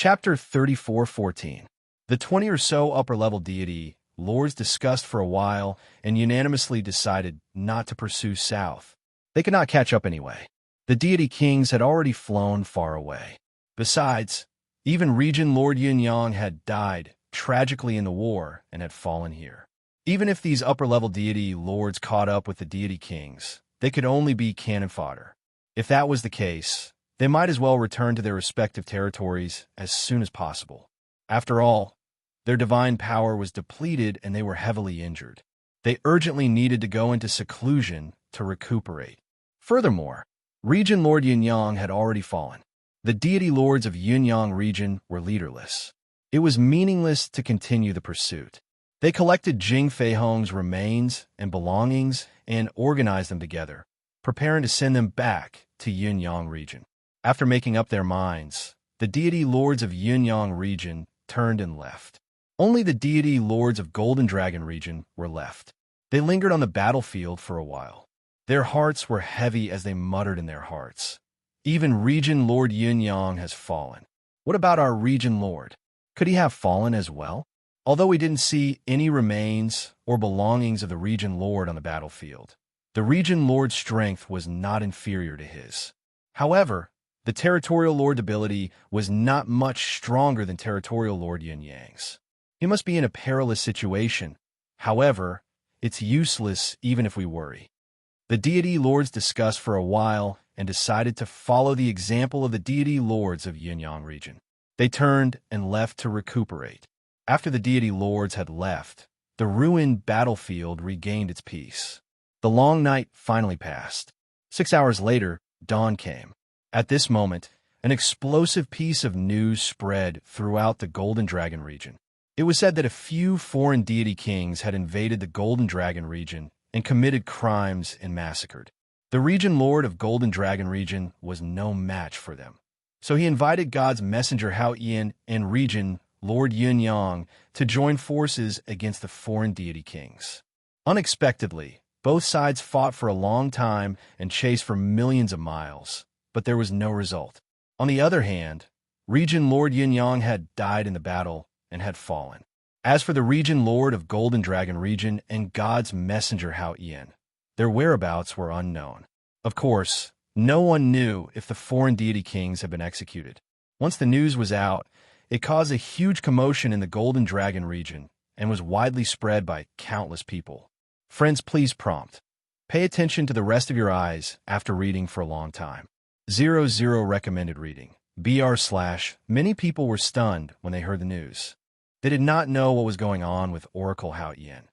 Chapter 34:14. The 20 or so upper-level deity lords discussed for a while and unanimously decided not to pursue south. They could not catch up anyway. The deity kings had already flown far away. Besides, even Region Lord Yunyang had died tragically in the war and had fallen here. Even if these upper-level deity lords caught up with the deity kings, they could only be cannon fodder. If that was the case, they might as well return to their respective territories as soon as possible. After all, their divine power was depleted and they were heavily injured. They urgently needed to go into seclusion to recuperate. Furthermore, Region Lord Yunyang had already fallen. The deity lords of Yunyang region were leaderless. It was meaningless to continue the pursuit. They collected Jing Feihong's remains and belongings and organized them together, preparing to send them back to Yunyang region. After making up their minds, the deity lords of Yunyang region turned and left. Only the deity lords of Golden Dragon region were left. They lingered on the battlefield for a while. Their hearts were heavy as they muttered in their hearts. Even Region Lord Yunyang has fallen. What about our Region Lord? Could he have fallen as well? Although we didn't see any remains or belongings of the Region Lord on the battlefield, the Region Lord's strength was not inferior to his. However, the Territorial Lord ability was not much stronger than Territorial Lord Yunyang's. He must be in a perilous situation. However, it's useless even if we worry. The deity lords discussed for a while and decided to follow the example of the deity lords of Yunyang region. They turned and left to recuperate. After the deity lords had left, the ruined battlefield regained its peace. The long night finally passed. 6 hours later, dawn came. At this moment, an explosive piece of news spread throughout the Golden Dragon region. It was said that a few foreign deity kings had invaded the Golden Dragon region and committed crimes and massacred. The region lord of Golden Dragon region was no match for them. So he invited God's messenger Hao Yin and region Lord Yunyang to join forces against the foreign deity kings. Unexpectedly, both sides fought for a long time and chased for millions of miles, but there was no result. On the other hand, Region Lord Yunyang had died in the battle and had fallen. As for the Region Lord of Golden Dragon region and God's messenger Hao Yin, their whereabouts were unknown. Of course, no one knew if the foreign deity kings had been executed. Once the news was out, it caused a huge commotion in the Golden Dragon region and was widely spread by countless people. Friends, please prompt. Pay attention to the rest of your eyes after reading for a long time. 00 recommended reading. Many people were stunned when they heard the news. They did not know what was going on with Oracle Hao Yin,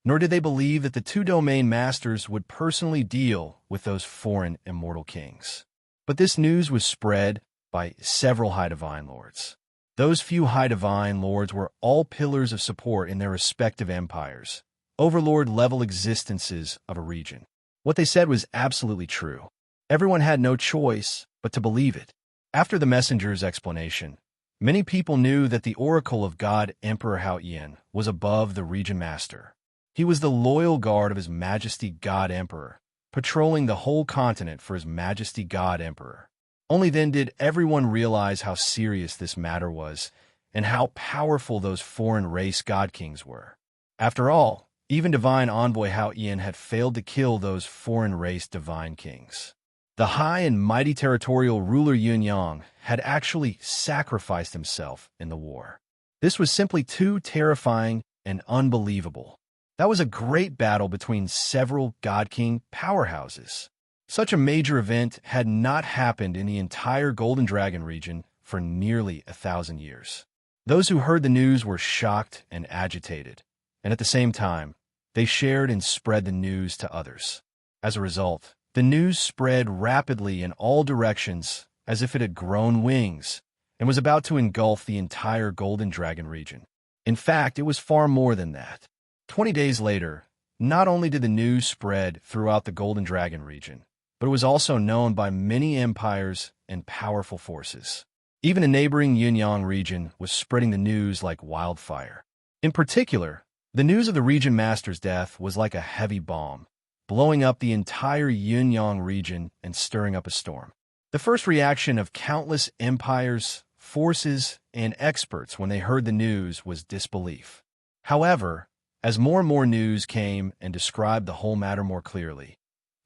nor did they believe that the two domain masters would personally deal with those foreign immortal kings. But this news was spread by several High Divine Lords. Those few High Divine Lords were all pillars of support in their respective empires, overlord-level existences of a region. What they said was absolutely true. Everyone had no choice but to believe it. After the messenger's explanation, many people knew that the oracle of God Emperor Hao Yin was above the region master. He was the loyal guard of His Majesty God Emperor, patrolling the whole continent for His Majesty God Emperor. Only then did everyone realize how serious this matter was and how powerful those foreign race god kings were. After all, even Divine Envoy Hao Yin had failed to kill those foreign race divine kings. The high and mighty territorial ruler Yunyang had actually sacrificed himself in the war. This was simply too terrifying and unbelievable. That was a great battle between several God King powerhouses. Such a major event had not happened in the entire Golden Dragon region for nearly 1,000 years. Those who heard the news were shocked and agitated, and at the same time, they shared and spread the news to others. As a result, the news spread rapidly in all directions as if it had grown wings and was about to engulf the entire Golden Dragon region. In fact, it was far more than that. 20 days later, not only did the news spread throughout the Golden Dragon region, but it was also known by many empires and powerful forces. Even a neighboring Yunyang region was spreading the news like wildfire. In particular, the news of the region master's death was like a heavy bomb, blowing up the entire Yunyang region and stirring up a storm. The first reaction of countless empires, forces, and experts when they heard the news was disbelief. However, as more and more news came and described the whole matter more clearly,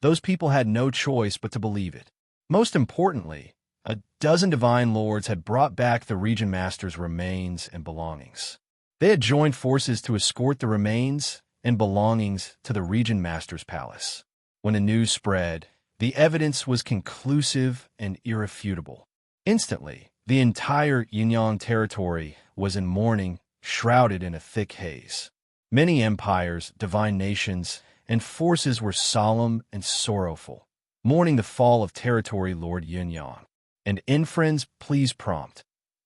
those people had no choice but to believe it. Most importantly, a dozen divine lords had brought back the Region Master's remains and belongings. They had joined forces to escort the remains and belongings to the Region Master's palace. When the news spread, the evidence was conclusive and irrefutable. Instantly, the entire Yunyang territory was in mourning, shrouded in a thick haze. Many empires, divine nations, and forces were solemn and sorrowful, mourning the fall of territory Lord Yunyang. And friends, please prompt.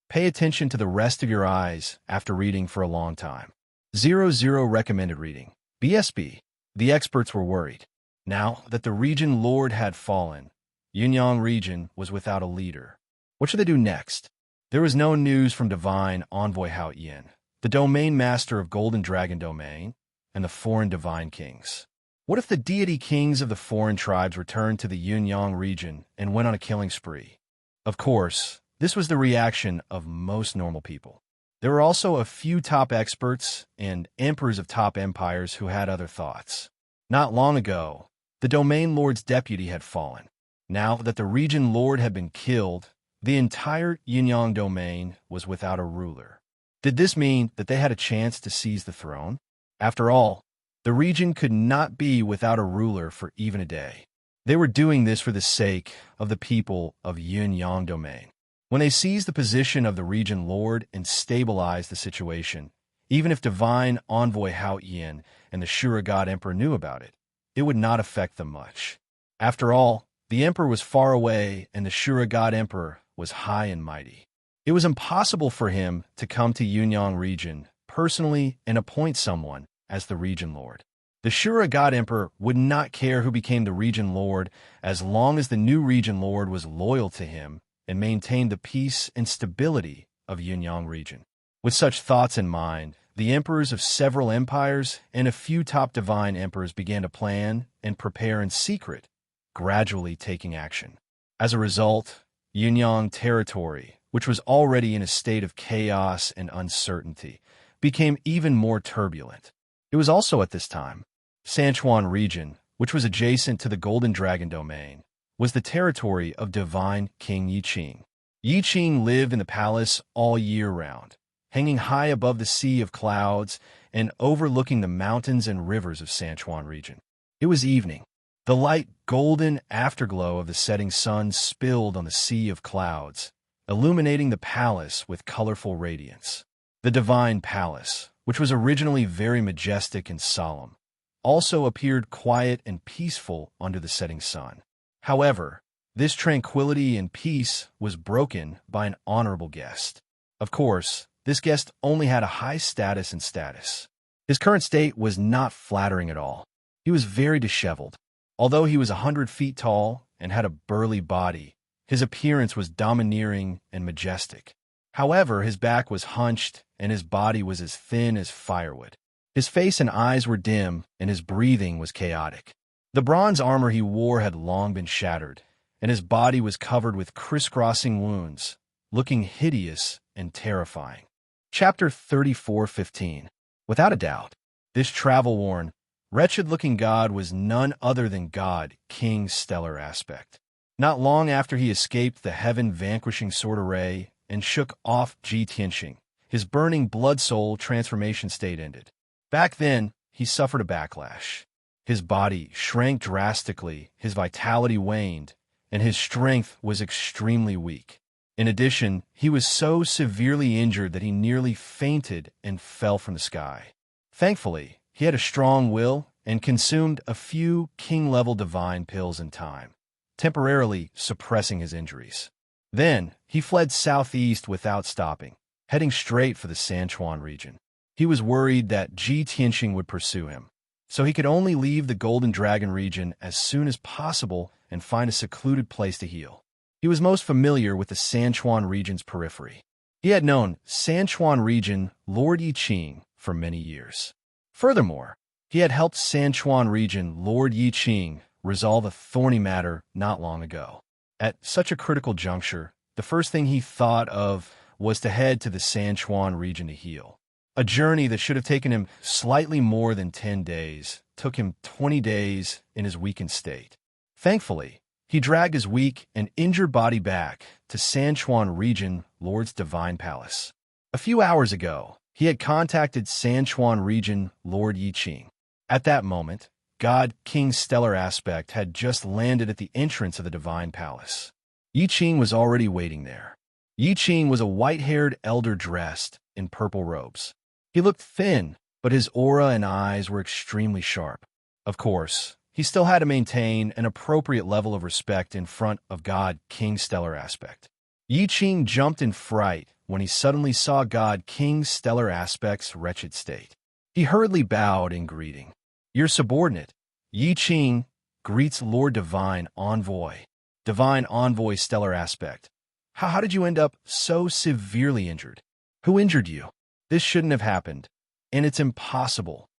Pay attention to the rest of your eyes after reading for a long time. 00 recommended reading. BSB. The experts were worried. Now that the region lord had fallen, Yunyang region was without a leader. What should they do next? There was no news from divine envoy Hao Yin, the domain master of Golden Dragon Domain, and the foreign divine kings. What if the deity kings of the foreign tribes returned to the Yunyang region and went on a killing spree? Of course, this was the reaction of most normal people. There were also a few top experts and emperors of top empires who had other thoughts. Not long ago, the domain lord's deputy had fallen. Now that the region lord had been killed, the entire Yunyang domain was without a ruler. Did this mean that they had a chance to seize the throne? After all, the region could not be without a ruler for even a day. They were doing this for the sake of the people of Yunyang domain. When they seized the position of the region lord and stabilized the situation, even if divine envoy Hao Yin and the Shura God Emperor knew about it, it would not affect them much. After all, the emperor was far away and the Shura God Emperor was high and mighty. It was impossible for him to come to Yunyang region personally and appoint someone as the region lord. The Shura God Emperor would not care who became the region lord as long as the new region lord was loyal to him and maintained the peace and stability of Yunyang region. With such thoughts in mind, the emperors of several empires and a few top divine emperors began to plan and prepare in secret, gradually taking action. As a result, Yunyang territory, which was already in a state of chaos and uncertainty, became even more turbulent. It was also at this time, Sanchuan region, which was adjacent to the Golden Dragon domain, was the territory of divine King Yiqing. Yiqing lived in the palace all year round, hanging high above the sea of clouds and overlooking the mountains and rivers of Sanchuan region. It was evening. The light golden afterglow of the setting sun spilled on the sea of clouds, illuminating the palace with colorful radiance. The divine palace, which was originally very majestic and solemn, also appeared quiet and peaceful under the setting sun. However, this tranquility and peace was broken by an honorable guest. Of course, this guest only had a high status and status. His current state was not flattering at all. He was very disheveled. Although he was 100 feet tall and had a burly body, his appearance was domineering and majestic. However, his back was hunched and his body was as thin as firewood. His face and eyes were dim and his breathing was chaotic. The bronze armor he wore had long been shattered, and his body was covered with crisscrossing wounds, looking hideous and terrifying. Chapter 34:15. Without a doubt, this travel-worn, wretched-looking god was none other than God King's stellar aspect. Not long after he escaped the heaven-vanquishing sword array and shook off Ji Tianxing, his burning blood soul transformation state ended. Back then, he suffered a backlash. His body shrank drastically, his vitality waned, and his strength was extremely weak. In addition, he was so severely injured that he nearly fainted and fell from the sky. Thankfully, he had a strong will and consumed a few king-level divine pills in time, temporarily suppressing his injuries. Then, he fled southeast without stopping, heading straight for the Sanchuan region. He was worried that Ji Tianxing would pursue him, so he could only leave the Golden Dragon region as soon as possible and find a secluded place to heal. He was most familiar with the Sanchuan region's periphery. He had known Sanchuan region Lord Yiqing for many years. Furthermore, he had helped Sanchuan region Lord Yiqing resolve a thorny matter not long ago. At such a critical juncture, the first thing he thought of was to head to the San Juan region to heal. A journey that should have taken him slightly more than 10 days took him 20 days in his weakened state. Thankfully, he dragged his weak and injured body back to San Juan region Lord's Divine Palace. A few hours ago, he had contacted San Juan region Lord Yi Qing. At that moment, God King's stellar aspect had just landed at the entrance of the Divine Palace. Yi Qing was already waiting there. Yi Qing was a white-haired elder dressed in purple robes. He looked thin, but his aura and eyes were extremely sharp. Of course, he still had to maintain an appropriate level of respect in front of God King's stellar aspect. Yi Qing jumped in fright when he suddenly saw God King's stellar aspect's wretched state. He hurriedly bowed in greeting. Your subordinate, Yi Qing, greets Lord Divine Envoy. Divine Envoy stellar aspect. How did you end up so severely injured? Who injured you? This shouldn't have happened, and it's impossible.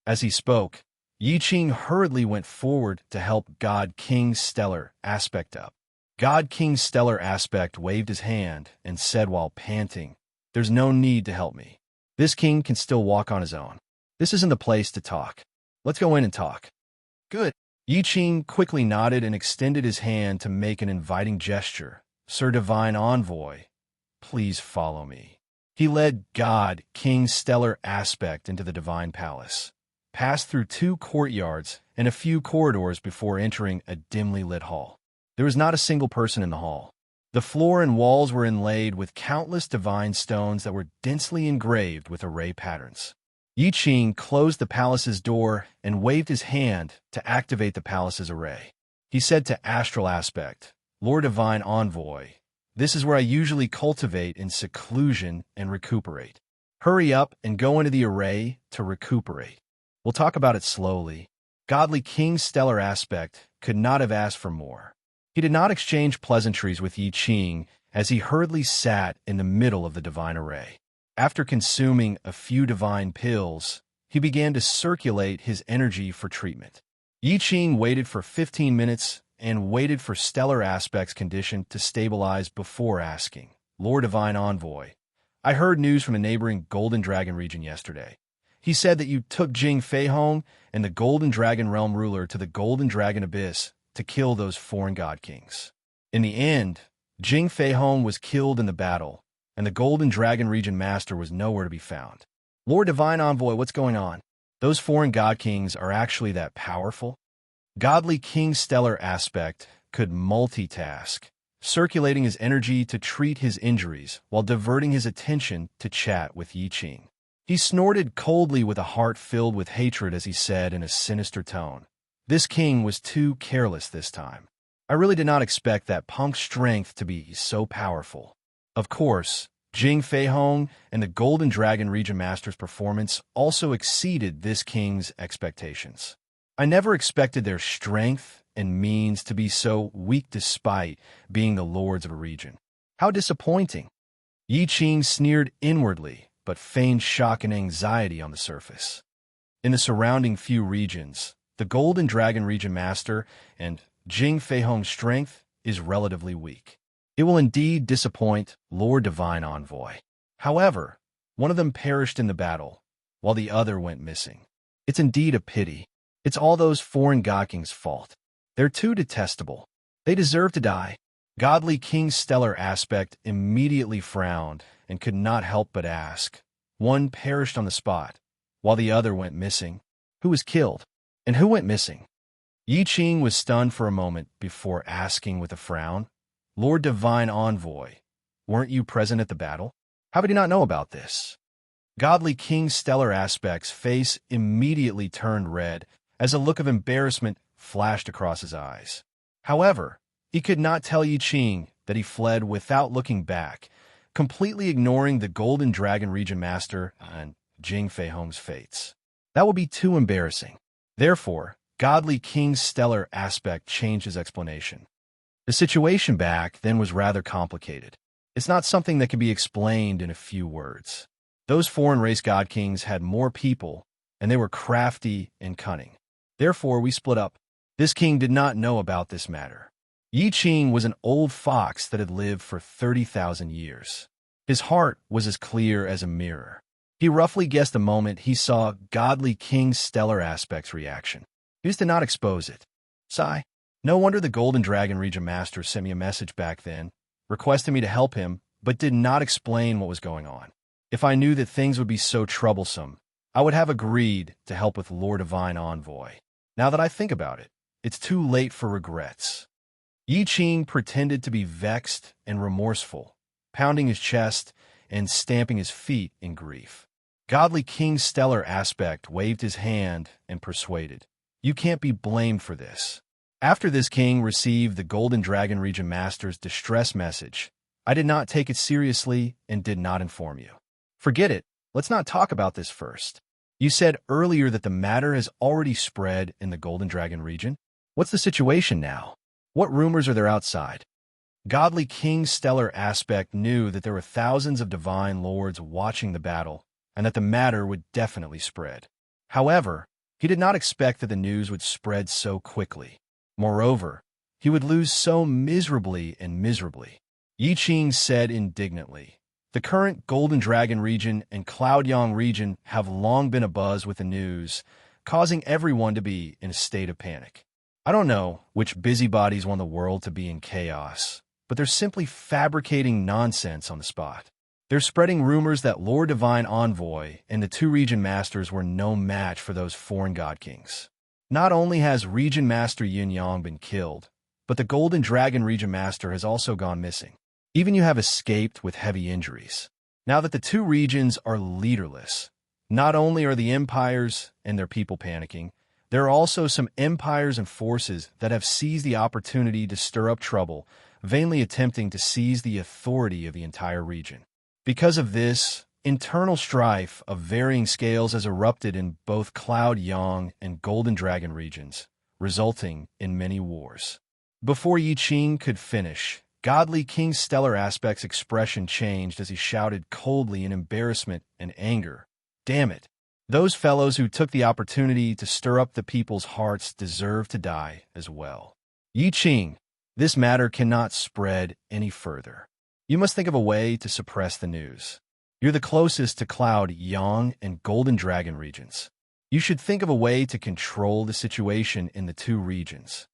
As he spoke, Yi Qing hurriedly went forward to help God King's stellar aspect up. God King's stellar aspect waved his hand and said while panting, There's no need to help me. This king can still walk on his own. This isn't the place to talk. Let's go in and talk. Good. Yi Qing quickly nodded and extended his hand to make an inviting gesture. Sir Divine Envoy, please follow me. He led God King's stellar aspect into the Divine Palace, passed through 2 courtyards and a few corridors before entering a dimly lit hall. There was not a single person in the hall. The floor and walls were inlaid with countless divine stones that were densely engraved with array patterns. Yi Qing closed the palace's door and waved his hand to activate the palace's array. He said to Astral Aspect, Lord Divine Envoy, this is where I usually cultivate in seclusion and recuperate. Hurry up and go into the array to recuperate. We'll talk about it slowly. Godly King's stellar aspect could not have asked for more. He did not exchange pleasantries with Yi Qing as he hurriedly sat in the middle of the divine array. After consuming a few divine pills, he began to circulate his energy for treatment. Yi Qing waited for 15 minutes and waited for stellar aspect's condition to stabilize before asking, Lord Divine Envoy, I heard news from the neighboring Golden Dragon region yesterday. He said that you took Jing Feihong and the Golden Dragon Realm ruler to the Golden Dragon Abyss to kill those foreign god kings. In the end, Jing Feihong was killed in the battle, and the Golden Dragon region master was nowhere to be found. Lord Divine Envoy, what's going on? Those foreign god kings are actually that powerful? Godly King's stellar aspect could multitask, circulating his energy to treat his injuries while diverting his attention to chat with Yi Qing. He snorted coldly with a heart filled with hatred as he said in a sinister tone, This king was too careless this time. I really did not expect that punk's strength to be so powerful. Of course, Jing Feihong and the Golden Dragon region master's performance also exceeded this king's expectations. I never expected their strength and means to be so weak despite being the lords of a region. How disappointing. Yi Qing sneered inwardly, but feigned shock and anxiety on the surface. In the surrounding few regions, the Golden Dragon region master and Jing Feihong's strength is relatively weak. It will indeed disappoint Lord Divine Envoy. However, one of them perished in the battle, while the other went missing. It's indeed a pity. It's all those foreign god kings' fault. They're too detestable. They deserve to die. Godly King's stellar aspect immediately frowned and could not help but ask. One perished on the spot, while the other went missing. Who was killed? And who went missing? Yi Qing was stunned for a moment before asking with a frown, Lord Divine Envoy, weren't you present at the battle? How would you not know about this? Godly King's stellar aspect's face immediately turned red as a look of embarrassment flashed across his eyes. However, he could not tell Yi Qing that he fled without looking back, completely ignoring the Golden Dragon region master and Jing Feihong's fates. That would be too embarrassing. Therefore, Godly King's stellar aspect changed his explanation. The situation back then was rather complicated. It's not something that can be explained in a few words. Those foreign race god kings had more people, and they were crafty and cunning. Therefore, we split up. This king did not know about this matter. Yi Qing was an old fox that had lived for 30,000 years. His heart was as clear as a mirror. He roughly guessed the moment he saw godly King Stellar Aspect's reaction. He just did not expose it. Sigh. No wonder the Golden Dragon Region Master sent me a message back then, requesting me to help him, but did not explain what was going on. If I knew that things would be so troublesome, I would have agreed to help with Lord Divine Envoy. Now that I think about it, it's too late for regrets. Yi Qing pretended to be vexed and remorseful, pounding his chest and stamping his feet in grief. Godly King Stellar Aspect waved his hand and persuaded, "You can't be blamed for this." After this king received the Golden Dragon Region Master's distress message, I did not take it seriously and did not inform you. Forget it. Let's not talk about this first. You said earlier that the matter has already spread in the Golden Dragon region. What's the situation now? What rumors are there outside? Godly King Stellar Aspect knew that there were thousands of divine lords watching the battle, and that the matter would definitely spread. However, he did not expect that the news would spread so quickly. Moreover, he would lose so miserably and miserably. Yi Qing said indignantly, "The current Golden Dragon region and Cloud region have long been abuzz with the news, causing everyone to be in a state of panic. I don't know which busybodies want the world to be in chaos, but they're simply fabricating nonsense on the spot. They're spreading rumors that Lord Divine Envoy and the two region masters were no match for those foreign god kings. Not only has Region Master Yin Yang been killed, but the Golden Dragon Region Master has also gone missing. Even you have escaped with heavy injuries. Now that the two regions are leaderless, not only are the empires and their people panicking, there are also some empires and forces that have seized the opportunity to stir up trouble, vainly attempting to seize the authority of the entire region. Because of this, internal strife of varying scales has erupted in both Cloud Yang and Golden Dragon regions, resulting in many wars." Before Yi Qing could finish, Godly King Stellar Aspect's expression changed as he shouted coldly in embarrassment and anger, "Damn it! Those fellows who took the opportunity to stir up the people's hearts deserve to die as well. Yi Qing, this matter cannot spread any further. You must think of a way to suppress the news. You're the closest to Cloud Yang and Golden Dragon regions. You should think of a way to control the situation in the two regions."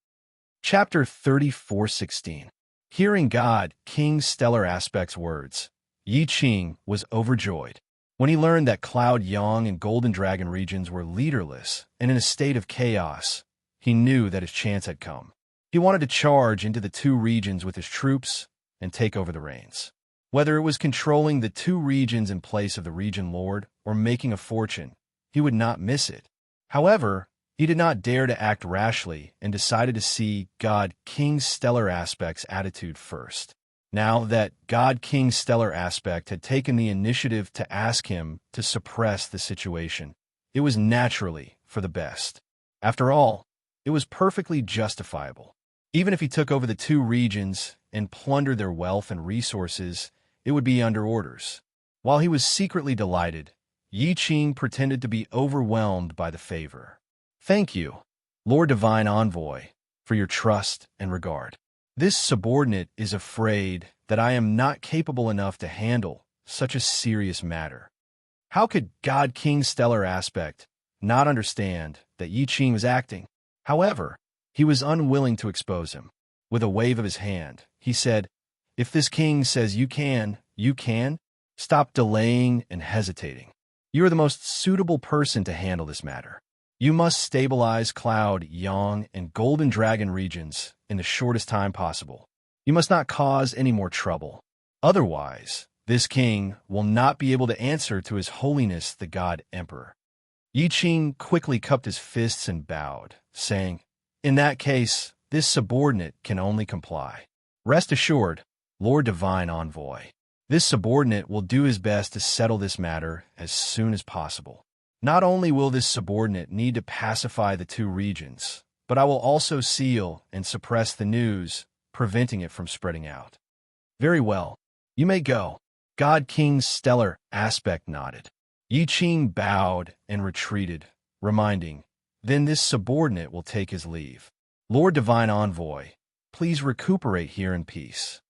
Chapter 34:16. Hearing God King Stellar Aspect's words, Yi Qing was overjoyed. When he learned that Cloud Yang and Golden Dragon regions were leaderless and in a state of chaos, he knew that his chance had come. He wanted to charge into the two regions with his troops and take over the reins. Whether it was controlling the two regions in place of the region lord or making a fortune, he would not miss it. However, he did not dare to act rashly and decided to see God King Stellar Aspect's attitude first. Now that God King Stellar Aspect had taken the initiative to ask him to suppress the situation, it was naturally for the best. After all, it was perfectly justifiable. Even if he took over the two regions and plundered their wealth and resources, it would be under orders. While he was secretly delighted, Yi Qing pretended to be overwhelmed by the favor. "Thank you, Lord Divine Envoy, for your trust and regard. This subordinate is afraid that I am not capable enough to handle such a serious matter." How could God King Stellar Aspect not understand that Yi Qing was acting? However, he was unwilling to expose him. With a wave of his hand, he said, "If this king says you can, you can. Stop delaying and hesitating. You are the most suitable person to handle this matter. You must stabilize Cloud Yang and Golden Dragon regions in the shortest time possible. You must not cause any more trouble. Otherwise, this king will not be able to answer to His Holiness the God Emperor." Yi Qing quickly cupped his fists and bowed, saying, "In that case, this subordinate can only comply. Rest assured, Lord Divine Envoy, this subordinate will do his best to settle this matter as soon as possible. Not only will this subordinate need to pacify the two regions, but I will also seal and suppress the news, preventing it from spreading out." "Very well. You may go." God King Stellar Aspect nodded. Yi Qing bowed and retreated, reminding, "Then this subordinate will take his leave. Lord Divine Envoy, please recuperate here in peace."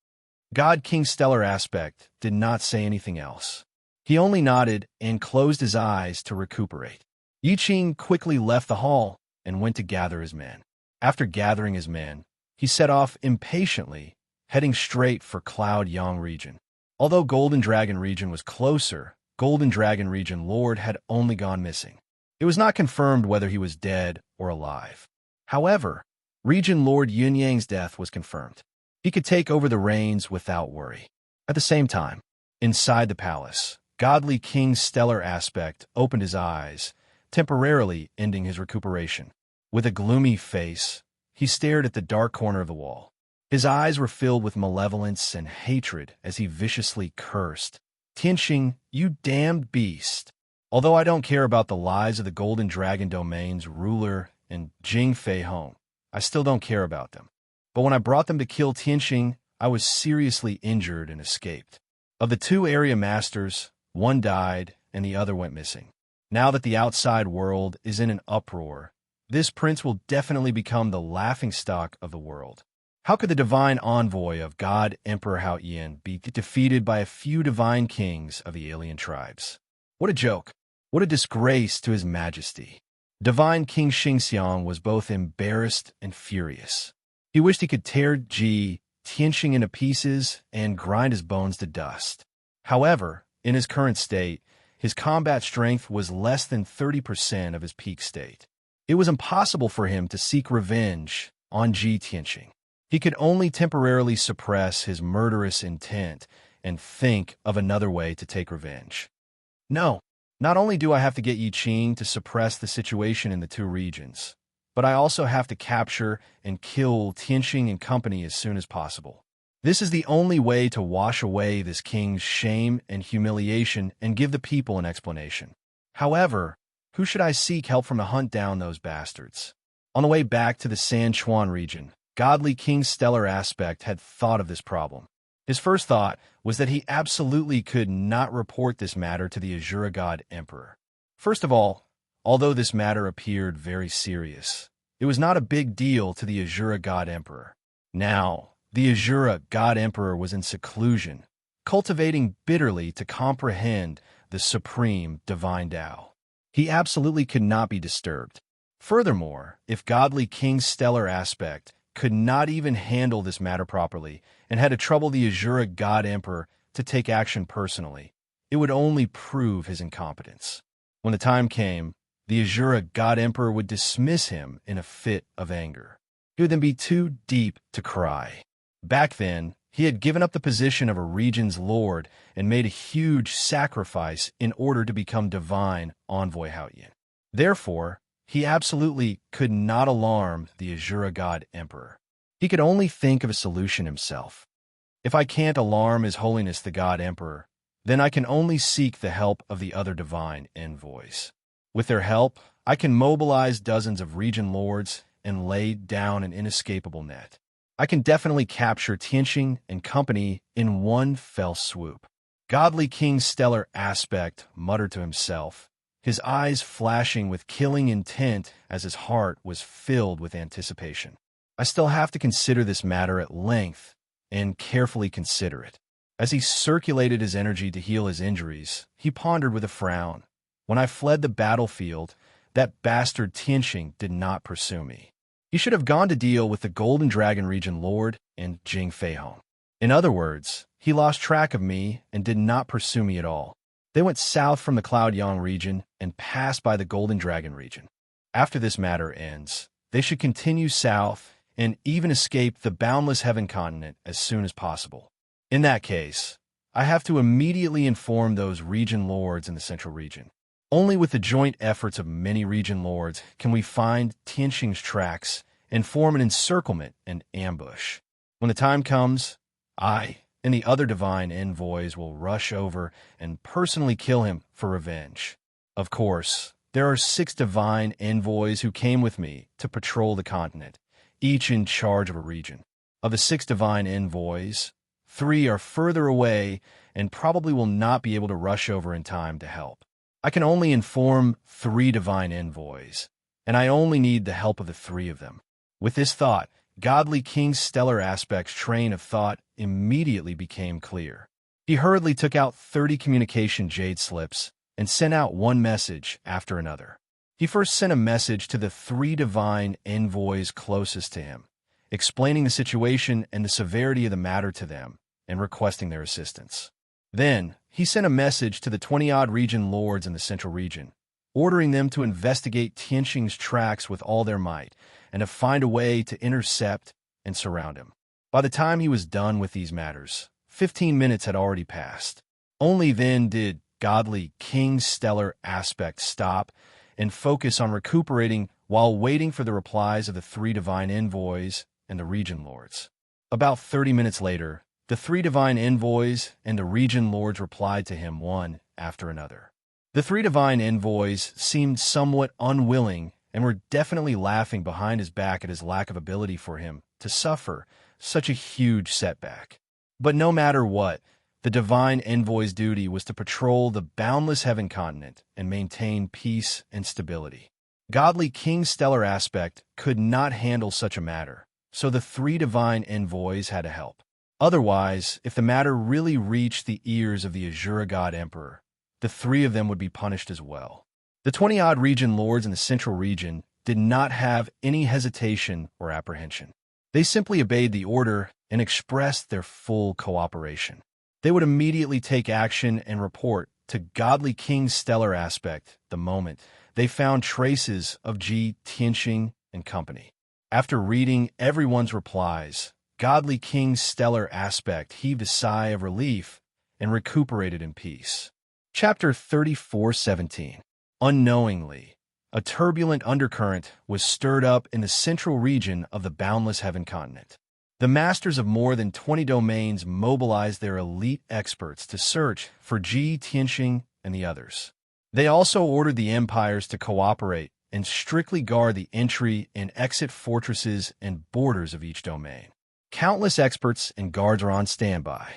God King Stellar Aspect did not say anything else. He only nodded and closed his eyes to recuperate. Yi Qing quickly left the hall and went to gather his men. After gathering his men, he set off impatiently, heading straight for Cloud Yang region. Although Golden Dragon region was closer, Golden Dragon region Lord had only gone missing. It was not confirmed whether he was dead or alive. However, Region Lord Yin Yang's death was confirmed. He could take over the reins without worry. At the same time, inside the palace, Godly King Stellar Aspect opened his eyes, temporarily ending his recuperation. With a gloomy face, he stared at the dark corner of the wall. His eyes were filled with malevolence and hatred as he viciously cursed, "Tianxing, you damned beast! Although I don't care about the lives of the Golden Dragon Domain's ruler and Jing Fei home, I still don't care about them. But when I brought them to kill Tianxing, I was seriously injured and escaped. Of the two area masters, one died and the other went missing. Now that the outside world is in an uproar, this prince will definitely become the laughingstock of the world. How could the divine envoy of God Emperor Hao Yin be defeated by a few divine kings of the alien tribes? What a joke! What a disgrace to his majesty! Divine King Xingxiang was both embarrassed and furious. He wished he could tear Tianxing into pieces and grind his bones to dust. However, in his current state, his combat strength was less than 30% of his peak state. It was impossible for him to seek revenge on Tianxing. He could only temporarily suppress his murderous intent and think of another way to take revenge. No, not only do I have to get Yi Qing to suppress the situation in the two regions, but I also have to capture and kill Tianxing and company as soon as possible. This is the only way to wash away this king's shame and humiliation and give the people an explanation. However, who should I seek help from to hunt down those bastards? On the way back to the Sanchuan region, Godly King Stellar Aspect had thought of this problem. His first thought was that he absolutely could not report this matter to the Azura God Emperor. First of all, although this matter appeared very serious, it was not a big deal to the Azura God Emperor. Now, the Azura God Emperor was in seclusion, cultivating bitterly to comprehend the supreme divine Tao. He absolutely could not be disturbed. Furthermore, if Godly King Stellar Aspect could not even handle this matter properly and had to trouble the Azura God Emperor to take action personally, it would only prove his incompetence. When the time came, the Azura God Emperor would dismiss him in a fit of anger. He would then be too deep to cry. Back then, he had given up the position of a region's lord and made a huge sacrifice in order to become divine envoy Hao Yin. Therefore, he absolutely could not alarm the Azura God Emperor. He could only think of a solution himself. If I can't alarm His Holiness the God Emperor, then I can only seek the help of the other divine envoys. With their help, I can mobilize dozens of region lords and lay down an inescapable net. I can definitely capture Tianxing and company in one fell swoop. Godly King Stellar Aspect muttered to himself, his eyes flashing with killing intent as his heart was filled with anticipation. I still have to consider this matter at length and carefully consider it. As he circulated his energy to heal his injuries, he pondered with a frown. When I fled the battlefield, that bastard Tianxing did not pursue me. He should have gone to deal with the Golden Dragon region lord and Jing Fei home. In other words, he lost track of me and did not pursue me at all. They went south from the Cloud Yang region and passed by the Golden Dragon region. After this matter ends, they should continue south and even escape the boundless heaven continent as soon as possible. In that case, I have to immediately inform those region lords in the central region. Only with the joint efforts of many region lords can we find Tianxing's tracks and form an encirclement and ambush. When the time comes, I and the other divine envoys will rush over and personally kill him for revenge. Of course, there are 6 divine envoys who came with me to patrol the continent, each in charge of a region. Of the 6 divine envoys, 3 are further away and probably will not be able to rush over in time to help. I can only inform 3 divine envoys, and I only need the help of the 3 of them. With this thought, godly King's stellar aspect's train of thought immediately became clear. He hurriedly took out 30 communication jade slips and sent out one message after another. He first sent a message to the 3 divine envoys closest to him, explaining the situation and the severity of the matter to them and requesting their assistance. Then, he sent a message to the 20-odd region lords in the central region, ordering them to investigate Tianxing's tracks with all their might and to find a way to intercept and surround him. By the time he was done with these matters, 15 minutes had already passed. Only then did godly King's stellar aspect stop and focus on recuperating while waiting for the replies of the 3 divine envoys and the region lords. About 30 minutes later, the 3 divine envoys and the region lords replied to him one after another. The 3 divine envoys seemed somewhat unwilling and were definitely laughing behind his back at his lack of ability for him to suffer such a huge setback. But no matter what, the divine envoy's duty was to patrol the boundless heaven continent and maintain peace and stability. Godly King's stellar aspect could not handle such a matter, so the 3 divine envoys had to help. Otherwise, if the matter really reached the ears of the Azura God Emperor, the 3 of them would be punished as well. The 20-odd region lords in the central region did not have any hesitation or apprehension. They simply obeyed the order and expressed their full cooperation. They would immediately take action and report to godly King's stellar aspect the moment they found traces of Tianxing and company. After reading everyone's replies, godly King's stellar aspect heaved a sigh of relief and recuperated in peace. Chapter 34:17. Unknowingly, a turbulent undercurrent was stirred up in the central region of the boundless heaven continent. The masters of more than 20 domains mobilized their elite experts to search for Tianxing and the others. They also ordered the empires to cooperate and strictly guard the entry and exit fortresses and borders of each domain. Countless experts and guards were on standby.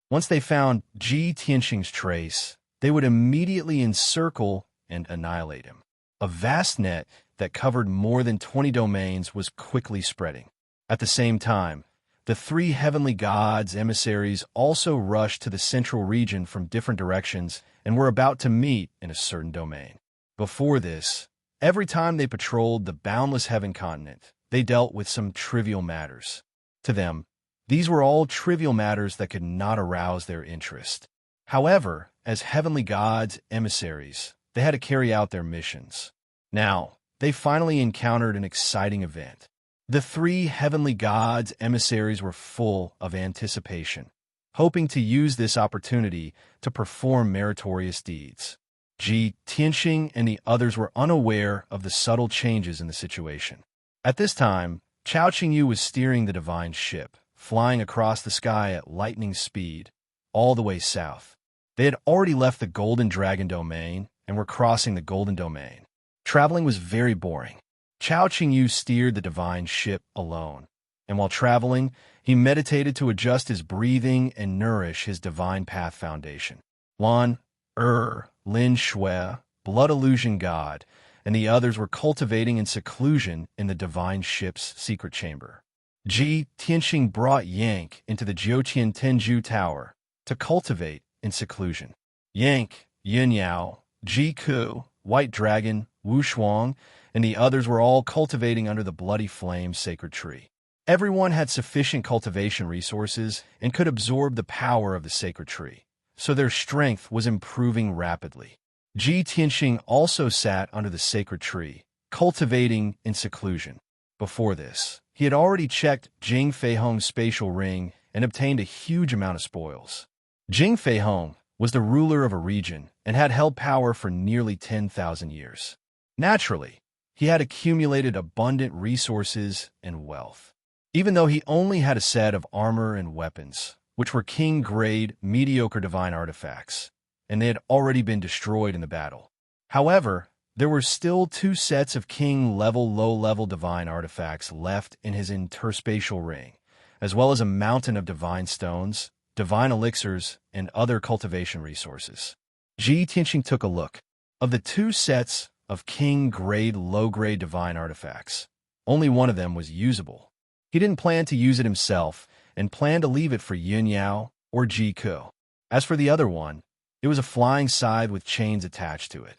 Once they found Tianxing's trace, they would immediately encircle and annihilate him. A vast net that covered more than 20 domains was quickly spreading. At the same time, the 3 heavenly gods' emissaries also rushed to the central region from different directions and were about to meet in a certain domain. Before this, every time they patrolled the boundless heaven continent, they dealt with some trivial matters. To them, these were all trivial matters that could not arouse their interest. However, as heavenly gods' emissaries, they had to carry out their missions. Now, they finally encountered an exciting event. The 3 heavenly gods' emissaries were full of anticipation, hoping to use this opportunity to perform meritorious deeds. Tianxing and the others were unaware of the subtle changes in the situation. At this time, Chao Qingyu was steering the divine ship, flying across the sky at lightning speed, all the way south. They had already left the Golden Dragon domain and were crossing the Golden Domain. Traveling was very boring. Chao Qingyu steered the divine ship alone, and while traveling, he meditated to adjust his breathing and nourish his divine path foundation. Lan, Lin Shui, Blood Illusion God, and the others were cultivating in seclusion in the divine ship's secret chamber. Tianxing brought Yank into the Jiuqian Tenju Tower to cultivate in seclusion. Yank, Yin Yao, Ku, White Dragon, Wu Shuang, and the others were all cultivating under the Bloody Flame sacred tree. Everyone had sufficient cultivation resources and could absorb the power of the sacred tree, so their strength was improving rapidly. Tianxing also sat under the sacred tree, cultivating in seclusion. Before this, he had already checked Jing Feihong's spatial ring and obtained a huge amount of spoils. Jing Feihong was the ruler of a region and had held power for nearly 10,000 years. Naturally, he had accumulated abundant resources and wealth. Even though he only had a set of armor and weapons, which were king-grade, mediocre divine artifacts, and they had already been destroyed in the battle. However, there were still 2 sets of king-level, low-level divine artifacts left in his interspatial ring, as well as a mountain of divine stones, divine elixirs, and other cultivation resources. Tianxing took a look. Of the 2 sets of king-grade, low-grade divine artifacts, only one of them was usable. He didn't plan to use it himself and planned to leave it for Yun Yao or Ji Ku. As for the other one, it was a flying scythe with chains attached to it.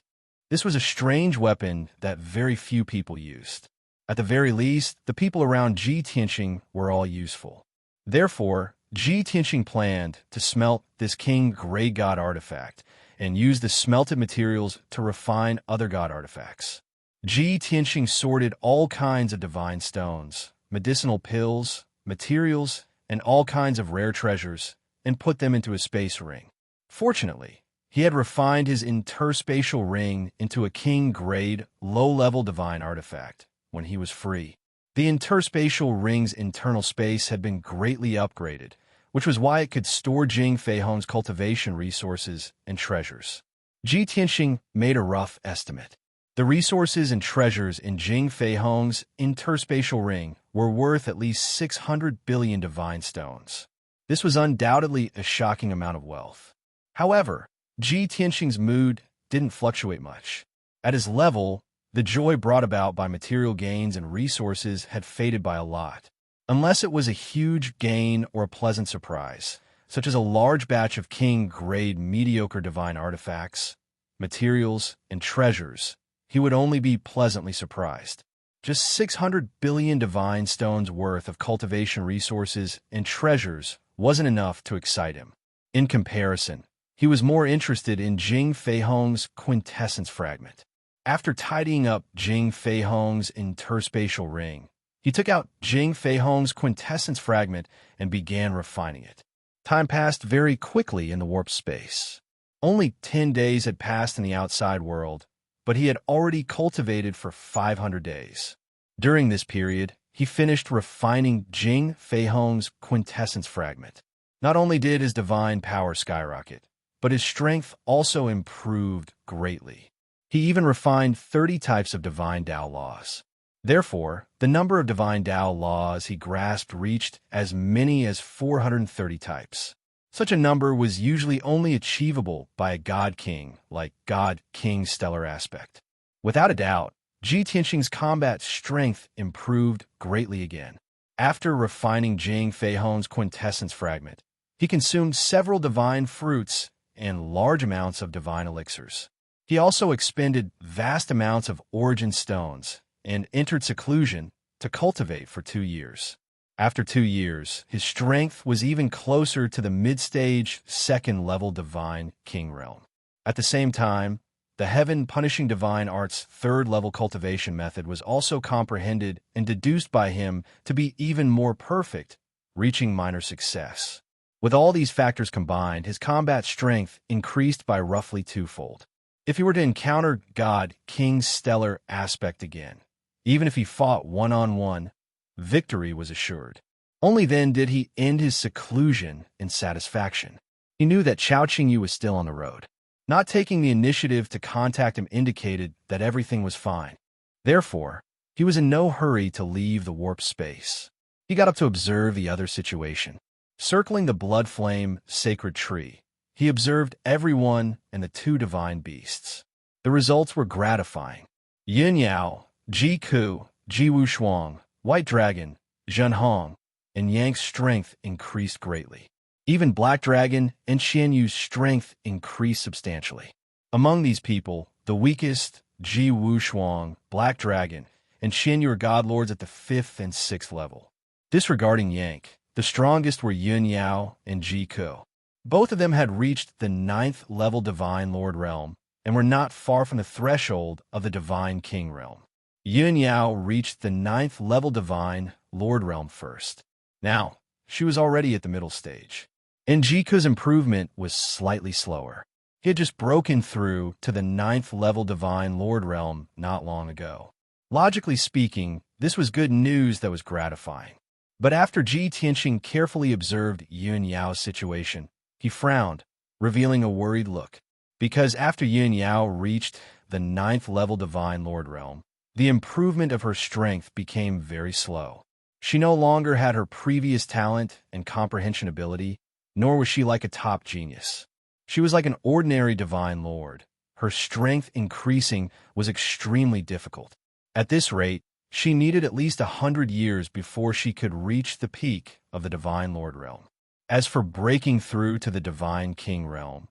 This was a strange weapon that very few people used. At the very least, the people around Ji Tianqing were all useful. Therefore, Ji Tianqing planned to smelt this king gray god artifact and use the smelted materials to refine other god artifacts. Ji Tianqing sorted all kinds of divine stones, medicinal pills, materials, and all kinds of rare treasures, and put them into a space ring. Fortunately, he had refined his interspatial ring into a king-grade, low-level divine artifact when he was free. The interspatial ring's internal space had been greatly upgraded, which was why it could store Jing Feihong's cultivation resources and treasures. Ji Tianqing made a rough estimate. The resources and treasures in Jing Feihong's interspatial ring were worth at least 600 billion divine stones. This was undoubtedly a shocking amount of wealth. However, Ji Tianqing's mood didn't fluctuate much. At his level, the joy brought about by material gains and resources had faded by a lot. Unless it was a huge gain or a pleasant surprise, such as a large batch of king-grade mediocre divine artifacts, materials, and treasures, he would only be pleasantly surprised. Just 600 billion divine stones worth of cultivation resources and treasures wasn't enough to excite him. In comparison, he was more interested in Jing Feihong's quintessence fragment. After tidying up Jing Feihong's interspatial ring, he took out Jing Feihong's quintessence fragment and began refining it. Time passed very quickly in the warp space. Only 10 days had passed in the outside world, but he had already cultivated for 500 days. During this period, he finished refining Jing Feihong's quintessence fragment. Not only did his divine power skyrocket, but his strength also improved greatly. He even refined 30 types of divine Dao laws. Therefore, the number of divine Dao laws he grasped reached as many as 430 types. Such a number was usually only achievable by a god king, like God King Stellar Aspect. Without a doubt, Ji Tianqing's combat strength improved greatly again. After refining Jing Feihong's quintessence fragment, he consumed several divine fruits and large amounts of divine elixirs. He also expended vast amounts of origin stones and entered seclusion to cultivate for 2 years. After 2 years, his strength was even closer to the mid-stage, second-level divine king realm. At the same time, the heaven-punishing divine art's third-level cultivation method was also comprehended and deduced by him to be even more perfect, reaching minor success. With all these factors combined, his combat strength increased by roughly twofold. If he were to encounter God King Stellar Aspect again, even if he fought one-on-one, victory was assured. Only then did he end his seclusion in satisfaction. He knew that Chao Qingyu was still on the road. Not taking the initiative to contact him indicated that everything was fine. Therefore, he was in no hurry to leave the warp space. He got up to observe the other situation. Circling the blood flame sacred tree, he observed everyone and the 2 divine beasts. The results were gratifying. Yin Yao, Ji Ku, Ji Wushuang, White Dragon, Zhen Hong, and Yang's strength increased greatly. Even Black Dragon and Xian Yu's strength increased substantially. Among these people, the weakest, Ji Wushuang, Black Dragon, and Xian Yu are god lords at the 5th and 6th level. Disregarding Yang, the strongest were Yun Yao and Ji Ku. Both of them had reached the 9th level divine lord realm and were not far from the threshold of the divine king realm. Yun Yao reached the 9th level divine lord realm first. Now, she was already at the middle stage. And Ji Ku's improvement was slightly slower. He had just broken through to the 9th level divine lord realm not long ago. Logically speaking, this was good news that was gratifying. But after Ji Tianqing carefully observed Yun Yao's situation, he frowned, revealing a worried look. Because after Yun Yao reached the 9th level divine lord realm, the improvement of her strength became very slow. She no longer had her previous talent and comprehension ability, nor was she like a top genius. She was like an ordinary divine lord. Her strength increasing was extremely difficult. At this rate, She needed at least 100 years before she could reach the peak of the Divine Lord realm. As for breaking through to the Divine King realm,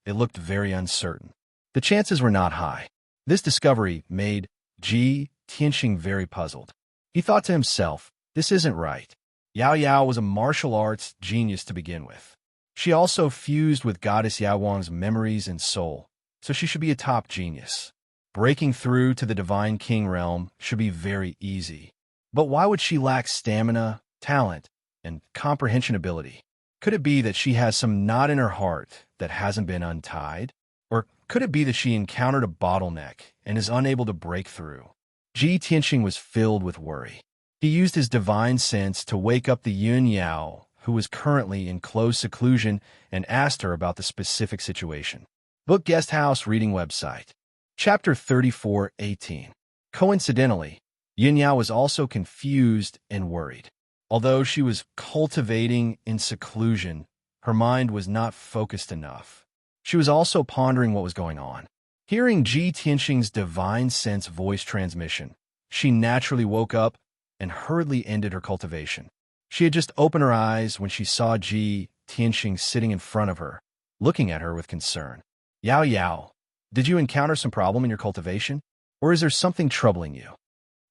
it looked very uncertain. The chances were not high. This discovery made Ji Tianxing very puzzled. He thought to himself, this isn't right. Yao Yao was a martial arts genius to begin with. She also fused with Goddess Yao Wang's memories and soul, so she should be a top genius. Breaking through to the Divine King realm should be very easy. But why would she lack stamina, talent, and comprehension ability? Could it be that she has some knot in her heart that hasn't been untied? Or could it be that she encountered a bottleneck and is unable to break through? Ji Tianxing was filled with worry. He used his divine sense to wake up the Yun Yao, who was currently in close seclusion, and asked her about the specific situation. Book Guest House Reading Website. Chapter 34:18. Coincidentally, Yun Yao was also confused and worried. Although she was cultivating in seclusion, her mind was not focused enough. She was also pondering what was going on. Hearing Ji Tianxing's divine sense voice transmission, she naturally woke up and hurriedly ended her cultivation. She had just opened her eyes when she saw Ji Tianxing sitting in front of her, looking at her with concern. Yao Yao, did you encounter some problem in your cultivation? Or is there something troubling you?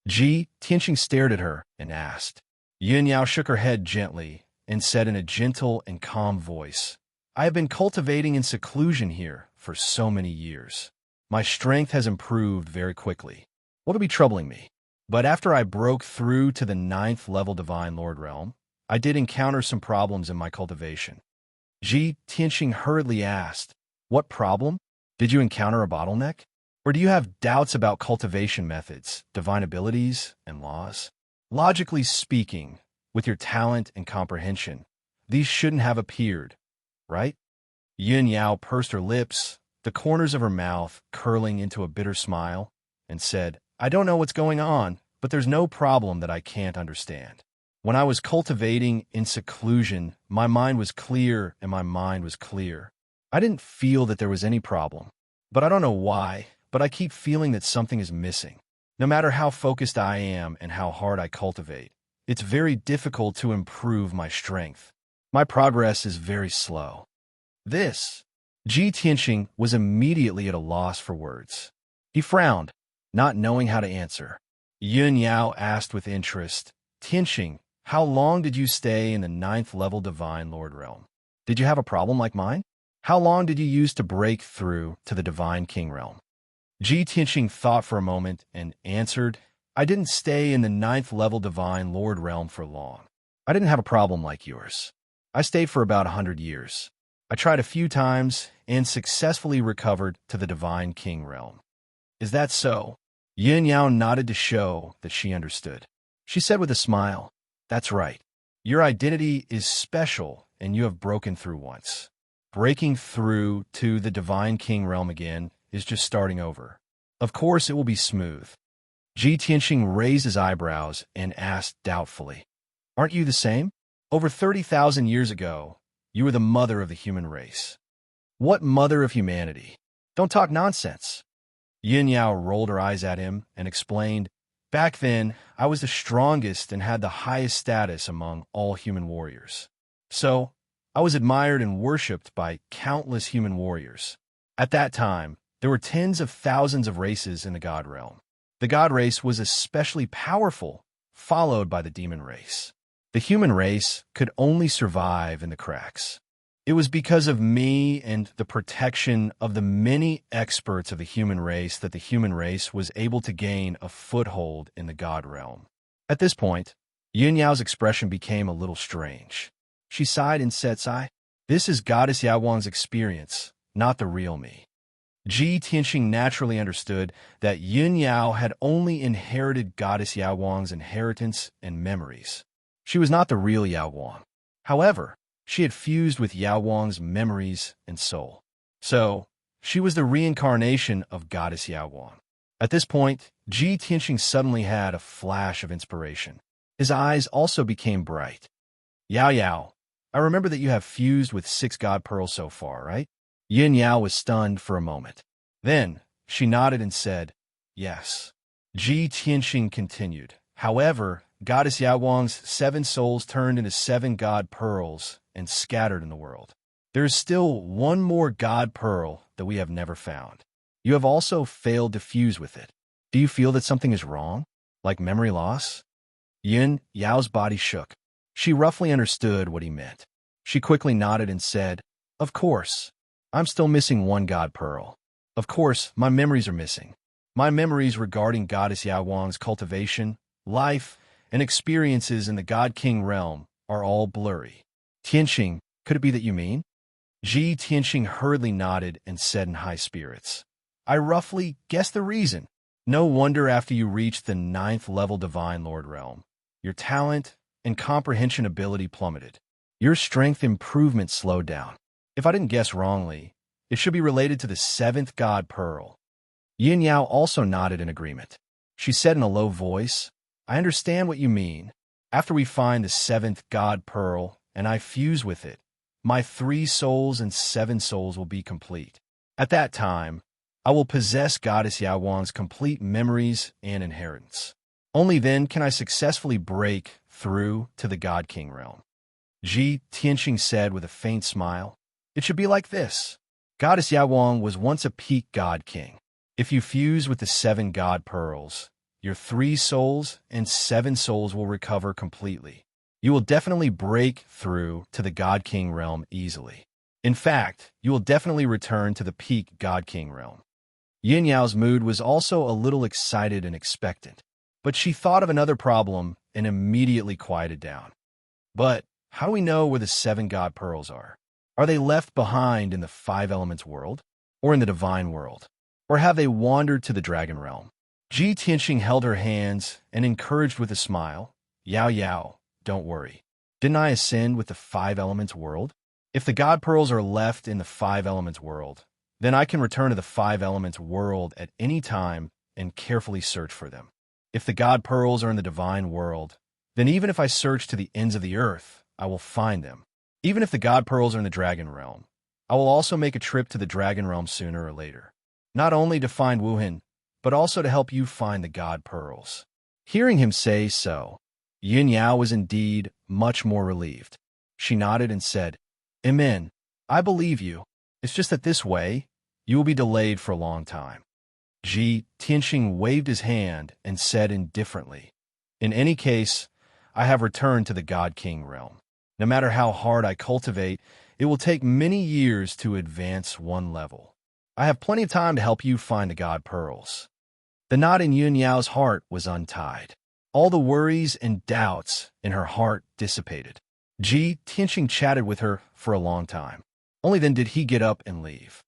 Ji Tianxing stared at her and asked. Yun Yao shook her head gently and said in a gentle and calm voice, I have been cultivating in seclusion here for so many years. My strength has improved very quickly. What will be troubling me? But after I broke through to the 9th level Divine Lord realm, I did encounter some problems in my cultivation. Ji Tianxing hurriedly asked, what problem? Did you encounter a bottleneck? Or do you have doubts about cultivation methods, divine abilities, and laws? Logically speaking, with your talent and comprehension, these shouldn't have appeared, right? Yun Yao pursed her lips, the corners of her mouth curling into a bitter smile, and said, I don't know what's going on, but there's no problem that I can't understand. When I was cultivating in seclusion, my mind was clear and my mind was clear. I didn't feel that there was any problem, but I don't know why, but I keep feeling that something is missing. No matter how focused I am and how hard I cultivate, it's very difficult to improve my strength. My progress is very slow. Ji Tianxing was immediately at a loss for words. He frowned, not knowing how to answer. Yun Yao asked with interest, Tianxing, how long did you stay in the 9th level Divine Lord realm? Did you have a problem like mine? How long did you use to break through to the Divine King realm? Ji Tianxing thought for a moment and answered, I didn't stay in the 9th level Divine Lord realm for long. I didn't have a problem like yours. I stayed for about 100 years. I tried a few times and successfully recovered to the Divine King realm. Is that so? Yun Yao nodded to show that she understood. She said with a smile, that's right. Your identity is special and you have broken through once. Breaking through to the Divine King realm again is just starting over. Of course it will be smooth. Ji Tianxing raised his eyebrows and asked doubtfully, aren't you the same? Over 30,000 years ago, you were the mother of the human race. What mother of humanity? Don't talk nonsense. Yun Yao rolled her eyes at him and explained, back then, I was the strongest and had the highest status among all human warriors. So, I was admired and worshipped by countless human warriors. At that time, there were tens of thousands of races in the god realm. The god race was especially powerful, followed by the demon race. The human race could only survive in the cracks. It was because of me and the protection of the many experts of the human race that the human race was able to gain a foothold in the god realm. At this point, Yun Yao's expression became a little strange. She sighed and said, this is Goddess Yao Wang's experience, not the real me. Ji Tianxing naturally understood that Yun Yao had only inherited Goddess Yao Wang's inheritance and memories. She was not the real Yao Wang. However, she had fused with Yao Wang's memories and soul. So, she was the reincarnation of Goddess Yao Wang. At this point, Ji Tianxing suddenly had a flash of inspiration. His eyes also became bright. Yao Yao, I remember that you have fused with 6 god pearls so far, right? Yun Yao was stunned for a moment. Then, she nodded and said, yes. Ji Tianxing continued. However, Goddess Yaowang's 7 souls turned into 7 god pearls and scattered in the world. There is still one more god pearl that we have never found. You have also failed to fuse with it. Do you feel that something is wrong? Like memory loss? Yin Yao's body shook. She roughly understood what he meant. She quickly nodded and said, "Of course. I'm still missing one god pearl. Of course, my memories are missing. My memories regarding Goddess Yaowang's cultivation, life, and experiences in the God King realm are all blurry." Tianxing, could it be that you mean? Ji Tianxing hurriedly nodded and said in high spirits, "I roughly guessed the reason. No wonder after you reached the 9th level Divine Lord realm, your talent and comprehension ability plummeted. Your strength improvement slowed down. If I didn't guess wrongly, it should be related to the 7th God Pearl." Yin Yao also nodded in agreement. She said in a low voice, "I understand what you mean. After we find the 7th God Pearl and I fuse with it, my 3 souls and 7 souls will be complete. At that time, I will possess Goddess Yaowang's complete memories and inheritance. Only then can I successfully break through to the God King realm." Ji Tianxing said with a faint smile, "It should be like this. Goddess Yaowang was once a peak God King. If you fuse with the 7 God Pearls, your 3 souls and 7 souls will recover completely. You will definitely break through to the God King realm easily. In fact, you will definitely return to the peak God King realm." Yin Yao's mood was also a little excited and expectant, but she thought of another problem and immediately quieted down. "But how do we know where the 7 God Pearls are? Are they left behind in the 5 elements world, or in the divine world? Or have they wandered to the dragon realm?" Ji Tianxing held her hands and encouraged with a smile, "Yao Yao, don't worry. Didn't I ascend with the 5 elements world? If the God Pearls are left in the 5 elements world, then I can return to the 5 elements world at any time and carefully search for them. If the God Pearls are in the divine world, then even if I search to the ends of the earth, I will find them. Even if the God Pearls are in the dragon realm, I will also make a trip to the dragon realm sooner or later, not only to find Wuhan, but also to help you find the God Pearls." Hearing him say so, Yin Yao was indeed much more relieved. She nodded and said, "Amen. I believe you. It's just that this way, you will be delayed for a long time." Ji Tianxing waved his hand and said indifferently, "In any case, I have returned to the God King realm. No matter how hard I cultivate, it will take many years to advance one level. I have plenty of time to help you find the God Pearls." The knot in Yin Yao's heart was untied. All the worries and doubts in her heart dissipated. Ji Tianxing chatted with her for a long time. Only then did he get up and leave.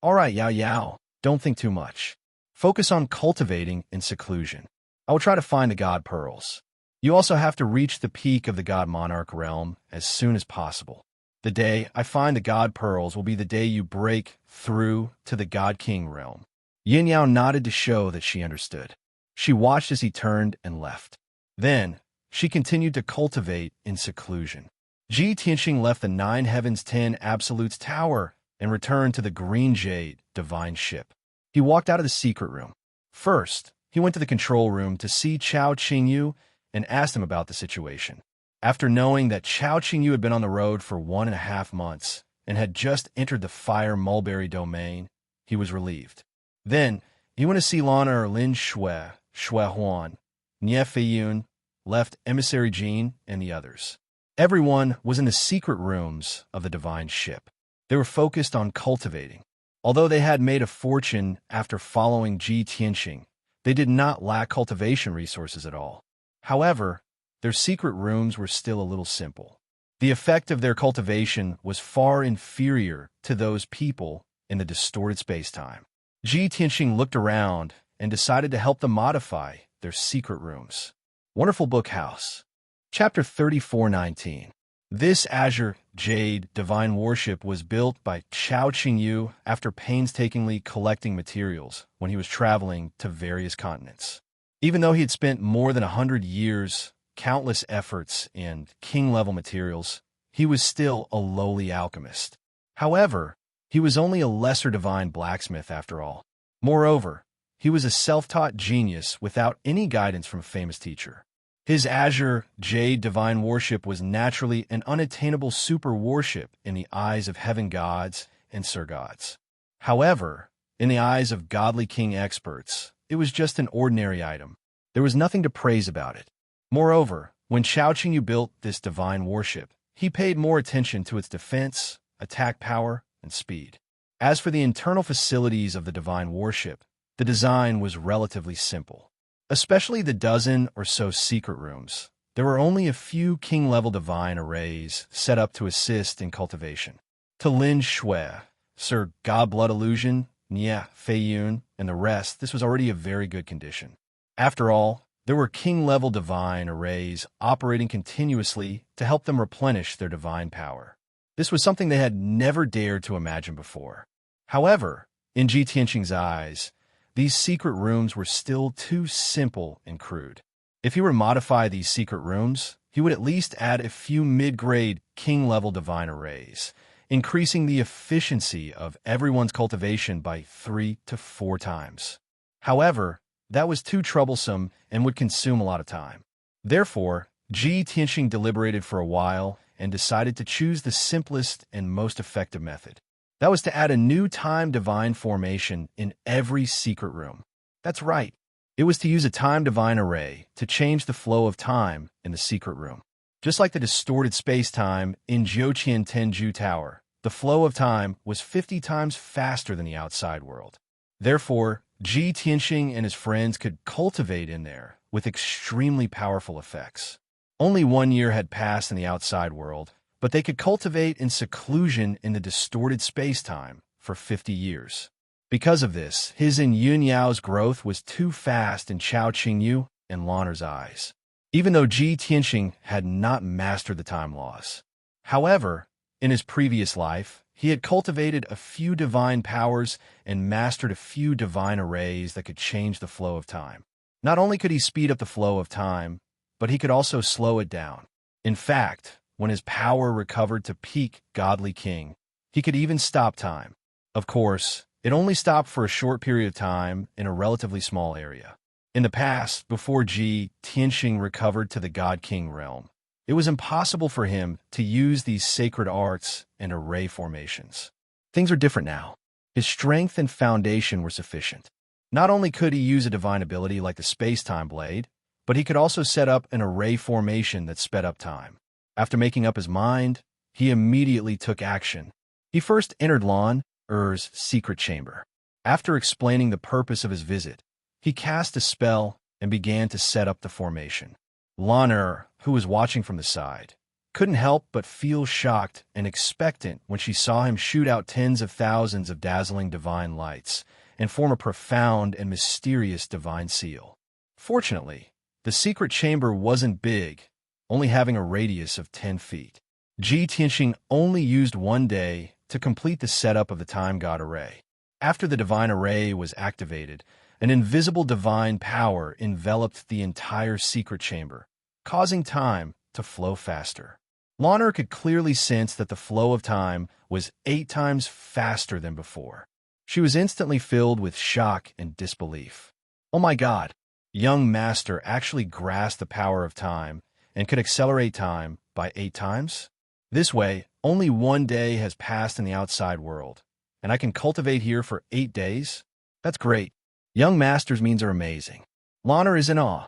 "All right, Yao Yao, don't think too much. Focus on cultivating in seclusion. I will try to find the God Pearls. You also have to reach the peak of the God Monarch realm as soon as possible. The day I find the God Pearls will be the day you break through to the God King realm." Yin Yao nodded to show that she understood. She watched as he turned and left. Then, she continued to cultivate in seclusion. Ji Tianxing left the 9 Heavens 10 Absolutes Tower and returned to the Green Jade Divine Ship. He walked out of the secret room. First, he went to the control room to see Chao Qingyu and asked him about the situation. After knowing that Chao Qingyu had been on the road for 1.5 months and had just entered the Fire Mulberry domain, he was relieved. Then, he went to see Lana Lin Shui, Shui Huan, Nie Feiyun, left Emissary Jean, and the others. Everyone was in the secret rooms of the Divine Ship. They were focused on cultivating. Although they had made a fortune after following Ji Tianxing, they did not lack cultivation resources at all. However, their secret rooms were still a little simple. The effect of their cultivation was far inferior to those people in the distorted space-time. Ji Tianxing looked around and decided to help them modify their secret rooms. Wonderful Book House. Chapter 3419. This Azure Jade Divine Warship was built by Chao Qingyu after painstakingly collecting materials when he was traveling to various continents. Even though he had spent more than 100 years, countless efforts, and king-level materials, he was still a lowly alchemist. However, he was only a lesser divine blacksmith after all. Moreover, He was a self-taught genius without any guidance from a famous teacher. His azure jade divine worship was naturally an unattainable super worship in the eyes of heaven gods and ser gods. However, in the eyes of godly king experts, it was just an ordinary item. There was nothing to praise about it. Moreover, when Shao Qingyu built this divine worship, he paid more attention to its defense, attack power, and speed. As for the internal facilities of the divine worship, the design was relatively simple. Especially the dozen or so secret rooms, there were only a few king-level divine arrays set up to assist in cultivation. To Lin Shui, Sir God Blood Illusion, Nia Fei Yun, and the rest, this was already a very good condition. After all, there were king-level divine arrays operating continuously to help them replenish their divine power. This was something they had never dared to imagine before. However, in Ji Tianqing's eyes, these secret rooms were still too simple and crude. If he were to modify these secret rooms, he would at least add a few mid-grade king-level divine arrays, increasing the efficiency of everyone's cultivation by 3 to 4 times. However, that was too troublesome and would consume a lot of time. Therefore, Ji Tianqing deliberated for a while and decided to choose the simplest and most effective method. That was to add a new time divine formation in every secret room. That's right. It was to use a time divine array to change the flow of time in the secret room. Just like the distorted space-time in Jiuqian Tenju Tower, the flow of time was 50 times faster than the outside world. Therefore, Ji Tianqing and his friends could cultivate in there with extremely powerful effects. Only 1 year had passed in the outside world, but they could cultivate in seclusion in the distorted space-time for 50 years. Because of this, his and Yun Yao's growth was too fast in Chao Qingyu and Lanner's eyes, even though Ji Tianqing had not mastered the time laws. However, in his previous life, he had cultivated a few divine powers and mastered a few divine arrays that could change the flow of time. Not only could he speed up the flow of time, but he could also slow it down. In fact, when his power recovered to peak godly king, he could even stop time. Of course, it only stopped for a short period of time in a relatively small area. In the past, before Ji Tianqing recovered to the God King realm, it was impossible for him to use these sacred arts and array formations. Things are different now. His strength and foundation were sufficient. Not only could he use a divine ability like the space-time blade, but he could also set up an array formation that sped up time. After making up his mind, he immediately took action. He first entered Lan Er's secret chamber. After explaining the purpose of his visit, he cast a spell and began to set up the formation. Lan Er, who was watching from the side, couldn't help but feel shocked and expectant when she saw him shoot out tens of thousands of dazzling divine lights and form a profound and mysterious divine seal. Fortunately, the secret chamber wasn't big, only having a radius of 10 feet. Ji Tianqing only used 1 day to complete the setup of the Time God Array. After the divine array was activated, an invisible divine power enveloped the entire secret chamber, causing time to flow faster. Lanner could clearly sense that the flow of time was 8 times faster than before. She was instantly filled with shock and disbelief. Oh my God! Young Master actually grasped the power of time and could accelerate time by 8 times? This way, only 1 day has passed in the outside world, and I can cultivate here for 8 days? That's great. Young Master's means are amazing. Lanner is in awe.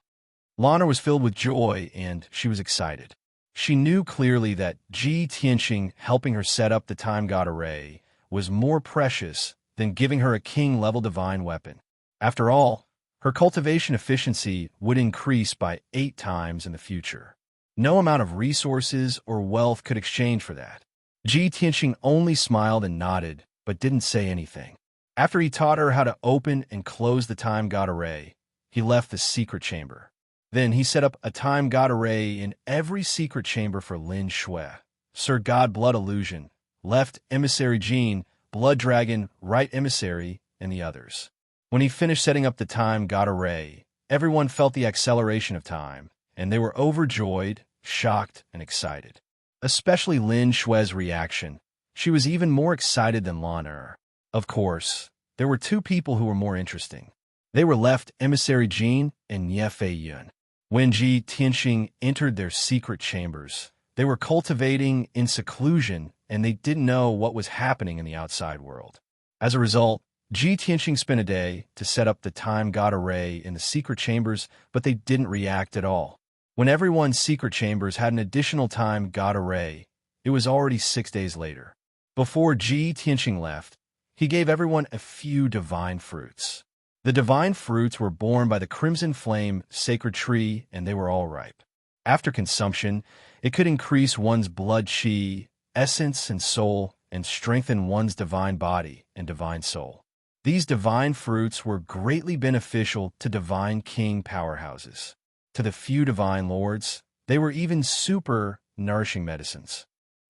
Lanner was filled with joy, and she was excited. She knew clearly that Ji Tianqing helping her set up the Time God Array was more precious than giving her a king-level divine weapon. After all, her cultivation efficiency would increase by 8 times in the future. No amount of resources or wealth could exchange for that. Ji Tianqing only smiled and nodded, but didn't say anything. After he taught her how to open and close the Time God Array, he left the secret chamber. Then he set up a Time God Array in every secret chamber for Lin Shui, Sir God Blood Illusion, Left Emissary Jean, Blood Dragon, Right Emissary, and the others. When he finished setting up the Time God Array, everyone felt the acceleration of time, and they were overjoyed, shocked, and excited. Especially Lin Shui's reaction. She was even more excited than Lan Er. Of course, there were 2 people who were more interesting. They were left emissary Jin and Ye Yun. When Ji Tianxing entered their secret chambers, they were cultivating in seclusion and they didn't know what was happening in the outside world. As a result, Ji Tianxing spent a day to set up the time god array in the secret chambers, but they didn't react at all. When everyone's secret chambers had an additional time god array, it was already 6 days later. Before Ji Tianxing left, he gave everyone a few divine fruits. The divine fruits were borne by the crimson flame sacred tree, and they were all ripe. After consumption, it could increase one's blood chi, essence, and soul, and strengthen one's divine body and divine soul. These divine fruits were greatly beneficial to divine king powerhouses. To the few divine lords, they were even super nourishing medicines.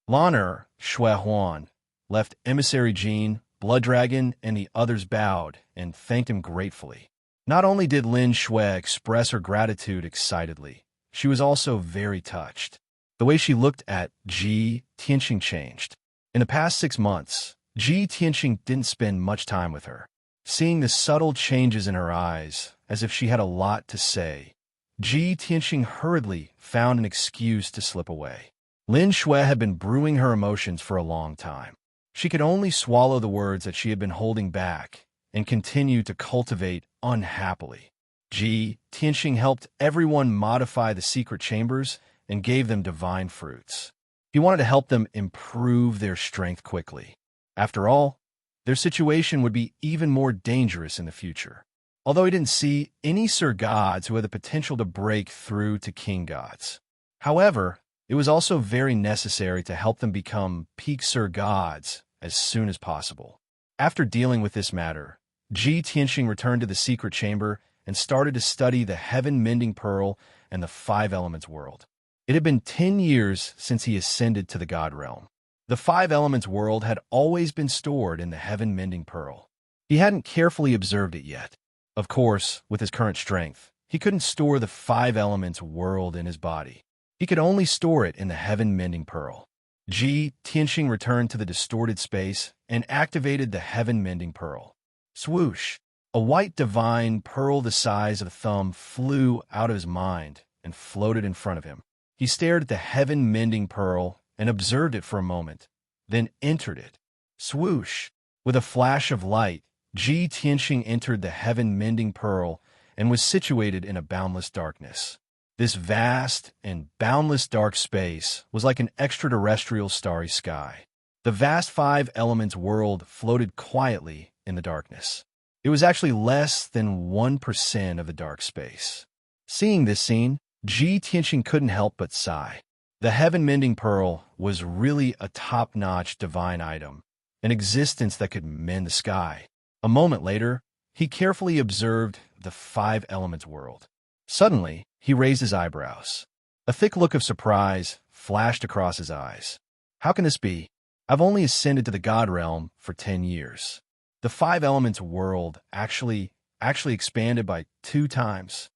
Lan Shui Huan left emissary Jin, Blood Dragon, and the others bowed and thanked him gratefully. Not only did Lin Shui express her gratitude excitedly, she was also very touched. The way she looked at Ji Tianxing changed. In the past 6 months, Ji Tianxing didn't spend much time with her. Seeing the subtle changes in her eyes, as if she had a lot to say, Ji Tianxing hurriedly found an excuse to slip away. Lin Shui had been brewing her emotions for a long time. She could only swallow the words that she had been holding back and continue to cultivate unhappily. Ji Tianxing helped everyone modify the secret chambers and gave them divine fruits. He wanted to help them improve their strength quickly. After all, their situation would be even more dangerous in the future. Although he didn't see any Sir Gods who had the potential to break through to King Gods. However, it was also very necessary to help them become peak Sir Gods as soon as possible. After dealing with this matter, Ji Tianxing returned to the secret chamber and started to study the heaven-mending pearl and the 5 elements world. It had been 10 years since he ascended to the God realm. The 5 elements world had always been stored in the heaven-mending pearl. He hadn't carefully observed it yet. Of course, with his current strength, he couldn't store the 5 elements world in his body. He could only store it in the heaven-mending pearl. Ji Tianxing returned to the distorted space and activated the heaven-mending pearl. Swoosh! A white divine pearl the size of a thumb flew out of his mind and floated in front of him. He stared at the heaven-mending pearl and observed it for a moment, then entered it. Swoosh! With a flash of light, Ji Tianxing entered the heaven-mending pearl and was situated in a boundless darkness. This vast and boundless dark space was like an extraterrestrial starry sky. The vast 5 elements world floated quietly in the darkness. It was actually less than 1% of the dark space. Seeing this scene, Ji Tianxing couldn't help but sigh. The heaven-mending pearl was really a top-notch divine item, an existence that could mend the sky. A moment later, he carefully observed the 5 elements world. Suddenly, he raised his eyebrows. A thick look of surprise flashed across his eyes. How can this be? I've only ascended to the God realm for 10 years. The 5 elements world actually expanded by 2 times.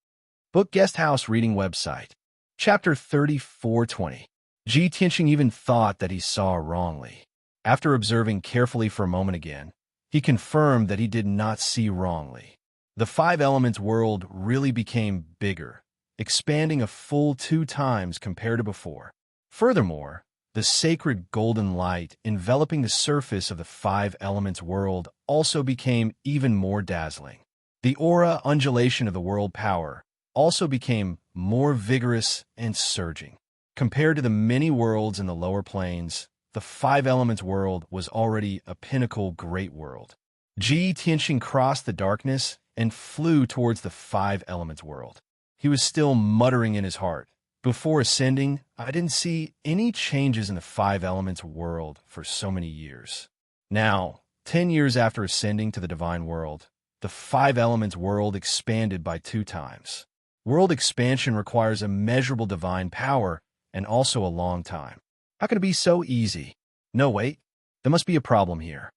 Book Guest House Reading Website. Chapter 3420. Ji Tianxing even thought that he saw wrongly. After observing carefully for a moment again, he confirmed that he did not see wrongly. The 5 elements world really became bigger, expanding a full 2 times compared to before. Furthermore, the sacred golden light enveloping the surface of the 5 elements world also became even more dazzling. The aura undulation of the world power also became more vigorous and surging. Compared to the many worlds in the lower planes, the 5 elements world was already a pinnacle great world. Ji Tianxing crossed the darkness and flew towards the 5 elements world. He was still muttering in his heart. Before ascending, I didn't see any changes in the 5 elements world for so many years. Now, 10 years after ascending to the divine world, the 5 elements world expanded by 2 times. World expansion requires immeasurable divine power and also a long time. How can it be so easy? No, wait. There must be a problem here.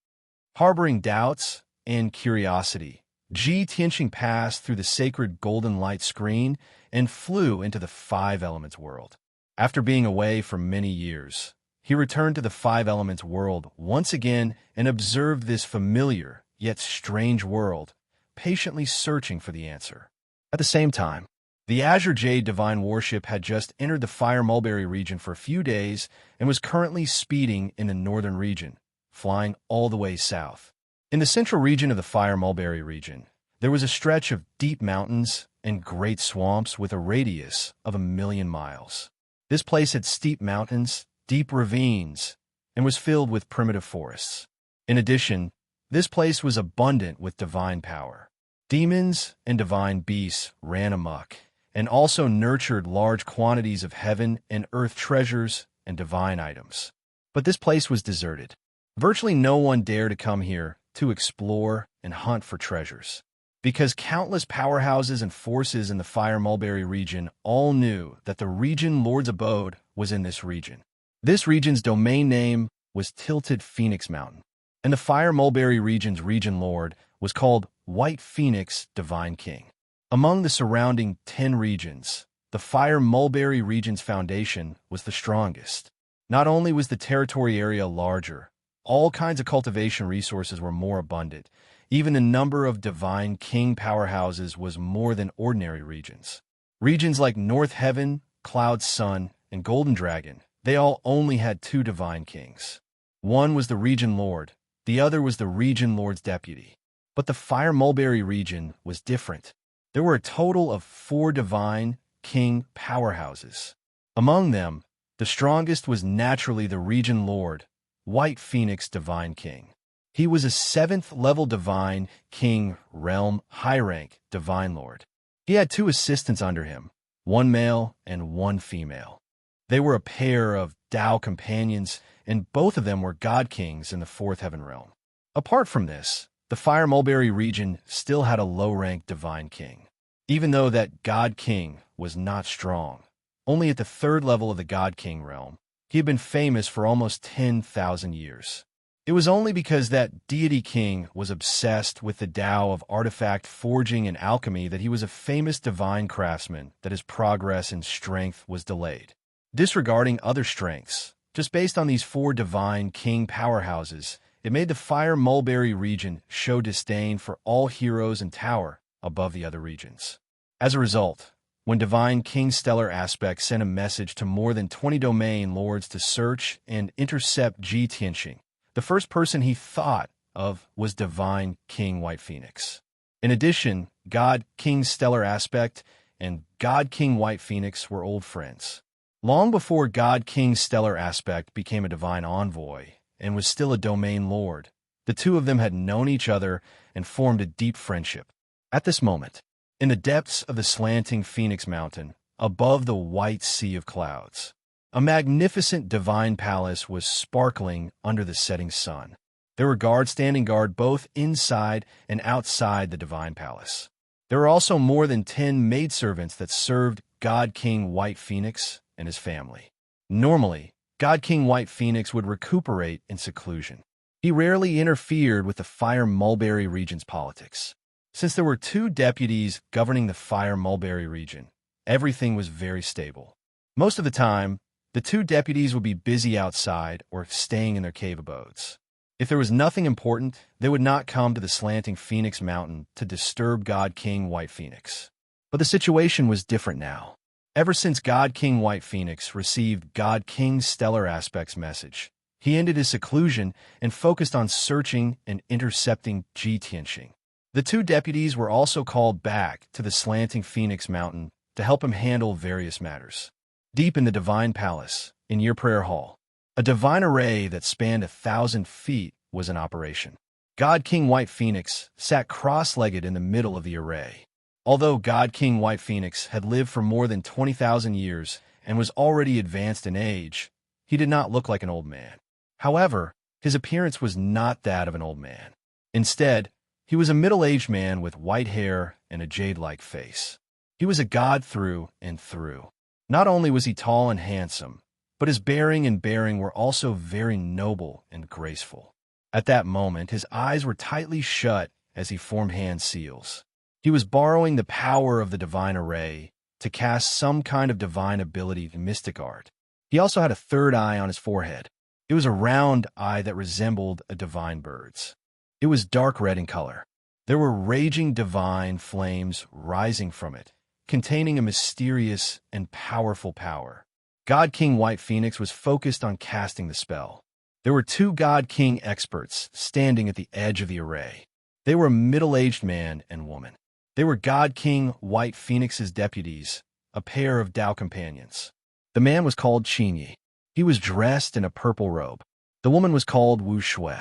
Harboring doubts and curiosity, Ji Tianxing passed through the sacred golden light screen and flew into the 5 elements world. After being away for many years, he returned to the 5 elements world once again and observed this familiar yet strange world patiently searching for the answer. At the same time, the Azure Jade Divine Warship had just entered the Fire Mulberry region for a few days and was currently speeding in the northern region, flying all the way south. In the central region of the Fire Mulberry region, there was a stretch of deep mountains and great swamps with a radius of 1,000,000 miles. This place had steep mountains, deep ravines, and was filled with primitive forests. In addition, this place was abundant with divine power. Demons and divine beasts ran amok, and also nurtured large quantities of heaven and earth treasures and divine items. But this place was deserted. Virtually no one dared to come here to explore and hunt for treasures, because countless powerhouses and forces in the Fire Mulberry region all knew that the region lord's abode was in this region. This region's domain name was Tilted Phoenix Mountain, and the Fire Mulberry region's region lord was called White Phoenix Divine King. Among the surrounding 10 regions, the Fire Mulberry region's foundation was the strongest. Not only was the territory area larger, all kinds of cultivation resources were more abundant. Even the number of Divine King powerhouses was more than ordinary regions. Regions like North Heaven, Cloud Sun, and Golden Dragon, they all only had 2 Divine Kings. One was the Region Lord, the other was the Region Lord's deputy. But the Fire Mulberry region was different. There were a total of 4 Divine King powerhouses. Among them, the strongest was naturally the Region Lord, White Phoenix Divine King. He was a 7th-level Divine King Realm high-rank Divine Lord. He had 2 assistants under him, 1 male and 1 female. They were a pair of Tao companions, and both of them were God Kings in the 4th Heaven Realm. Apart from this, the Fire Mulberry region still had a low-ranked Divine King. Even though that God King was not strong, only at the 3rd level of the God King realm, he had been famous for almost 10,000 years. It was only because that deity king was obsessed with the Tao of artifact forging and alchemy that he was a famous divine craftsman, that his progress in strength was delayed. Disregarding other strengths, just based on these 4 Divine King powerhouses, it made the Fire Mulberry region show disdain for all heroes and tower above the other regions. As a result, when Divine King Stellar Aspect sent a message to more than 20 domain lords to search and intercept Ji Tianxing, the first person he thought of was Divine King White Phoenix. In addition, God King Stellar Aspect and God King White Phoenix were old friends. Long before God King Stellar Aspect became a divine envoy and was still a domain lord, the 2 of them had known each other and formed a deep friendship. At this moment, in the depths of the slanting Phoenix Mountain, above the white sea of clouds, a magnificent divine palace was sparkling under the setting sun. There were guards standing guard both inside and outside the divine palace. There were also more than 10 maidservants that served God King White Phoenix and his family. Normally, God King White Phoenix would recuperate in seclusion. He rarely interfered with the Fire Mulberry region's politics. Since there were 2 deputies governing the Fire Mulberry region, everything was very stable. Most of the time, the 2 deputies would be busy outside or staying in their cave abodes. If there was nothing important, they would not come to the slanting Phoenix Mountain to disturb God King White Phoenix. But the situation was different now. Ever since God King White Phoenix received God King Stellar Aspect's message, he ended his seclusion and focused on searching and intercepting Ji Tianxing. The 2 deputies were also called back to the slanting Phoenix Mountain to help him handle various matters. Deep in the Divine Palace, in your prayer hall, a divine array that spanned 1,000 feet was in operation. God King White Phoenix sat cross-legged in the middle of the array. Although God King White Phoenix had lived for more than 20,000 years and was already advanced in age, he did not look like an old man. However, his appearance was not that of an old man. Instead, he was a middle-aged man with white hair and a jade-like face. He was a god through and through. Not only was he tall and handsome, but his bearing and bearing were also very noble and graceful. At that moment, his eyes were tightly shut as he formed hand seals. He was borrowing the power of the divine array to cast some kind of divine ability in mystic art. He also had a 3rd eye on his forehead. It was a round eye that resembled a divine bird's. It was dark red in color. There were raging divine flames rising from it, containing a mysterious and powerful power. God King White Phoenix was focused on casting the spell. There were two God King experts standing at the edge of the array. They were a middle-aged man and woman. They were God King White Phoenix's deputies, a pair of Tao companions. The man was called Qinyi. He was dressed in a purple robe. The woman was called Wu Shui.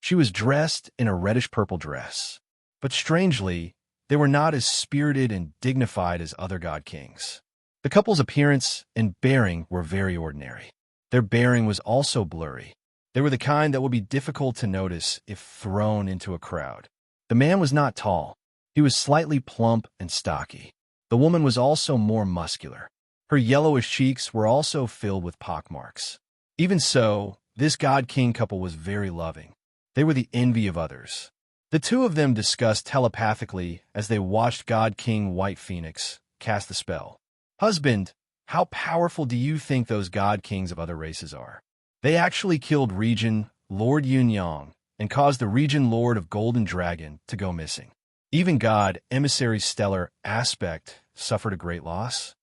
She was dressed in a reddish-purple dress. But strangely, they were not as spirited and dignified as other God Kings. The couple's appearance and bearing were very ordinary. Their bearing was also blurry. They were the kind that would be difficult to notice if thrown into a crowd. The man was not tall. He was slightly plump and stocky. The woman was also more muscular. Her yellowish cheeks were also filled with pockmarks. Even so, this God King couple was very loving. They were the envy of others. The two of them discussed telepathically as they watched God King White Phoenix cast the spell. "Husband, how powerful do you think those God Kings of other races are? They actually killed Regent Lord Yunyang and caused the Regent Lord of Golden Dragon to go missing. Even God Emissary's stellar aspect suffered a great loss."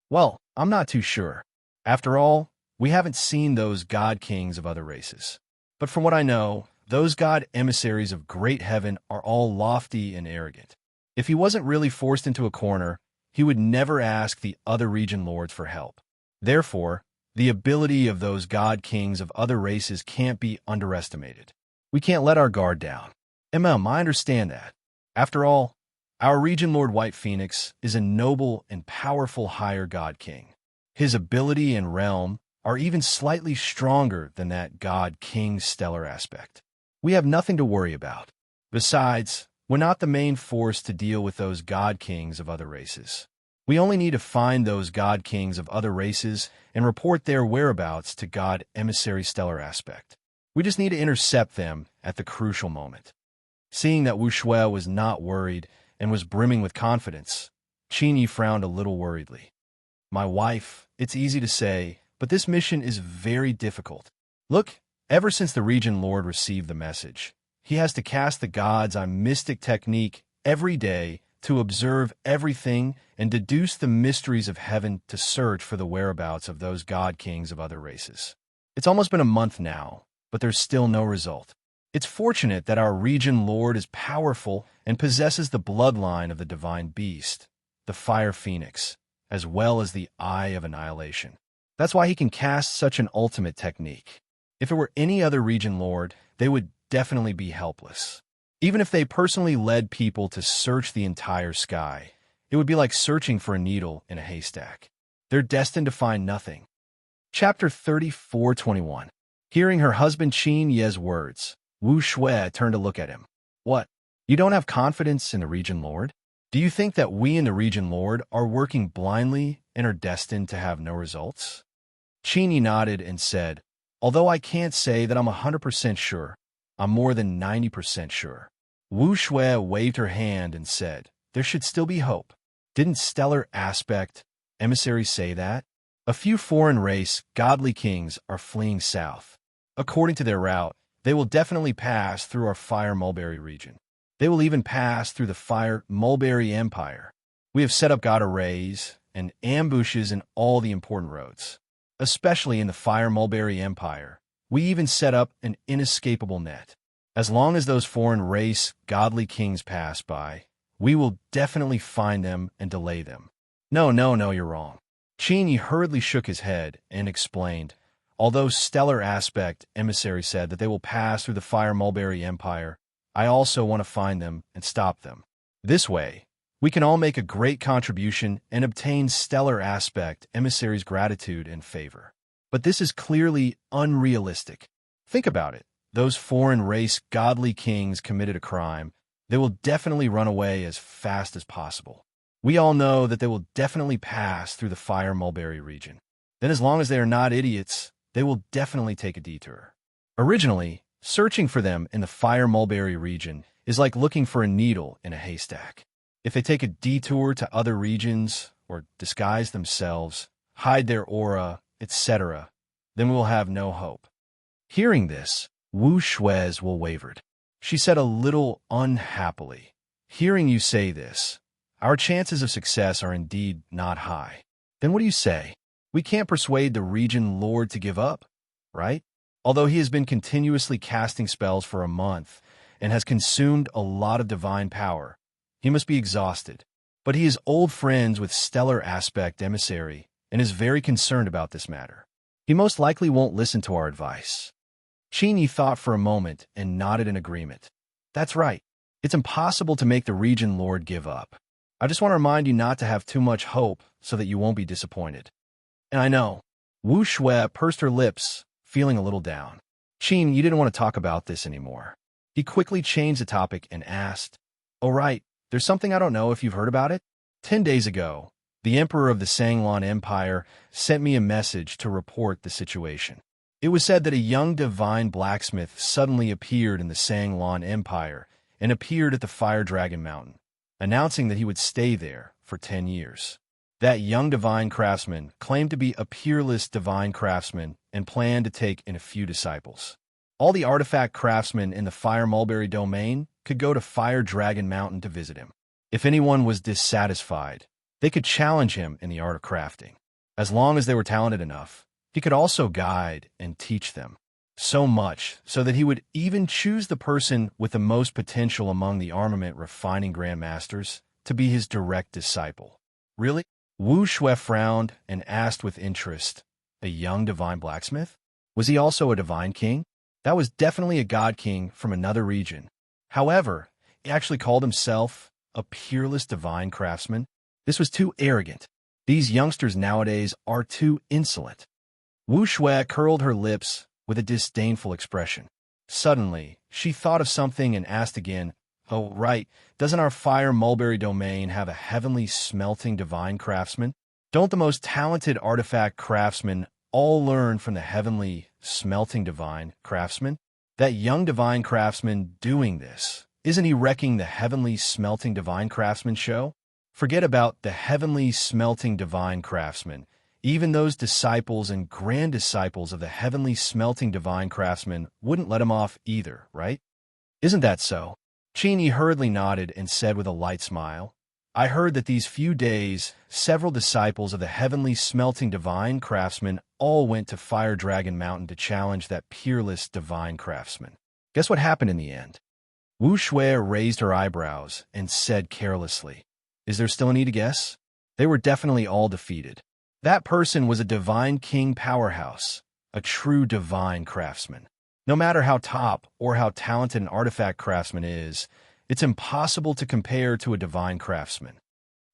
"Well, I'm not too sure. After all, we haven't seen those God Kings of other races. But from what I know, those God emissaries of great heaven are all lofty and arrogant. If he wasn't really forced into a corner, he would never ask the other region lords for help. Therefore, the ability of those God Kings of other races can't be underestimated. We can't let our guard down." I understand that. After all, our region lord White Phoenix is a noble and powerful higher God King. His ability and realm are even slightly stronger than that God King's stellar aspect. We have nothing to worry about. Besides, we're not the main force to deal with those God Kings of other races. We only need to find those God Kings of other races and report their whereabouts to God Emissary Stellar Aspect. We just need to intercept them at the crucial moment. Seeing that Wu Shui was not worried and was brimming with confidence, Qinyi frowned a little worriedly. "My wife, it's easy to say, but this mission is very difficult. Look, ever since the Region Lord received the message, he has to cast the gods on mystic technique every day to observe everything and deduce the mysteries of heaven to search for the whereabouts of those God Kings of other races. It's almost been a month now, but there's still no result. It's fortunate that our Region Lord is powerful and possesses the bloodline of the divine beast, the Fire Phoenix, as well as the Eye of Annihilation. That's why he can cast such an ultimate technique. If it were any other Region Lord, they would definitely be helpless. Even if they personally led people to search the entire sky, it would be like searching for a needle in a haystack. They're destined to find nothing." Chapter 34:21. Hearing her husband Qin Ye's words, Wu Shui turned to look at him. "What? You don't have confidence in the Region Lord? Do you think that we in the Region Lord are working blindly and are destined to have no results?" Qinyi nodded and said, "Although I can't say that I'm 100% sure, I'm more than 90% sure." Wu Shui waved her hand and said, "There should still be hope. Didn't Stellar Aspect Emissary say that? A few foreign race godly kings are fleeing south. According to their route, they will definitely pass through our Fire Mulberry region. They will even pass through the Fire Mulberry Empire. We have set up god arrays and ambushes in all the important roads. Especially in the Fire Mulberry Empire, we even set up an inescapable net. As long as those foreign race godly kings pass by, we will definitely find them and delay them." No, you're wrong." Qinyi hurriedly shook his head and explained, "Although Stellar Aspect Emissary said that they will pass through the Fire Mulberry Empire, I also want to find them and stop them. This way, we can all make a great contribution and obtain Stellar Aspect Emissary's gratitude and favor. But this is clearly unrealistic. Think about it. Those foreign race godly kings committed a crime. They will definitely run away as fast as possible. We all know that they will definitely pass through the Fire Mulberry region. Then as long as they are not idiots, they will definitely take a detour. Originally, searching for them in the Fire Mulberry region is like looking for a needle in a haystack. If they take a detour to other regions or disguise themselves, hide their aura, etc., then we will have no hope." Hearing this, Wu Shui's will wavered. She said a little unhappily, Hearing you say this, our chances of success are indeed not high. Then what do you say? We can't persuade the region lord to give up, right? Although he has been continuously casting spells for a month and has consumed a lot of divine power, he must be exhausted. But he is old friends with Stellar Aspect Emissary and is very concerned about this matter. He most likely won't listen to our advice. Qin thought for a moment and nodded in agreement. That's right. It's impossible to make the region lord give up. I just want to remind you not to have too much hope so that you won't be disappointed. And I know. Wu Shui pursed her lips, feeling a little down. Qin, you didn't want to talk about this anymore. He quickly changed the topic and asked, "Oh right, there's something I don't know if you've heard about it? 10 days ago, the Emperor of the Sanglan Empire sent me a message to report the situation. It was said that a young divine blacksmith suddenly appeared in the Sanglan Empire and appeared at the Fire Dragon Mountain, announcing that he would stay there for 10 years. That young divine craftsman claimed to be a peerless divine craftsman and planned to take in a few disciples. All the artifact craftsmen in the Fire Mulberry domain could go to Fire Dragon Mountain to visit him. If anyone was dissatisfied, they could challenge him in the art of crafting. As long as they were talented enough, he could also guide and teach them. So much so that he would even choose the person with the most potential among the armament refining grandmasters to be his direct disciple." Really? Wu Shui frowned and asked with interest, "A young divine blacksmith? Was he also a divine king?" That was definitely a god king from another region. However, he actually called himself a peerless divine craftsman. This was too arrogant. These youngsters nowadays are too insolent. Wu Shui curled her lips with a disdainful expression. Suddenly, she thought of something and asked again, "Oh, right, doesn't our Fire Mulberry domain have a heavenly smelting divine craftsman? Don't the most talented artifact craftsmen all learn from the heavenly smelting divine craftsman? That young divine craftsman doing this, isn't he wrecking the heavenly smelting divine craftsman show? Forget about the heavenly smelting divine craftsman. Even those disciples and grand disciples of the heavenly smelting divine craftsman wouldn't let him off either, right? Isn't that so?" Qin hurriedly nodded and said with a light smile, "I heard that these few days, several disciples of the heavenly smelting divine craftsman all went to Fire Dragon Mountain to challenge that peerless divine craftsman. Guess what happened in the end?" Wu Shui raised her eyebrows and said carelessly, "Is there still a need to guess? They were definitely all defeated. That person was a divine king powerhouse, a true divine craftsman. No matter how top or how talented an artifact craftsman is, it's impossible to compare to a divine craftsman."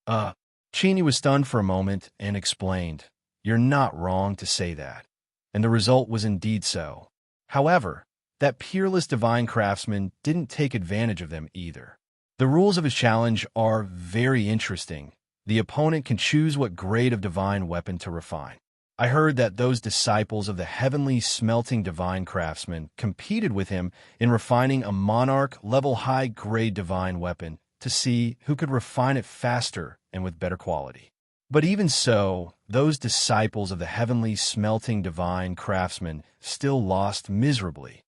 Qin was stunned for a moment and explained, "You're not wrong to say that." And the result was indeed so. However, that peerless divine craftsman didn't take advantage of them either. The rules of his challenge are very interesting. The opponent can choose what grade of divine weapon to refine. I heard that those disciples of the heavenly smelting divine craftsman competed with him in refining a monarch level high grade divine weapon to see who could refine it faster and with better quality. But even so, those disciples of the heavenly smelting divine craftsman still lost miserably.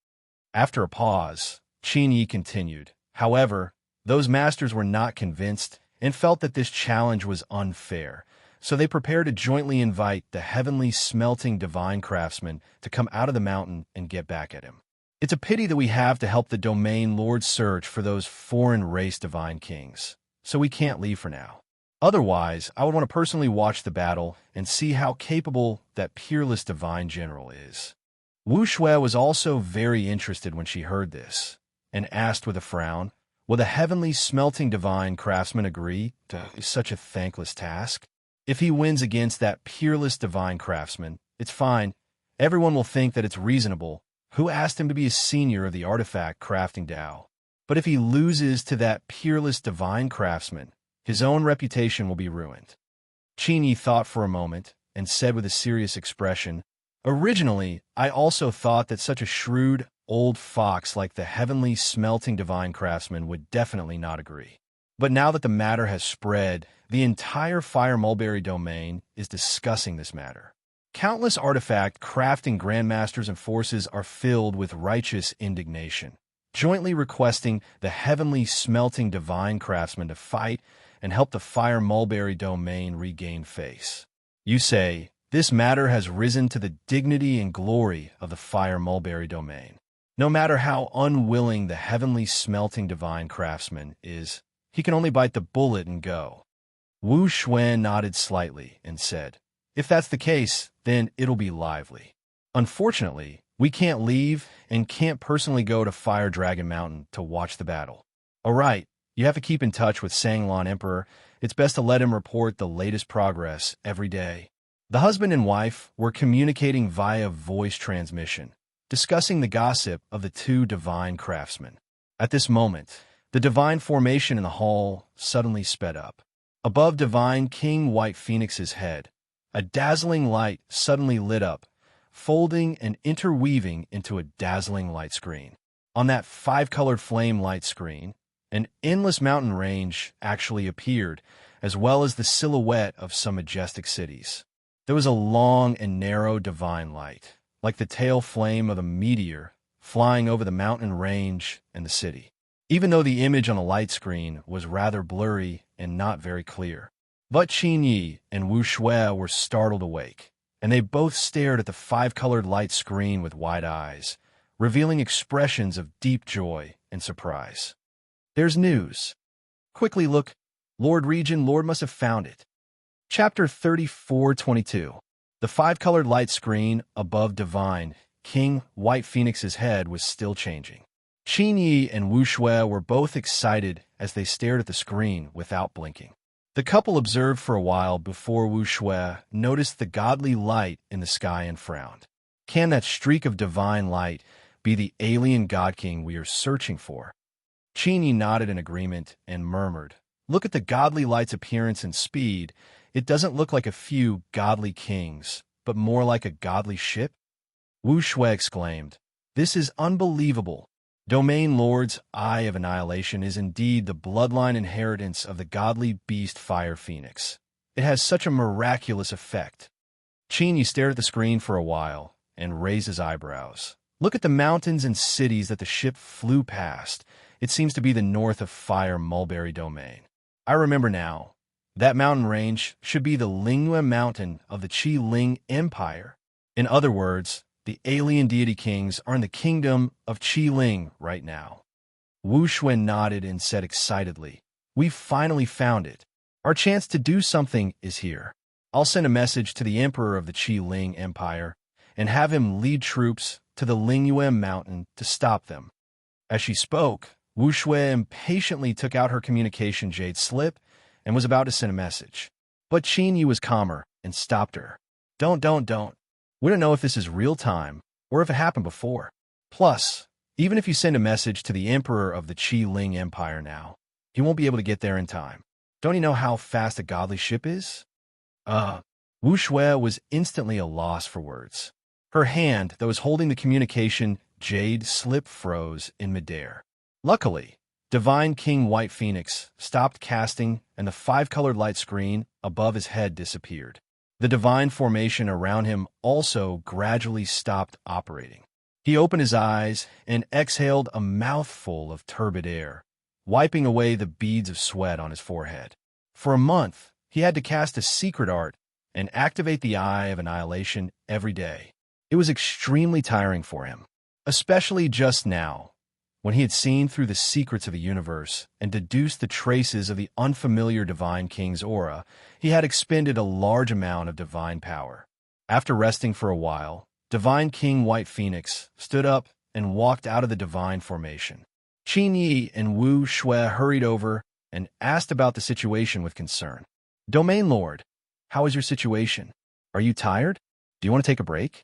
After a pause, Qin continued, "However, those masters were not convinced and felt that this challenge was unfair, so they prepared to jointly invite the heavenly smelting divine craftsman to come out of the mountain and get back at him. It's a pity that we have to help the domain lord search for those foreign race divine kings, so we can't leave for now. Otherwise, I would want to personally watch the battle and see how capable that peerless divine general is." Wu Shui was also very interested when she heard this, and asked with a frown, "Will the heavenly smelting divine craftsman agree to such a thankless task? If he wins against that peerless divine craftsman, it's fine. Everyone will think that it's reasonable. Who asked him to be a senior of the artifact crafting Dao? But if he loses to that peerless divine craftsman, his own reputation will be ruined." Qin thought for a moment and said with a serious expression, "Originally, I also thought that such a shrewd, old fox like the heavenly smelting divine craftsman would definitely not agree. But now that the matter has spread, the entire Fire Mulberry domain is discussing this matter. Countless artifact crafting grandmasters and forces are filled with righteous indignation. jointly requesting the heavenly smelting divine craftsman to fight and help the fire mulberry domain regain face. You say, this matter has risen to the dignity and glory of the fire mulberry domain. No matter how unwilling the heavenly smelting divine craftsman is, he can only bite the bullet and go. Wu Xuan nodded slightly and said, if that's the case, then it'll be lively. Unfortunately, we can't leave and can't personally go to Fire Dragon Mountain to watch the battle. All right, you have to keep in touch with Sanglon Emperor. It's best to let him report the latest progress every day. The husband and wife were communicating via voice transmission, discussing the gossip of the two divine craftsmen. At this moment, the divine formation in the hall suddenly sped up. Above divine King White Phoenix's head, a dazzling light suddenly lit up, folding and interweaving into a dazzling light screen. On that five-colored flame light screen, an endless mountain range actually appeared, as well as the silhouette of some majestic cities. There was a long and narrow divine light, like the tail flame of a meteor, flying over the mountain range and the city. Even though the image on the light screen was rather blurry and not very clear. But Qin Yi and Wu Shui were startled awake, and they both stared at the five-colored light screen with wide eyes, revealing expressions of deep joy and surprise. There's news. Quickly look. Lord Regent, Lord must have found it. Chapter 34:22. The five-colored light screen above divine King White Phoenix's head was still changing. Qin Yi and Wu Shui were both excited as they stared at the screen without blinking. The couple observed for a while before Wu Shui noticed the godly light in the sky and frowned. Can that streak of divine light be the alien God King we are searching for? Qin Yi nodded in agreement and murmured, look at the godly light's appearance and speed. It doesn't look like a few godly kings, but more like a godly ship. Wu Shui exclaimed, this is unbelievable. Domain Lord's Eye of Annihilation is indeed the bloodline inheritance of the godly beast Fire Phoenix. It has such a miraculous effect. Qin Yi stared at the screen for a while and raised his eyebrows. Look at the mountains and cities that the ship flew past. It seems to be the north of Fire Mulberry Domain. I remember now. That mountain range should be the Lingyue Mountain of the Qi Ling Empire. In other words, the alien deity kings are in the kingdom of Qi Ling right now. Wu Xuan nodded and said excitedly, we've finally found it. Our chance to do something is here. I'll send a message to the emperor of the Qi Ling Empire and have him lead troops to the Lingyue Mountain to stop them. As she spoke, Wu Shui impatiently took out her communication jade slip and was about to send a message. But Qin Yi was calmer and stopped her. Don't. We don't know if this is real time or if it happened before. Plus, even if you send a message to the emperor of the Qi Ling Empire now, he won't be able to get there in time. Don't you know how fast a godly ship is? Wu Shui was instantly a loss for words. Her hand that was holding the communication jade slip froze in midair. Luckily, Divine King White Phoenix stopped casting and the five-colored light screen above his head disappeared. The divine formation around him also gradually stopped operating. He opened his eyes and exhaled a mouthful of turbid air, wiping away the beads of sweat on his forehead. For a month, he had to cast a secret art and activate the Eye of Annihilation every day. It was extremely tiring for him, especially just now, when he had seen through the secrets of the universe and deduced the traces of the unfamiliar Divine King's aura. He had expended a large amount of divine power. After resting for a while, Divine King White Phoenix stood up and walked out of the divine formation. Qin Yi and Wu Shui hurried over and asked about the situation with concern. Domain Lord, how is your situation? Are you tired? Do you want to take a break?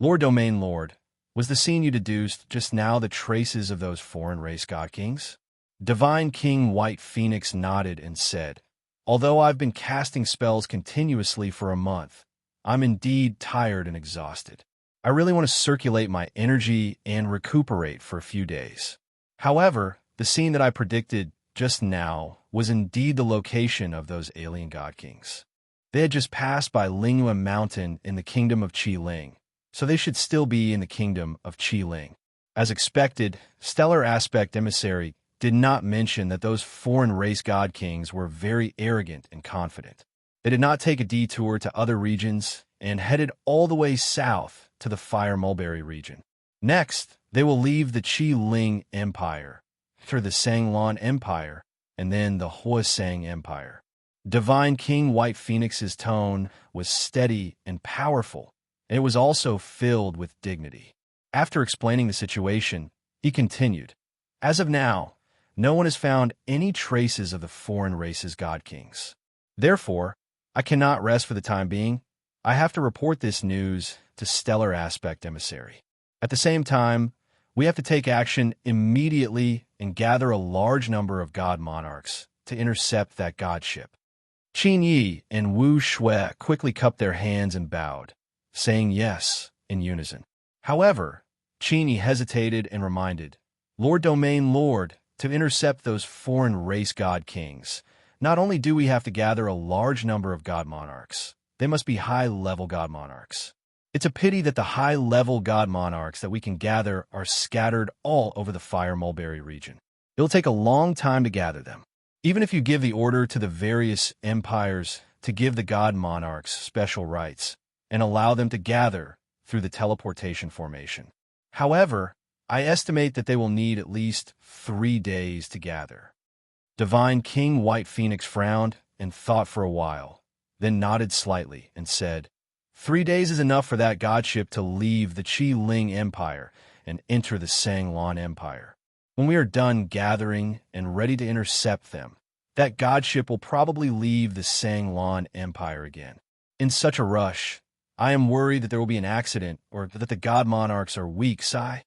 Lord Domain Lord, was the scene you deduced just now the traces of those foreign race god kings? Divine King White Phoenix nodded and said, although I've been casting spells continuously for a month, I'm indeed tired and exhausted. I really want to circulate my energy and recuperate for a few days. However, the scene that I predicted just now was indeed the location of those alien god kings. They had just passed by Lingyue Mountain in the kingdom of Qi Ling, so they should still be in the kingdom of Qi Ling. As expected, Stellar Aspect Emissary did not mention that those foreign race god kings were very arrogant and confident. They did not take a detour to other regions and headed all the way south to the Fire Mulberry region. Next, they will leave the Qi Ling Empire, through the Sanglan Empire, and then the Huasang Empire. Divine King White Phoenix's tone was steady and powerful, and it was also filled with dignity. After explaining the situation, he continued, "As of now, no one has found any traces of the foreign race's god kings. Therefore, I cannot rest for the time being. I have to report this news to Stellar Aspect Emissary. At the same time, we have to take action immediately and gather a large number of god monarchs to intercept that god ship." Qin Yi and Wu Shui quickly cupped their hands and bowed, saying yes in unison. However, Qin Yi hesitated and reminded, "Lord Domain Lord, to intercept those foreign race god kings, not only do we have to gather a large number of god monarchs, they must be high-level god monarchs. It's a pity that the high-level god monarchs that we can gather are scattered all over the Fire Mulberry region. It'll take a long time to gather them. Even if you give the order to the various empires to give the god monarchs special rights and allow them to gather through the teleportation formation. However, I estimate that they will need at least 3 days to gather." Divine King White Phoenix frowned and thought for a while, then nodded slightly and said, 3 days is enough for that godship to leave the Qi Ling Empire and enter the Sanglan Empire. When we are done gathering and ready to intercept them, that godship will probably leave the Sanglan Empire again. In such a rush, I am worried that there will be an accident or that the god monarchs are weak, Sai.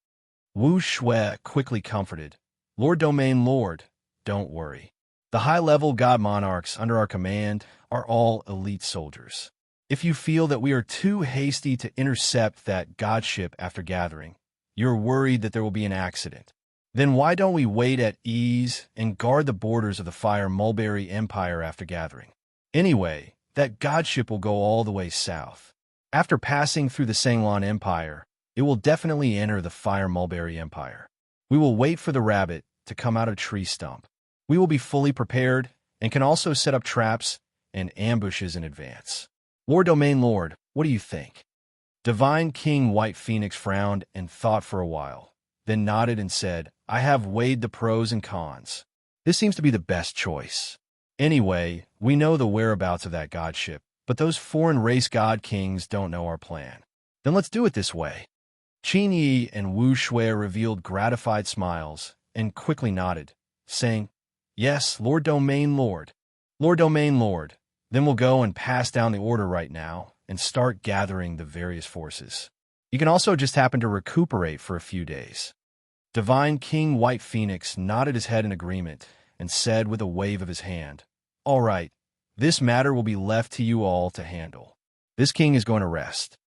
Wu Shui quickly comforted, "Lord Domain Lord, don't worry. The high-level god monarchs under our command are all elite soldiers. If you feel that we are too hasty to intercept that godship after gathering, you're worried that there will be an accident, then why don't we wait at ease and guard the borders of the Fire Mulberry Empire after gathering? Anyway, that godship will go all the way south. After passing through the Sanglan Empire, it will definitely enter the Fire Mulberry Empire. We will wait for the rabbit to come out of a tree stump. We will be fully prepared and can also set up traps and ambushes in advance. Lord Domain Lord, what do you think?" Divine King White Phoenix frowned and thought for a while, then nodded and said, "I have weighed the pros and cons. This seems to be the best choice. Anyway, we know the whereabouts of that godship, but those foreign race god kings don't know our plan. Then let's do it this way." Qin Yi and Wu Shui revealed gratified smiles and quickly nodded, saying, "Yes, Lord Domain Lord. Lord Domain Lord, then we'll go and pass down the order right now and start gathering the various forces. You can also just happen to recuperate for a few days." Divine King White Phoenix nodded his head in agreement and said with a wave of his hand, "All right, this matter will be left to you all to handle. This king is going to rest."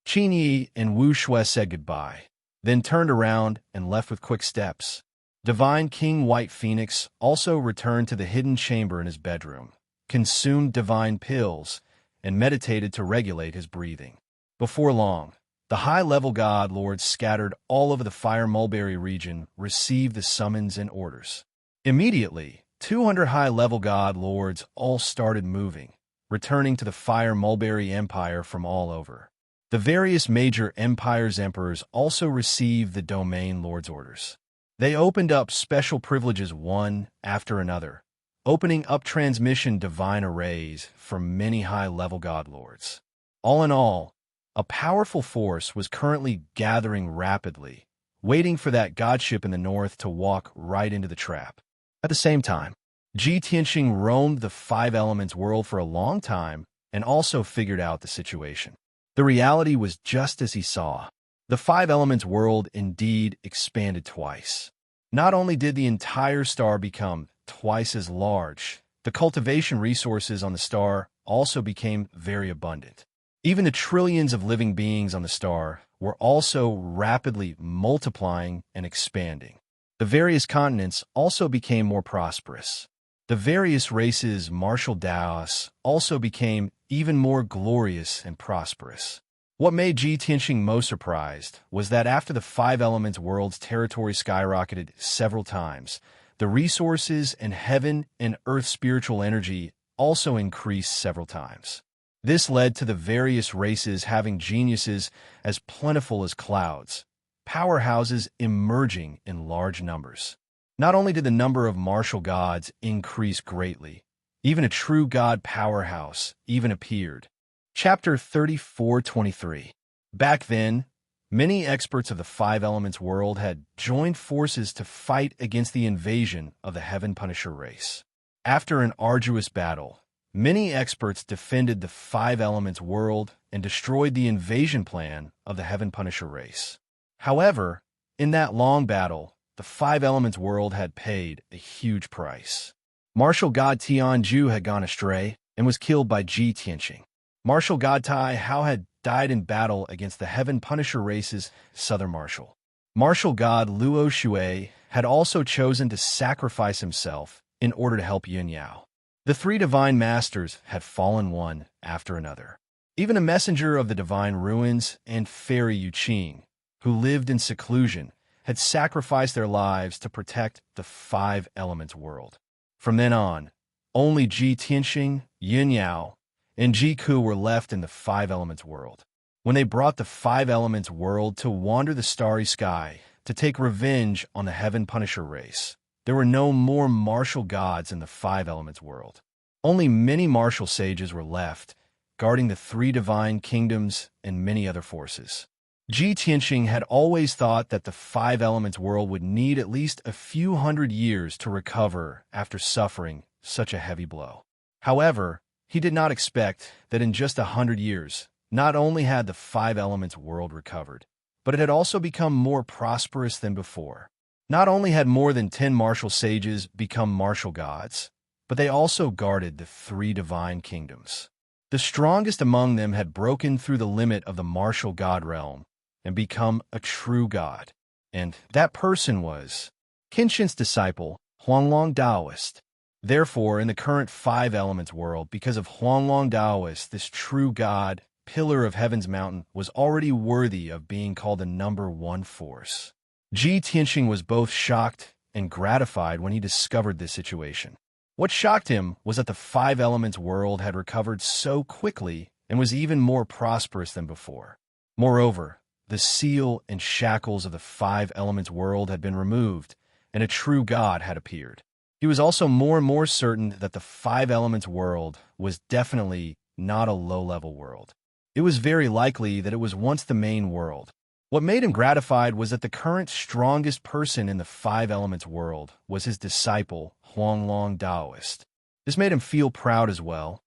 Qin Yi and Wu Shui said goodbye, then turned around and left with quick steps. Divine King White Phoenix also returned to the hidden chamber in his bedroom, consumed divine pills, and meditated to regulate his breathing. Before long, the high-level god lords scattered all over the Fire Mulberry region received the summons and orders. Immediately, 200 high-level god lords all started moving, returning to the Fire Mulberry Empire from all over. The various major empires' emperors also received the Domain Lord's orders. They opened up special privileges one after another, opening up transmission divine arrays for many high-level god lords. All in all, a powerful force was currently gathering rapidly, waiting for that godship in the north to walk right into the trap. At the same time, Ji Tianxing roamed the Five Elements world for a long time and also figured out the situation. The reality was just as he saw. The Five Elements world indeed expanded twice. Not only did the entire star become twice as large, the cultivation resources on the star also became very abundant. Even the trillions of living beings on the star were also rapidly multiplying and expanding. The various continents also became more prosperous. The various races' martial Daos also became even more glorious and prosperous. What made Ji Tianxing most surprised was that after the Five Elements world's territory skyrocketed several times, the resources in heaven and earth spiritual energy also increased several times. This led to the various races having geniuses as plentiful as clouds, powerhouses emerging in large numbers. Not only did the number of martial gods increase greatly, even a true god powerhouse even appeared. Chapter 34-23. Back then, many experts of the Five Elements world had joined forces to fight against the invasion of the Heaven Punisher race. After an arduous battle, many experts defended the Five Elements world and destroyed the invasion plan of the Heaven Punisher race. However, in that long battle, the Five Elements world had paid a huge price. Martial god Tianju had gone astray and was killed by Ji Tianxing. Martial god Tai Hao had died in battle against the Heaven Punisher race's Southern Martial. Martial god Luo Shui had also chosen to sacrifice himself in order to help Yun Yao. The three divine masters had fallen one after another. Even a messenger of the divine ruins and fairy Yu Qing, who lived in seclusion, had sacrificed their lives to protect the Five Elements world. From then on, only Ji Tianxing, Yun Yao, and Ji Ku were left in the Five Elements world. When they brought the Five Elements world to wander the starry sky to take revenge on the Heaven Punisher race, there were no more martial gods in the Five Elements world. Only many martial sages were left, guarding the three divine kingdoms and many other forces. Ji Tianxing had always thought that the Five Elements world would need at least a few hundred years to recover after suffering such a heavy blow. However, he did not expect that in just 100 years, not only had the Five Elements world recovered, but it had also become more prosperous than before. Not only had more than 10 martial sages become martial gods, but they also guarded the three divine kingdoms. The strongest among them had broken through the limit of the martial god realm and become a true god. And that person was Kenshin's disciple, Huanglong Taoist. Therefore, in the current Five Elements world, because of Huanglong Taoist, this true god, pillar of Heaven's mountain, was already worthy of being called the #1 force. Ji Tianxing was both shocked and gratified when he discovered this situation. What shocked him was that the Five Elements world had recovered so quickly and was even more prosperous than before. Moreover, the seal and shackles of the Five Elements world had been removed, and a true god had appeared. He was also more and more certain that the Five Elements world was definitely not a low-level world. It was very likely that it was once the main world. What made him gratified was that the current strongest person in the Five Elements world was his disciple, Huanglong Taoist. This made him feel proud as well,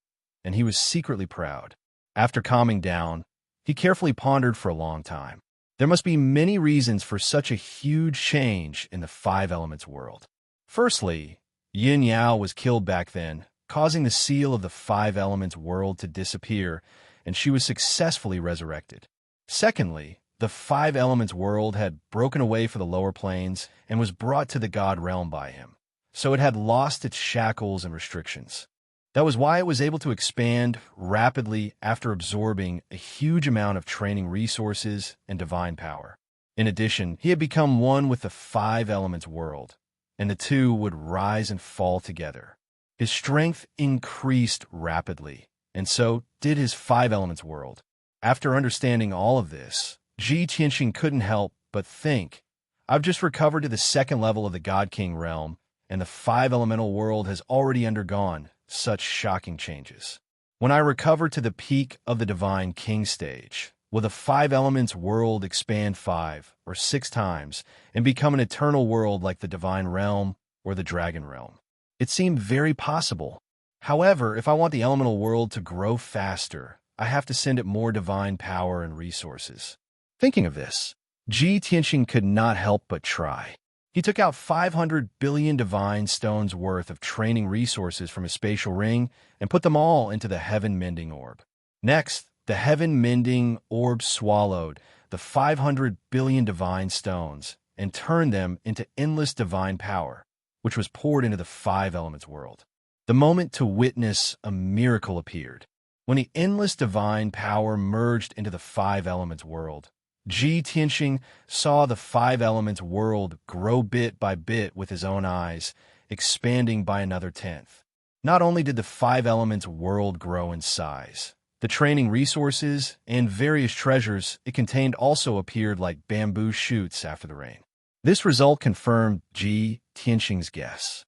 and he was secretly proud. After calming down, he carefully pondered for a long time. There must be many reasons for such a huge change in the Five Elements world. Firstly, Yin Yao was killed back then, causing the seal of the Five Elements world to disappear, and she was successfully resurrected. Secondly, the Five Elements world had broken away for the lower planes and was brought to the god realm by him, so it had lost its shackles and restrictions. That was why it was able to expand rapidly after absorbing a huge amount of training resources and divine power. In addition, he had become one with the Five Elements world, and the two would rise and fall together. His strength increased rapidly, and so did his Five Elements world. After understanding all of this, Ji Tianxing couldn't help but think, I've just recovered to the second level of the God King realm, and the Five Elemental world has already undergone such shocking changes. When I recover to the peak of the Divine King stage, will the Five Elements world expand 5 or 6 times and become an eternal world like the Divine Realm or the Dragon Realm? It seemed very possible. However, if I want the elemental world to grow faster, I have to send it more divine power and resources. Thinking of this, Ji Tianxing could not help but try. He took out 500 billion divine stones worth of training resources from his spatial ring and put them all into the Heaven Mending Orb. Next, the Heaven Mending Orb swallowed the 500 billion divine stones and turned them into endless divine power, which was poured into the Five Elements world. The moment to witness a miracle appeared. When the endless divine power merged into the five elements world, Ji Tianxing saw the five elements world grow bit by bit with his own eyes, expanding by another tenth. Not only did the five elements world grow in size, the training resources and various treasures it contained also appeared like bamboo shoots after the rain. This result confirmed Ji Tianxing's guess.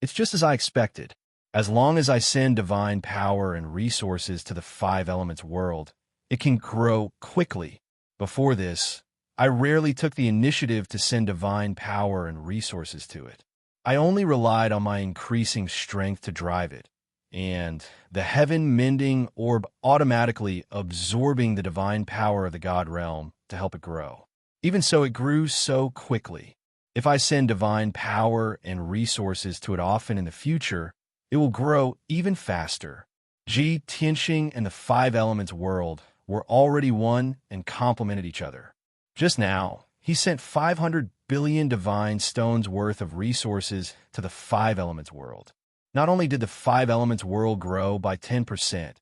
It's just as I expected. As long as I send divine power and resources to the five elements world, it can grow quickly. Before this, I rarely took the initiative to send divine power and resources to it. I only relied on my increasing strength to drive it, and the heaven-mending orb automatically absorbing the divine power of the God realm to help it grow. Even so, it grew so quickly. If I send divine power and resources to it often in the future, it will grow even faster. Ji Tianxing and the five elements world were already one and complemented each other. Just now, he sent 500 billion divine stones worth of resources to the five elements world. Not only did the five elements world grow by 10%,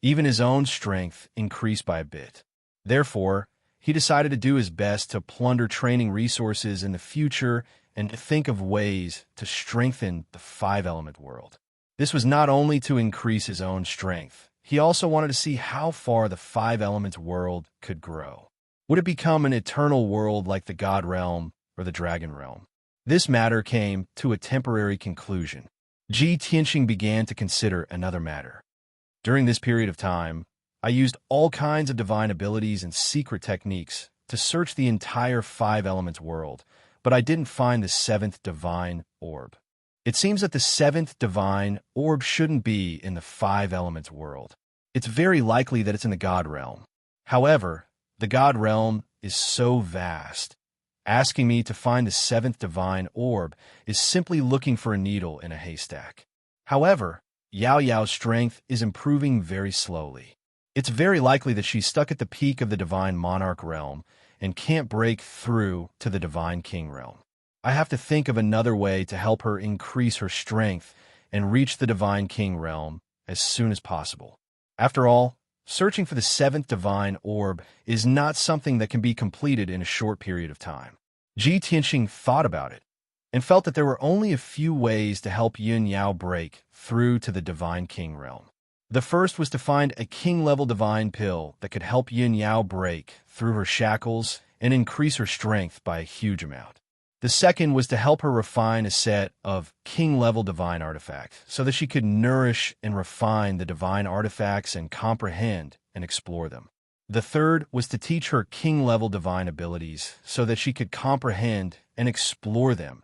even his own strength increased by a bit. Therefore, he decided to do his best to plunder training resources in the future and to think of ways to strengthen the five element world. This was not only to increase his own strength, he also wanted to see how far the five elements world could grow. Would it become an eternal world like the God realm or the dragon realm? This matter came to a temporary conclusion. Ji Tianxing began to consider another matter. During this period of time, I used all kinds of divine abilities and secret techniques to search the entire five elements world, but I didn't find the seventh divine orb. It seems that the seventh divine orb shouldn't be in the five elements world. It's very likely that it's in the God realm. However, the God realm is so vast. Asking me to find the seventh divine orb is simply looking for a needle in a haystack. However, Yao Yao's strength is improving very slowly. It's very likely that she's stuck at the peak of the divine monarch realm and can't break through to the divine king realm. I have to think of another way to help her increase her strength and reach the divine king realm as soon as possible. After all, searching for the seventh divine orb is not something that can be completed in a short period of time. Ji Tianxing thought about it and felt that there were only a few ways to help Yun Yao break through to the divine king realm. The first was to find a king-level divine pill that could help Yun Yao break through her shackles and increase her strength by a huge amount. The second was to help her refine a set of king-level divine artifacts so that she could nourish and refine the divine artifacts and comprehend and explore them. The third was to teach her king-level divine abilities so that she could comprehend and explore them.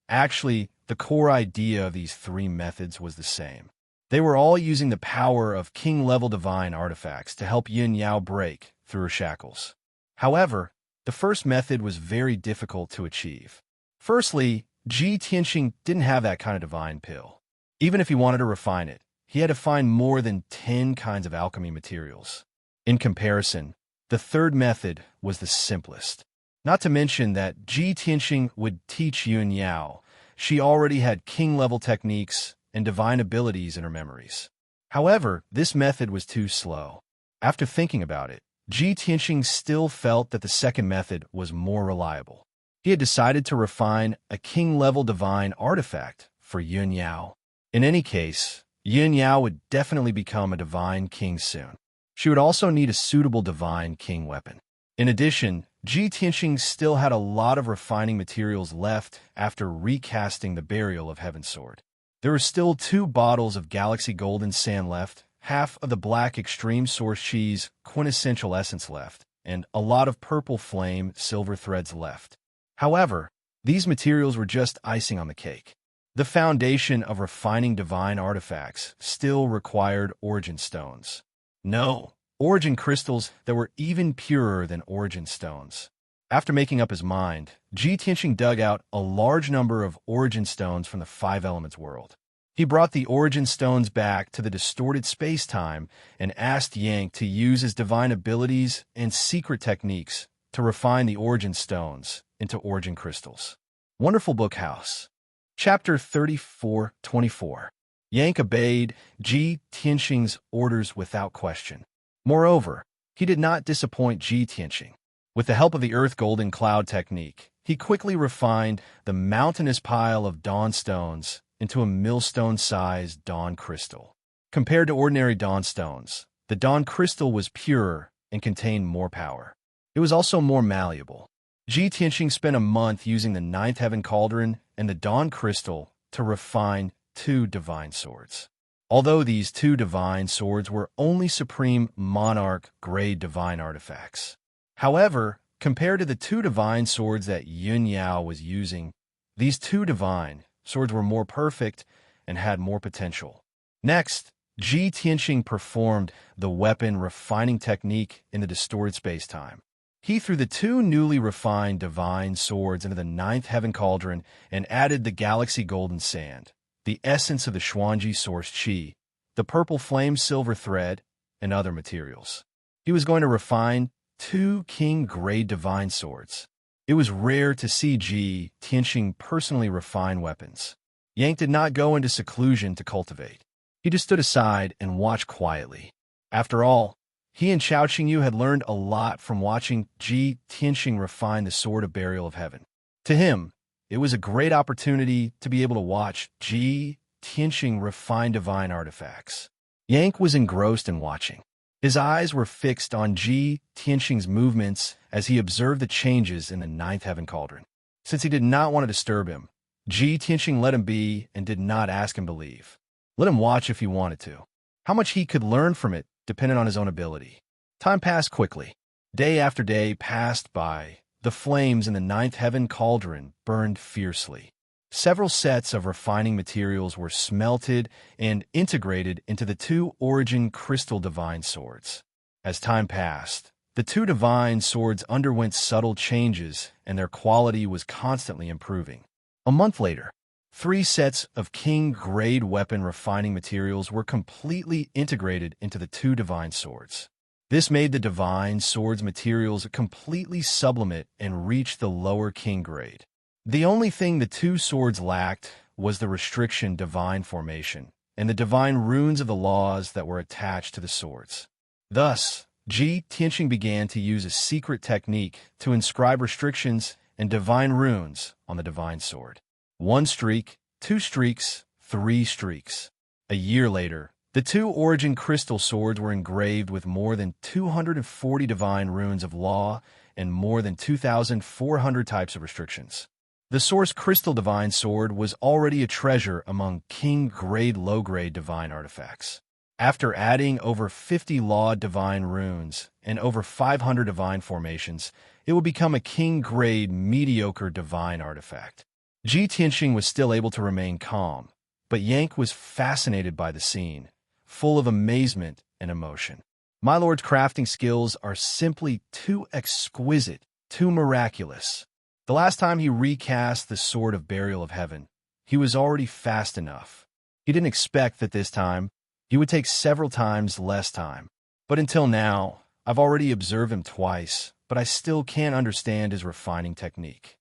Actually, the core idea of these three methods was the same. They were all using the power of king-level divine artifacts to help Yin Yao break through her shackles. However, the first method was very difficult to achieve. Firstly, Ji Tianxing didn't have that kind of divine pill. Even if he wanted to refine it, he had to find more than 10 kinds of alchemy materials. In comparison, the third method was the simplest. Not to mention that Ji Tianxing would teach Yun Yao. She already had king-level techniques and divine abilities in her memories. However, this method was too slow. After thinking about it, Ji Tianxing still felt that the second method was more reliable. He had decided to refine a king-level divine artifact for Yun Yao. In any case, Yun Yao would definitely become a divine king soon. She would also need a suitable divine king weapon. In addition, Ji Tianxing still had a lot of refining materials left after recasting the burial of Heaven's Sword. There were still 2 bottles of Galaxy Golden Sand left, half of the Black Extreme Source Cheese Quintessential Essence left, and a lot of Purple Flame Silver Threads left. However, these materials were just icing on the cake. The foundation of refining divine artifacts still required origin stones. No, origin crystals that were even purer than origin stones. After making up his mind, Ji Tianxing dug out a large number of origin stones from the 5 elements world. He brought the origin stones back to the distorted space-time and asked Yang to use his divine abilities and secret techniques to refine the origin stones into origin crystals. Wonderful Book House. Chapter 34-24. Yank obeyed Ji Tianxing's orders without question. Moreover, he did not disappoint Ji Tianxing. With the help of the Earth Golden Cloud technique, he quickly refined the mountainous pile of dawn stones into a millstone-sized dawn crystal. Compared to ordinary dawn stones, the dawn crystal was purer and contained more power. It was also more malleable. Ji Tianxing spent a month using the Ninth Heaven Cauldron and the dawn crystal to refine 2 divine swords. Although these 2 divine swords were only supreme monarch-grade divine artifacts. However, compared to the 2 divine swords that Yun Yao was using, these 2 divine swords were more perfect and had more potential. Next, Ji Tianxing performed the weapon refining technique in the distorted space-time. He threw the 2 newly refined divine swords into the Ninth Heaven Cauldron and added the Galaxy Golden Sand, the essence of the Xuanji Source Qi, the purple flame silver thread, and other materials. He was going to refine 2 king-grade divine swords. It was rare to see Ji Tianxing personally refine weapons. Yank did not go into seclusion to cultivate. He just stood aside and watched quietly. After all, he and Chao Qingyu had learned a lot from watching Ji Tianxing refine the Sword of Burial of Heaven. To him, it was a great opportunity to be able to watch Ji Tianxing refine divine artifacts. Yank was engrossed in watching. His eyes were fixed on Ji Tianxing's movements as he observed the changes in the Ninth Heaven Cauldron. Since he did not want to disturb him, Ji Tianxing let him be and did not ask him to leave. Let him watch if he wanted to. How much he could learn from it depended on his own ability. Time passed quickly. Day after day passed by. The flames in the Ninth Heaven Cauldron burned fiercely. Several sets of refining materials were smelted and integrated into the 2 origin crystal divine swords. As time passed, the 2 divine swords underwent subtle changes and their quality was constantly improving. A month later, 3 sets of king-grade weapon refining materials were completely integrated into the 2 divine swords. This made the divine swords materials completely sublimate and reach the lower king grade. The only thing the 2 swords lacked was the restriction divine formation and the divine runes of the laws that were attached to the swords. Thus, Ji Tianxing began to use a secret technique to inscribe restrictions and divine runes on the divine sword. 1 streak, 2 streaks, 3 streaks. A year later, the 2 origin crystal swords were engraved with more than 240 divine runes of law and more than 2,400 types of restrictions. The Source Crystal Divine Sword was already a treasure among king-grade low-grade divine artifacts. After adding over 50 law divine runes and over 500 divine formations, it would become a king-grade mediocre divine artifact. Ji Tianxing was still able to remain calm, but Yank was fascinated by the scene, full of amazement and emotion. My lord's crafting skills are simply too exquisite, too miraculous. The last time he recast the Sword of Burial of Heaven, he was already fast enough. He didn't expect that this time he would take several times less time. But until now, I've already observed him twice, but I still can't understand his refining technique.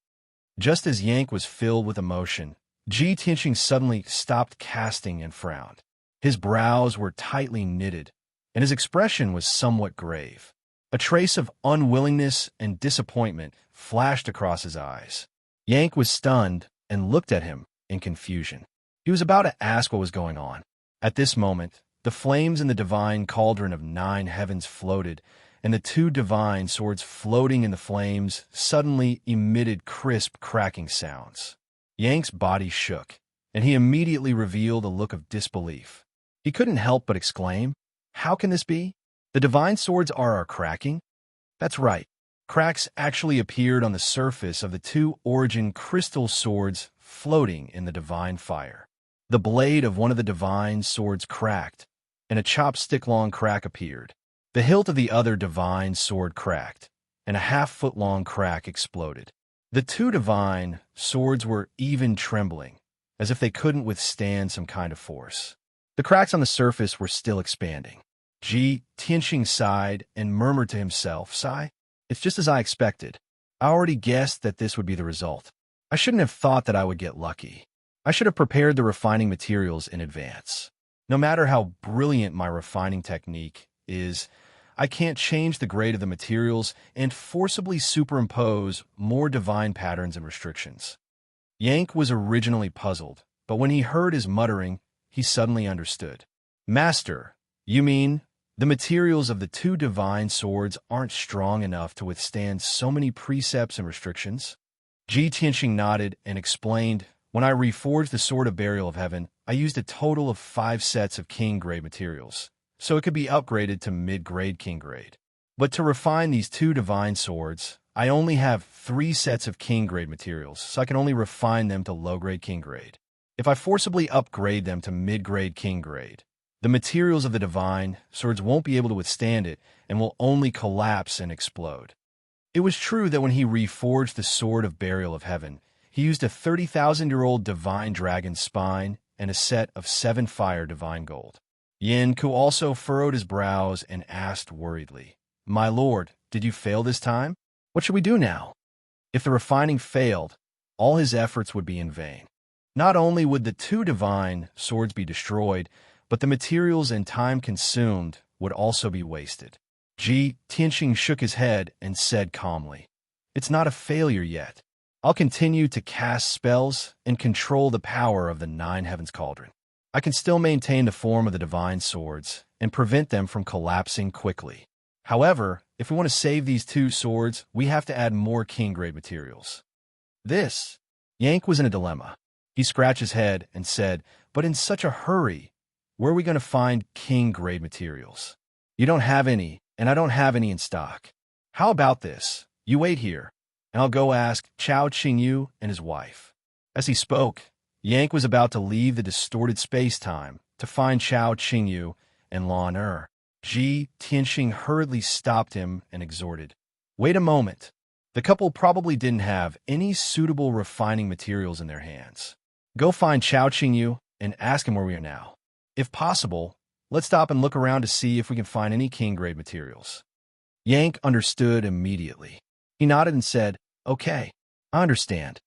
Just as Yank was filled with emotion, Ji Tianxing suddenly stopped casting and frowned. His brows were tightly knitted, and his expression was somewhat grave. A trace of unwillingness and disappointment flashed across his eyes. Yank was stunned and looked at him in confusion. He was about to ask what was going on. At this moment, the flames in the divine cauldron of 9 heavens floated, and the 2 divine swords floating in the flames suddenly emitted crisp, cracking sounds. Yank's body shook, and he immediately revealed a look of disbelief. He couldn't help but exclaim, "How can this be? The divine swords are cracking?" That's right. Cracks actually appeared on the surface of the 2 origin crystal swords floating in the divine fire. The blade of one of the divine swords cracked, and a chopstick-long crack appeared. The hilt of the other divine sword cracked, and a half-foot-long crack exploded. The 2 divine swords were even trembling, as if they couldn't withstand some kind of force. The cracks on the surface were still expanding. Ji Tianxing sighed and murmured to himself, "Sigh, it's just as I expected. I already guessed that this would be the result. I shouldn't have thought that I would get lucky. I should have prepared the refining materials in advance. No matter how brilliant my refining technique is, I can't change the grade of the materials and forcibly superimpose more divine patterns and restrictions. Yank was originally puzzled, but when he heard his muttering, he suddenly understood. Master, you mean the materials of the two divine swords aren't strong enough to withstand so many precepts and restrictions? Ji Tianxing nodded and explained, when I reforged the Sword of Burial of Heaven, I used a total of 5 sets of king-grade materials, so it could be upgraded to mid-grade king-grade. But to refine these two divine swords, I only have 3 sets of king-grade materials, so I can only refine them to low-grade king-grade. If I forcibly upgrade them to mid-grade king-grade, the materials of the divine swords won't be able to withstand it and will only collapse and explode. It was true that when he reforged the Sword of Burial of Heaven, he used a 30,000-year-old divine dragon's spine and a set of 7 fire divine gold. Yin Ku also furrowed his brows and asked worriedly, My lord, did you fail this time? What should we do now? If the refining failed, all his efforts would be in vain. Not only would the 2 divine swords be destroyed, but the materials and time consumed would also be wasted. Ji Tianxing shook his head and said calmly, It's not a failure yet. I'll continue to cast spells and control the power of the 9 Heavens Cauldron. I can still maintain the form of the divine swords and prevent them from collapsing quickly. However, if we want to save these 2 swords, we have to add more king-grade materials. Yank was in a dilemma. He scratched his head and said, But in such a hurry, where are we going to find king-grade materials? You don't have any, and I don't have any in stock. How about this? You wait here, and I'll go ask Chao Qingyu and his wife. As he spoke, Yank was about to leave the distorted space-time to find Chao Qingyu and Lan Ji Tianxing hurriedly stopped him and exhorted, Wait a moment. The couple probably didn't have any suitable refining materials in their hands. Go find Chao Qingyu and ask him where we are now. If possible, let's stop and look around to see if we can find any king-grade materials. Yank understood immediately. He nodded and said, Okay, I understand.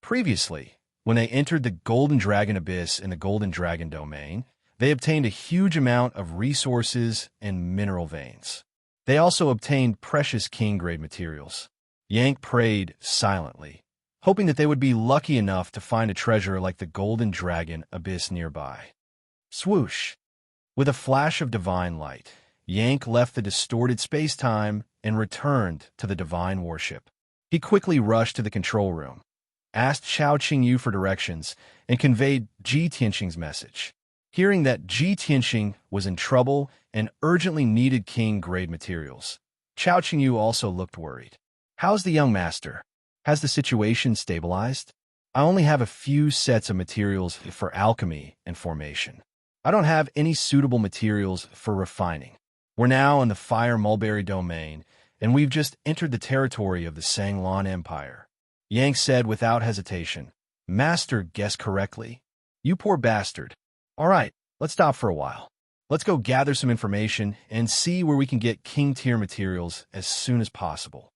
Previously, when they entered the Golden Dragon Abyss in the Golden Dragon Domain, they obtained a huge amount of resources and mineral veins. They also obtained precious king-grade materials. Yank prayed silently, hoping that they would be lucky enough to find a treasure like the Golden Dragon Abyss nearby. Swoosh! With a flash of divine light, Yank left the distorted space-time and returned to the divine warship. He quickly rushed to the control room, asked Chao Qingyu for directions, and conveyed Ji Tianxing's message. Hearing that Ji Tianxing was in trouble and urgently needed king-grade materials, Chao Qingyu also looked worried. How's the young master? Has the situation stabilized? I only have a few sets of materials for alchemy and formation. I don't have any suitable materials for refining. We're now in the Fire Mulberry Domain, and we've just entered the territory of the Sanglan Empire. Yank said without hesitation, Master guessed correctly. You poor bastard. All right, let's stop for a while. Let's go gather some information and see where we can get king-tier materials as soon as possible.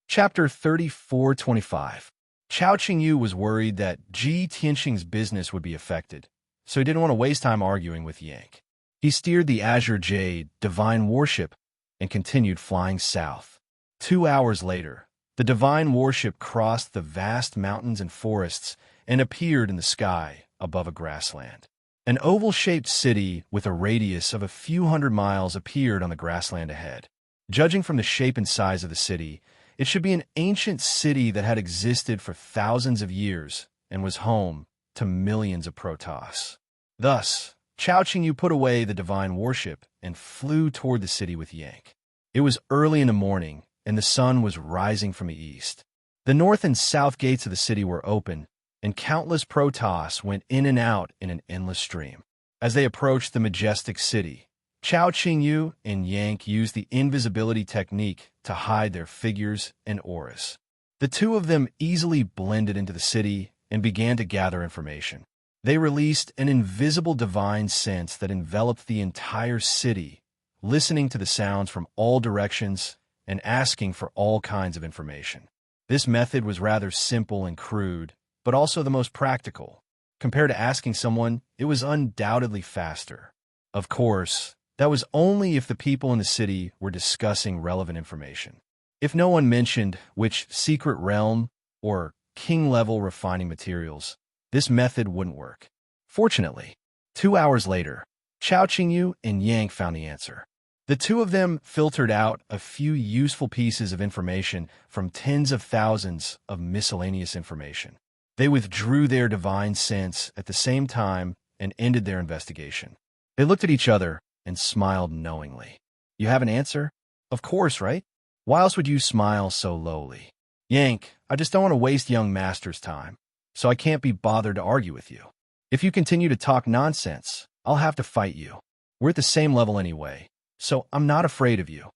Chapter 3425. Chao Qingyu was worried that Ji Tianxing's business would be affected, so he didn't want to waste time arguing with Yank. He steered the Azure Jade divine warship and continued flying south. 2 hours later, the divine warship crossed the vast mountains and forests and appeared in the sky above a grassland. An oval-shaped city with a radius of a few hundred miles appeared on the grassland ahead. Judging from the shape and size of the city, it should be an ancient city that had existed for thousands of years and was home to millions of Protoss. Thus, Chao Qingyu put away the divine warship and flew toward the city with Yank. It was early in the morning, and the sun was rising from the east. The north and south gates of the city were open, and countless Protoss went in and out in an endless stream. As they approached the majestic city, Chao Qingyu and Yank used the invisibility technique to hide their figures and auras. The 2 of them easily blended into the city and began to gather information. They released an invisible divine sense that enveloped the entire city, listening to the sounds from all directions and asking for all kinds of information. This method was rather simple and crude, but also the most practical. Compared to asking someone, it was undoubtedly faster. Of course, that was only if the people in the city were discussing relevant information. If no one mentioned which secret realm or king-level refining materials, this method wouldn't work. Fortunately, 2 hours later, Chao Qingyu and Yang found the answer. The two of them filtered out a few useful pieces of information from tens of thousands of miscellaneous information. They withdrew their divine sense at the same time and ended their investigation. They looked at each other and smiled knowingly. You have an answer? Of course, right? Why else would you smile so lowly? Yank, I just don't want to waste young master's time, so I can't be bothered to argue with you. If you continue to talk nonsense, I'll have to fight you. We're at the same level anyway, so I'm not afraid of you.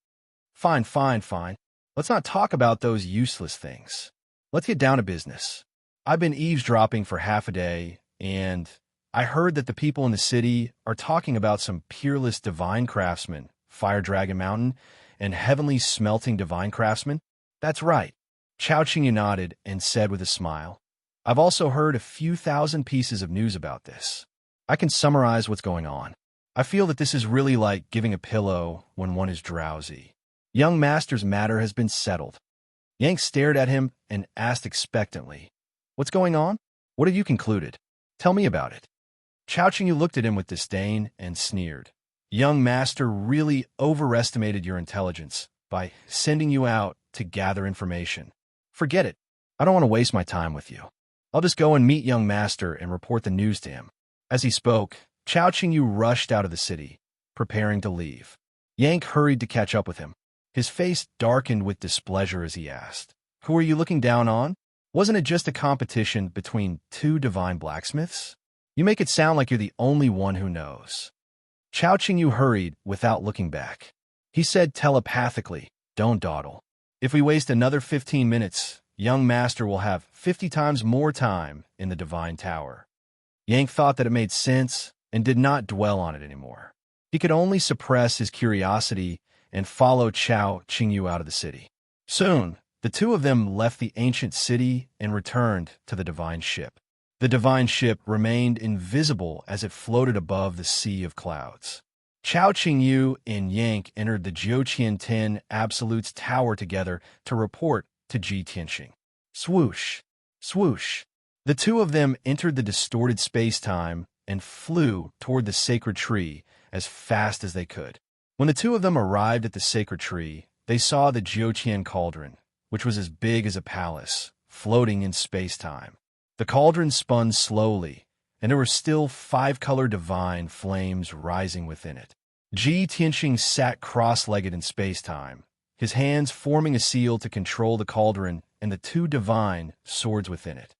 Fine. Let's not talk about those useless things. Let's get down to business. I've been eavesdropping for half a day, and I heard that the people in the city are talking about some peerless divine craftsmen, Fire Dragon Mountain, and heavenly smelting divine craftsmen. That's right. Chao Qingyu nodded and said with a smile, I've also heard a few thousand pieces of news about this. I can summarize what's going on. I feel that this is really like giving a pillow when one is drowsy. Young master's matter has been settled. Yank stared at him and asked expectantly, What's going on? What have you concluded? Tell me about it. Chao Qingyu looked at him with disdain and sneered. Young master really overestimated your intelligence by sending you out to gather information. Forget it. I don't want to waste my time with you. I'll just go and meet young master and report the news to him. As he spoke, Chao Qingyu rushed out of the city, preparing to leave. Yank hurried to catch up with him. His face darkened with displeasure as he asked, Who are you looking down on? Wasn't it just a competition between two divine blacksmiths? You make it sound like you're the only one who knows. Chao Qingyu hurried without looking back. He said telepathically, Don't dawdle. If we waste another 15 minutes, young master will have 50 times more time in the divine tower. Yank thought that it made sense and did not dwell on it anymore. He could only suppress his curiosity and follow Chao Qingyu out of the city. Soon, the two of them left the ancient city and returned to the divine ship. The divine ship remained invisible as it floated above the sea of clouds. Chao Qingyu and Yank entered the Jiuqian 10 Absolute's tower together to report to Ji Tianxing. Swoosh, swoosh. The two of them entered the distorted space-time and flew toward the sacred tree as fast as they could. When the two of them arrived at the sacred tree, they saw the Jiuqian cauldron, which was as big as a palace, floating in space-time. The cauldron spun slowly, and there were still 5-color divine flames rising within it. Ji Tianxing sat cross-legged in space-time, his hands forming a seal to control the cauldron and the two divine swords within it.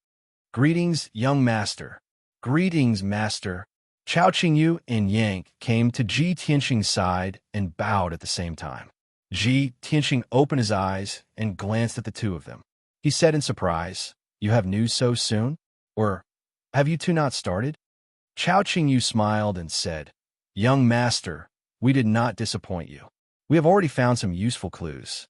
Greetings, young master. Greetings, master. Chao Qingyu and Yank came to Ji Tianxing's side and bowed at the same time. Ji Tianxing opened his eyes and glanced at the two of them. He said in surprise, You have news so soon? Or have you two not started? Chao Qingyu smiled and said, Young master, we did not disappoint you. We have already found some useful clues.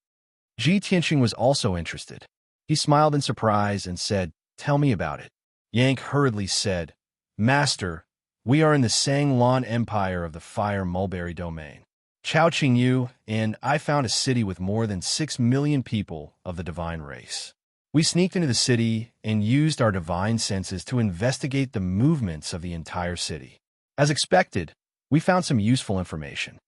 Ji Tianxing was also interested. He smiled in surprise and said, Tell me about it. Yank hurriedly said, Master, we are in the Sanglan Empire of the Fire Mulberry Domain. Chao Qingyu and I found a city with more than 6 million people of the divine race. We sneaked into the city and used our divine senses to investigate the movements of the entire city. As expected, we found some useful information.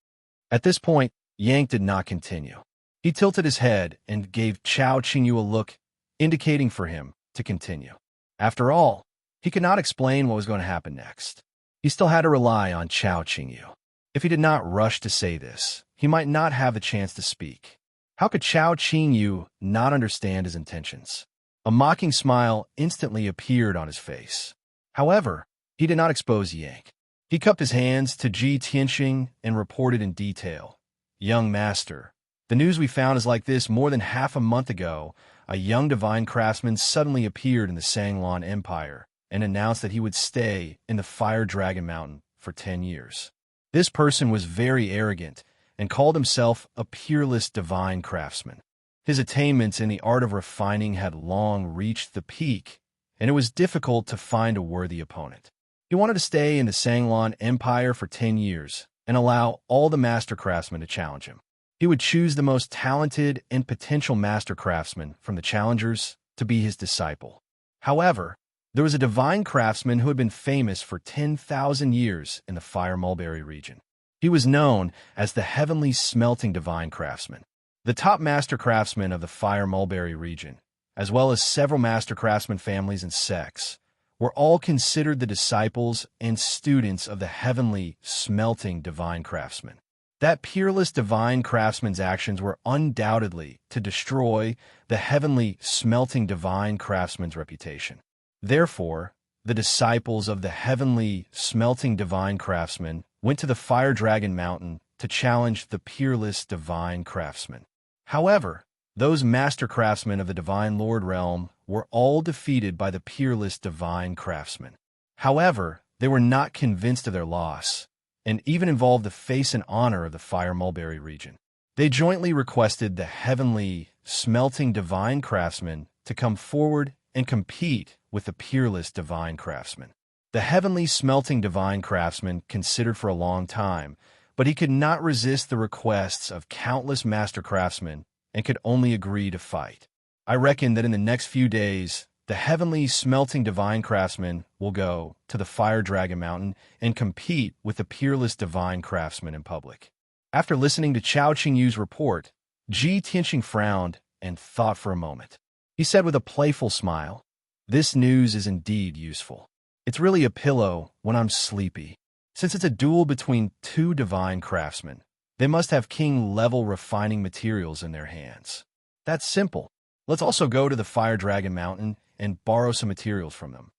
At this point, Yank did not continue. He tilted his head and gave Chao Qingyu a look, indicating for him to continue. After all, he could not explain what was going to happen next. He still had to rely on Chao Qingyu. If he did not rush to say this, he might not have the chance to speak. How could Chao Qingyu not understand his intentions? A mocking smile instantly appeared on his face. However, he did not expose Yank. He cupped his hands to Ji Tianxing and reported in detail. Young master, the news we found is like this. More than half a month ago, a young divine craftsman suddenly appeared in the Sanglan Empire and announced that he would stay in the Fire Dragon Mountain for 10 years. This person was very arrogant and called himself a peerless divine craftsman. His attainments in the art of refining had long reached the peak, and it was difficult to find a worthy opponent. He wanted to stay in the Sanglan Empire for 10 years and allow all the master craftsmen to challenge him. He would choose the most talented and potential master craftsmen from the challengers to be his disciple. However, there was a divine craftsman who had been famous for 10,000 years in the Fire Mulberry region. He was known as the Heavenly Smelting Divine Craftsman. The top master craftsmen of the Fire Mulberry region, as well as several master craftsman families and sects, were all considered the disciples and students of the Heavenly Smelting Divine Craftsman. That peerless divine craftsman's actions were undoubtedly to destroy the Heavenly Smelting Divine Craftsman's reputation. Therefore, the disciples of the Heavenly Smelting Divine Craftsman went to the Fire Dragon Mountain to challenge the peerless divine craftsman. However, those master craftsmen of the Divine Lord Realm were all defeated by the peerless divine craftsman. However, they were not convinced of their loss, and even involved the face and honor of the Fire Mulberry region. They jointly requested the Heavenly Smelting Divine Craftsman to come forward and compete with the peerless divine craftsman. The Heavenly Smelting Divine Craftsman considered for a long time, but he could not resist the requests of countless master craftsmen and could only agree to fight. I reckon that in the next few days, the Heavenly Smelting Divine Craftsman will go to the Fire Dragon Mountain and compete with the peerless divine craftsman in public. After listening to Chao Qingyu's report, Ji Tianxing frowned and thought for a moment. He said with a playful smile, "This news is indeed useful. It's really a pillow when I'm sleepy. Since it's a duel between two divine craftsmen, they must have king-level refining materials in their hands. That's simple. Let's also go to the Fire Dragon Mountain and borrow some materials from them."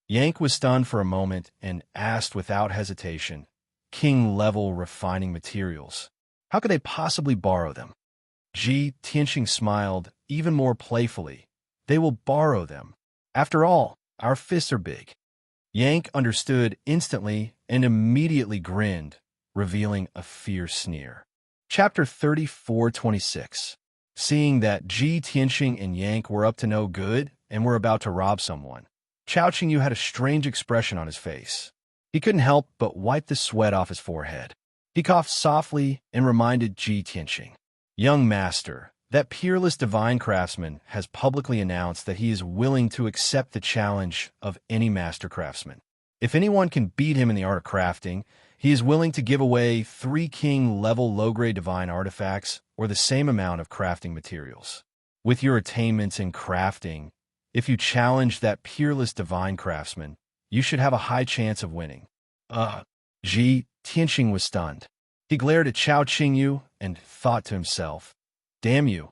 Yank was stunned for a moment and asked without hesitation, "King-level refining materials? How could they possibly borrow them?" Ji Tianxing smiled even more playfully. "They will borrow them. After all, our fists are big." Yank understood instantly and immediately grinned, revealing a fierce sneer. Chapter 34:26. Seeing that Ji Tianxing and Yank were up to no good and were about to rob someone, Chao Qingyu had a strange expression on his face. He couldn't help but wipe the sweat off his forehead. He coughed softly and reminded Ji Tianxing, "Young master, that peerless divine craftsman has publicly announced that he is willing to accept the challenge of any master craftsman. If anyone can beat him in the art of crafting, he is willing to give away 3 king-level low-grade divine artifacts or the same amount of crafting materials. With your attainments in crafting, if you challenge that peerless divine craftsman, you should have a high chance of winning." Ji Tianxing was stunned. He glared at Chao Qingyu and thought to himself, "Damn you,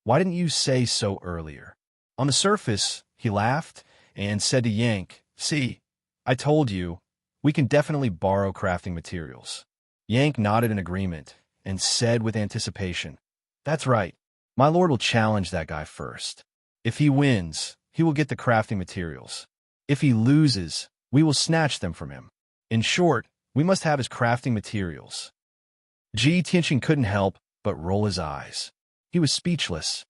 why didn't you say so earlier?" On the surface, he laughed and said to Yank, "See, I told you, we can definitely borrow crafting materials." Yank nodded in agreement and said with anticipation, "That's right. My lord will challenge that guy first. If he wins, he will get the crafting materials. If he loses, we will snatch them from him. In short, we must have his crafting materials." Ji Tianxing couldn't help but roll his eyes. He was speechless.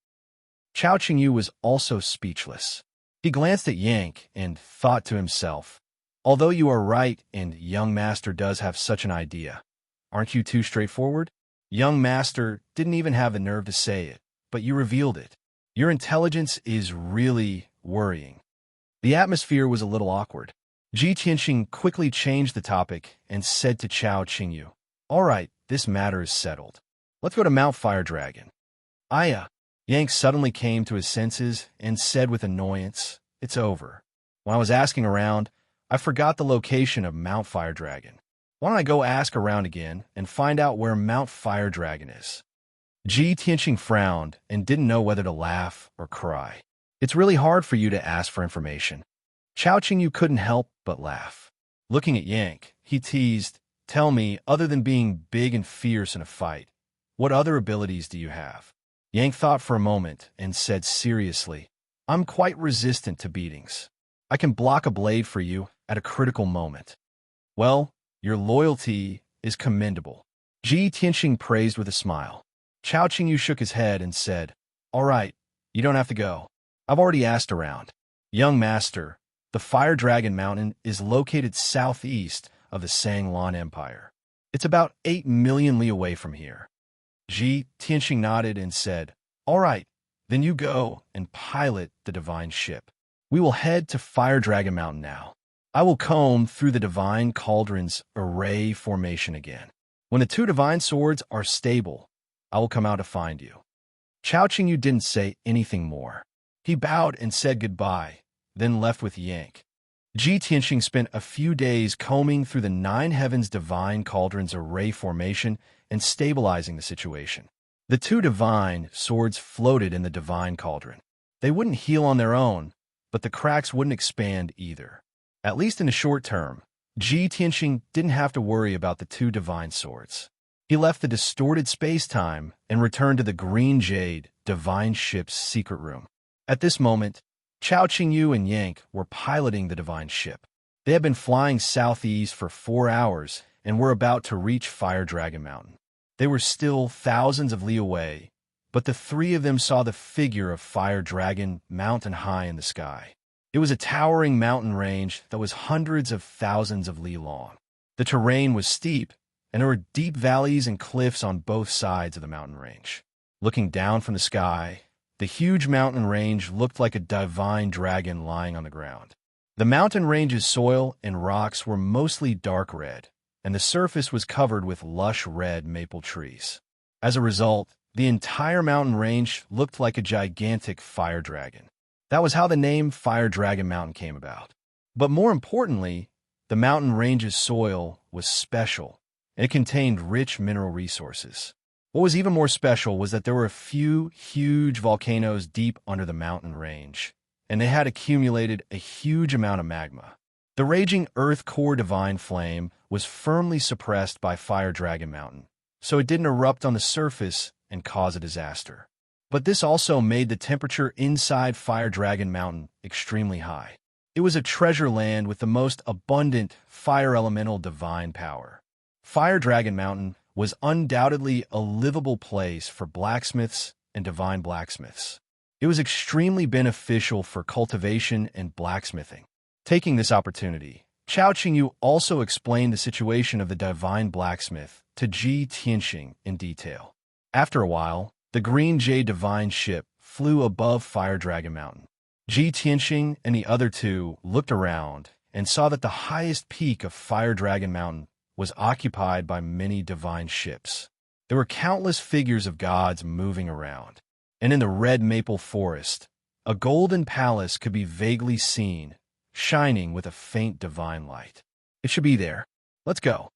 Chao Qingyu was also speechless. He glanced at Yank and thought to himself, "Although you are right and young master does have such an idea, aren't you too straightforward? Young master didn't even have the nerve to say it, but you revealed it. Your intelligence is really worrying." The atmosphere was a little awkward. Ji Tianxing quickly changed the topic and said to Chao Qingyu, "All right, this matter is settled. Let's go to Mount Fire Dragon." "Aya." Yank suddenly came to his senses and said with annoyance, "It's over. When I was asking around, I forgot the location of Mount Fire Dragon. Why don't I go ask around again and find out where Mount Fire Dragon is?" Ji Tianxing frowned and didn't know whether to laugh or cry. "It's really hard for you to ask for information." Chao Qingyu couldn't help but laugh. Looking at Yank, he teased, "Tell me, other than being big and fierce in a fight, what other abilities do you have?" Yank thought for a moment and said seriously, "I'm quite resistant to beatings. I can block a blade for you at a critical moment." "Well, your loyalty is commendable," Ji Tianxing praised with a smile. Chao Qingyu shook his head and said, "All right, you don't have to go. I've already asked around. Young master, the Fire Dragon Mountain is located southeast of the Sanglan Empire. It's about 8 million li away from here. Ji Tianxing nodded and said, "All right, then you go and pilot the divine ship. We will head to Fire Dragon Mountain now. I will comb through the divine cauldron's array formation again. When the two divine swords are stable, I will come out to find you." Chao Qingyu didn't say anything more. He bowed and said goodbye, then left with Yank. Ji Tianxing spent a few days combing through the Nine Heavens divine cauldron's array formation and stabilizing the situation. The two divine swords floated in the divine cauldron. They wouldn't heal on their own, but the cracks wouldn't expand either. At least in the short term, Ji Tianxing didn't have to worry about the two divine swords. He left the distorted space-time and returned to the Green Jade divine ship's secret room. At this moment, Chao Qingyu and Yank were piloting the divine ship. They had been flying southeast for 4 hours and were about to reach Fire Dragon Mountain. They were still thousands of li away, but the three of them saw the figure of Fire Dragon mountain high in the sky. It was a towering mountain range that was hundreds of thousands of li long. The terrain was steep, and there were deep valleys and cliffs on both sides of the mountain range. Looking down from the sky, the huge mountain range looked like a divine dragon lying on the ground. The mountain range's soil and rocks were mostly dark red, and the surface was covered with lush red maple trees. As a result, the entire mountain range looked like a gigantic fire dragon. That was how the name Fire Dragon Mountain came about. But more importantly, the mountain range's soil was special, and it contained rich mineral resources. What was even more special was that there were a few huge volcanoes deep under the mountain range, and they had accumulated a huge amount of magma. The raging earth core divine flame was firmly suppressed by Fire Dragon Mountain, so it didn't erupt on the surface and cause a disaster. But this also made the temperature inside Fire Dragon Mountain extremely high. It was a treasure land with the most abundant fire elemental divine power. Fire Dragon Mountain was undoubtedly a livable place for blacksmiths and divine blacksmiths. It was extremely beneficial for cultivation and blacksmithing. Taking this opportunity, Chao Qingyu also explained the situation of the divine blacksmith to Ji Tianxing in detail. After a while, the Green Jade divine ship flew above Fire Dragon Mountain. Ji Tianxing and the other two looked around and saw that the highest peak of Fire Dragon Mountain was occupied by many divine ships. There were countless figures of gods moving around, and in the red maple forest, a golden palace could be vaguely seen, shining with a faint divine light. "It should be there. Let's go."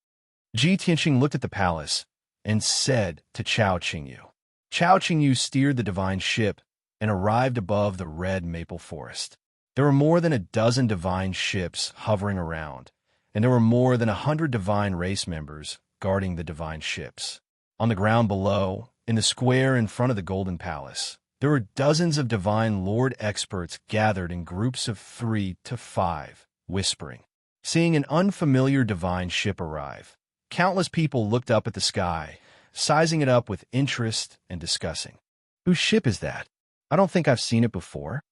Ji Tianxing looked at the palace and said to Chao Qingyu. Chao Qingyu steered the divine ship and arrived above the red maple forest. There were more than a dozen divine ships hovering around, and there were more than 100 divine race members guarding the divine ships. On the ground below, in the square in front of the Golden Palace, there were dozens of divine lord experts gathered in groups of 3 to 5, whispering. Seeing an unfamiliar divine ship arrive, countless people looked up at the sky, sizing it up with interest and discussing. "Whose ship is that? I don't think I've seen it before.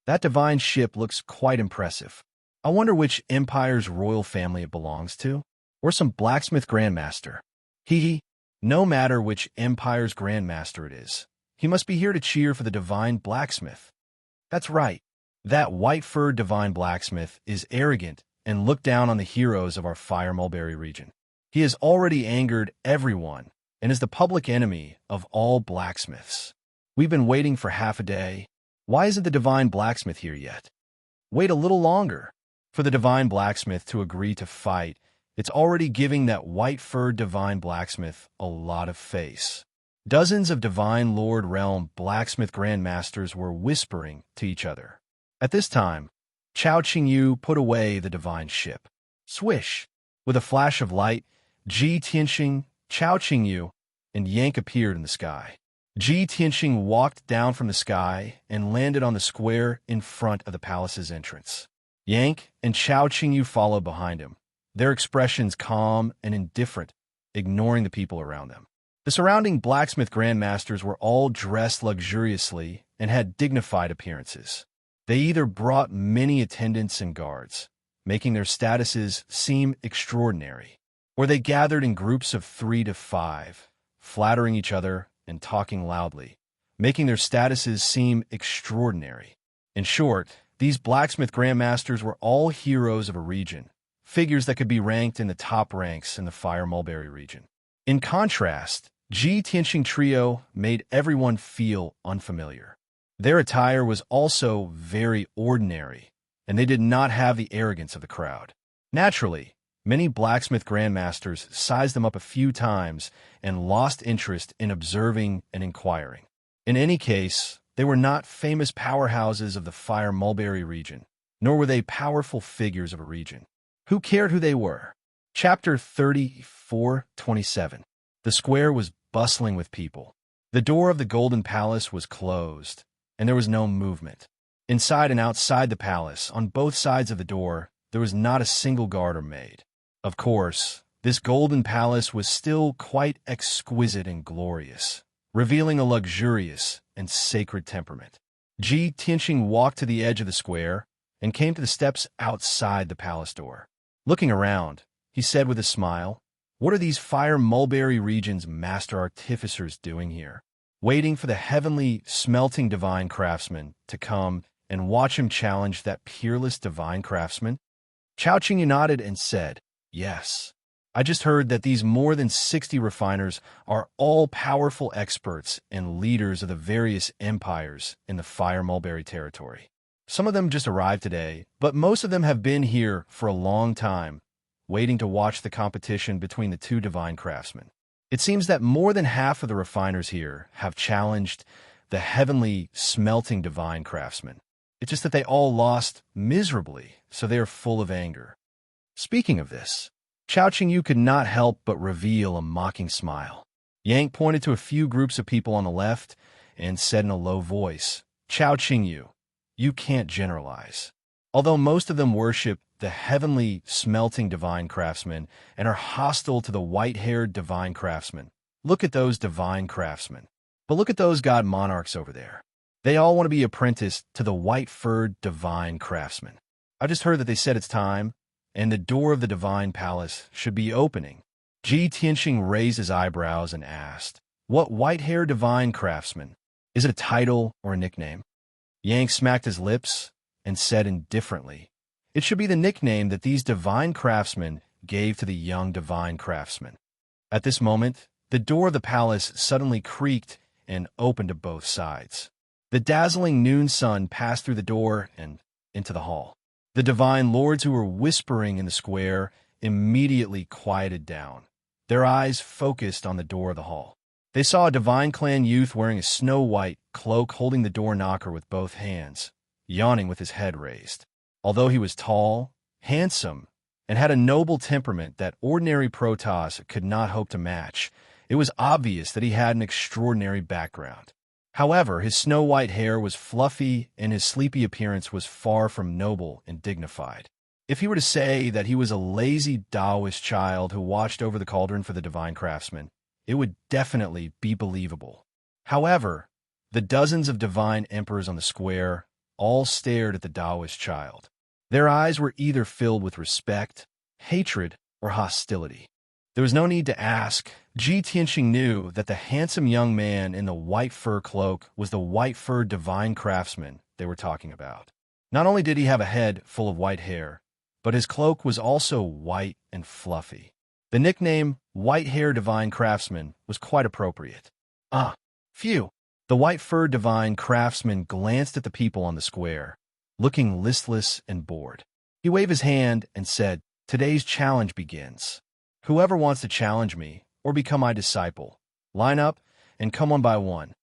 That divine ship looks quite impressive. I wonder which empire's royal family it belongs to, or some blacksmith grandmaster. Hee. No matter which empire's grandmaster it is, he must be here to cheer for the divine blacksmith. That's right. That white-furred divine blacksmith is arrogant and looked down on the heroes of our Fire Mulberry region. He has already angered everyone and is the public enemy of all blacksmiths. We've been waiting for half a day. Why isn't the divine blacksmith here yet? Wait a little longer. For the divine blacksmith to agree to fight, it's already giving that white-furred divine blacksmith a lot of face." Dozens of divine lord realm blacksmith grandmasters were whispering to each other. At this time, Chao Qingyu put away the divine ship. Swish! With a flash of light, Ji Tianxing, Chao Qingyu, and Yank appeared in the sky. Ji Tianxing walked down from the sky and landed on the square in front of the palace's entrance. Yank and Chao Qingyu followed behind him, their expressions calm and indifferent, ignoring the people around them. The surrounding blacksmith grandmasters were all dressed luxuriously and had dignified appearances. They either brought many attendants and guards, making their statuses seem extraordinary, or they gathered in groups of 3 to 5, flattering each other and talking loudly, making their statuses seem extraordinary. In short, these blacksmith grandmasters were all heroes of a region, figures that could be ranked in the top ranks in the Fire Mulberry region. In contrast, Ji Tianxing Trio made everyone feel unfamiliar. Their attire was also very ordinary, and they did not have the arrogance of the crowd. Naturally, many blacksmith grandmasters sized them up a few times and lost interest in observing and inquiring. In any case, they were not famous powerhouses of the Fire Mulberry region, nor were they powerful figures of a region. Who cared who they were? Chapter 34:27. The square was bustling with people. The door of the Golden Palace was closed, and there was no movement. Inside and outside the palace, on both sides of the door, there was not a single guard or maid. Of course, this Golden Palace was still quite exquisite and glorious, revealing a luxurious and sacred temperament. Ji Tianxing walked to the edge of the square and came to the steps outside the palace door. Looking around, he said with a smile, "What are these Fire Mulberry region's master artificers doing here? Waiting for the heavenly, smelting divine craftsman to come and watch him challenge that peerless divine craftsman?" Chao Qingyu nodded and said, "Yes. I just heard that these more than 60 refiners are all powerful experts and leaders of the various empires in the Fire Mulberry territory. Some of them just arrived today, but most of them have been here for a long time, waiting to watch the competition between the two divine craftsmen. It seems that more than half of the refiners here have challenged the heavenly, smelting divine craftsman. It's just that they all lost miserably, so they are full of anger." Speaking of this, Chao Qingyu could not help but reveal a mocking smile. Yang pointed to a few groups of people on the left and said in a low voice, "Chao Qingyu, you can't generalize. Although most of them worship the heavenly, smelting divine craftsman and are hostile to the white-haired divine craftsman, look at those divine craftsmen. But look at those god monarchs over there. They all want to be apprenticed to the white-furred divine craftsman. I just heard that they said it's time, and the door of the divine palace should be opening." Ji Tianxing raised his eyebrows and asked, "What white-haired divine craftsman? Is it a title or a nickname?" Yang smacked his lips and said indifferently, "It should be the nickname that these divine craftsmen gave to the young divine craftsman." At this moment, the door of the palace suddenly creaked and opened to both sides. The dazzling noon sun passed through the door and into the hall. The divine lords who were whispering in the square immediately quieted down, their eyes focused on the door of the hall. They saw a divine clan youth wearing a snow-white cloak holding the door knocker with both hands, yawning with his head raised. Although he was tall, handsome, and had a noble temperament that ordinary Protoss could not hope to match, it was obvious that he had an extraordinary background. However, his snow-white hair was fluffy and his sleepy appearance was far from noble and dignified. If he were to say that he was a lazy Taoist child who watched over the cauldron for the divine craftsman, it would definitely be believable. However, the dozens of divine emperors on the square all stared at the Taoist child. Their eyes were either filled with respect, hatred, or hostility. There was no need to ask. Ji Tianxing knew that the handsome young man in the white fur cloak was the white fur divine craftsman they were talking about. Not only did he have a head full of white hair, but his cloak was also white and fluffy. The nickname White Hair Divine Craftsman was quite appropriate. Ah, phew! The white fur divine craftsman glanced at the people on the square, looking listless and bored. He waved his hand and said, "Today's challenge begins. Whoever wants to challenge me or become my disciple, line up and come one by one."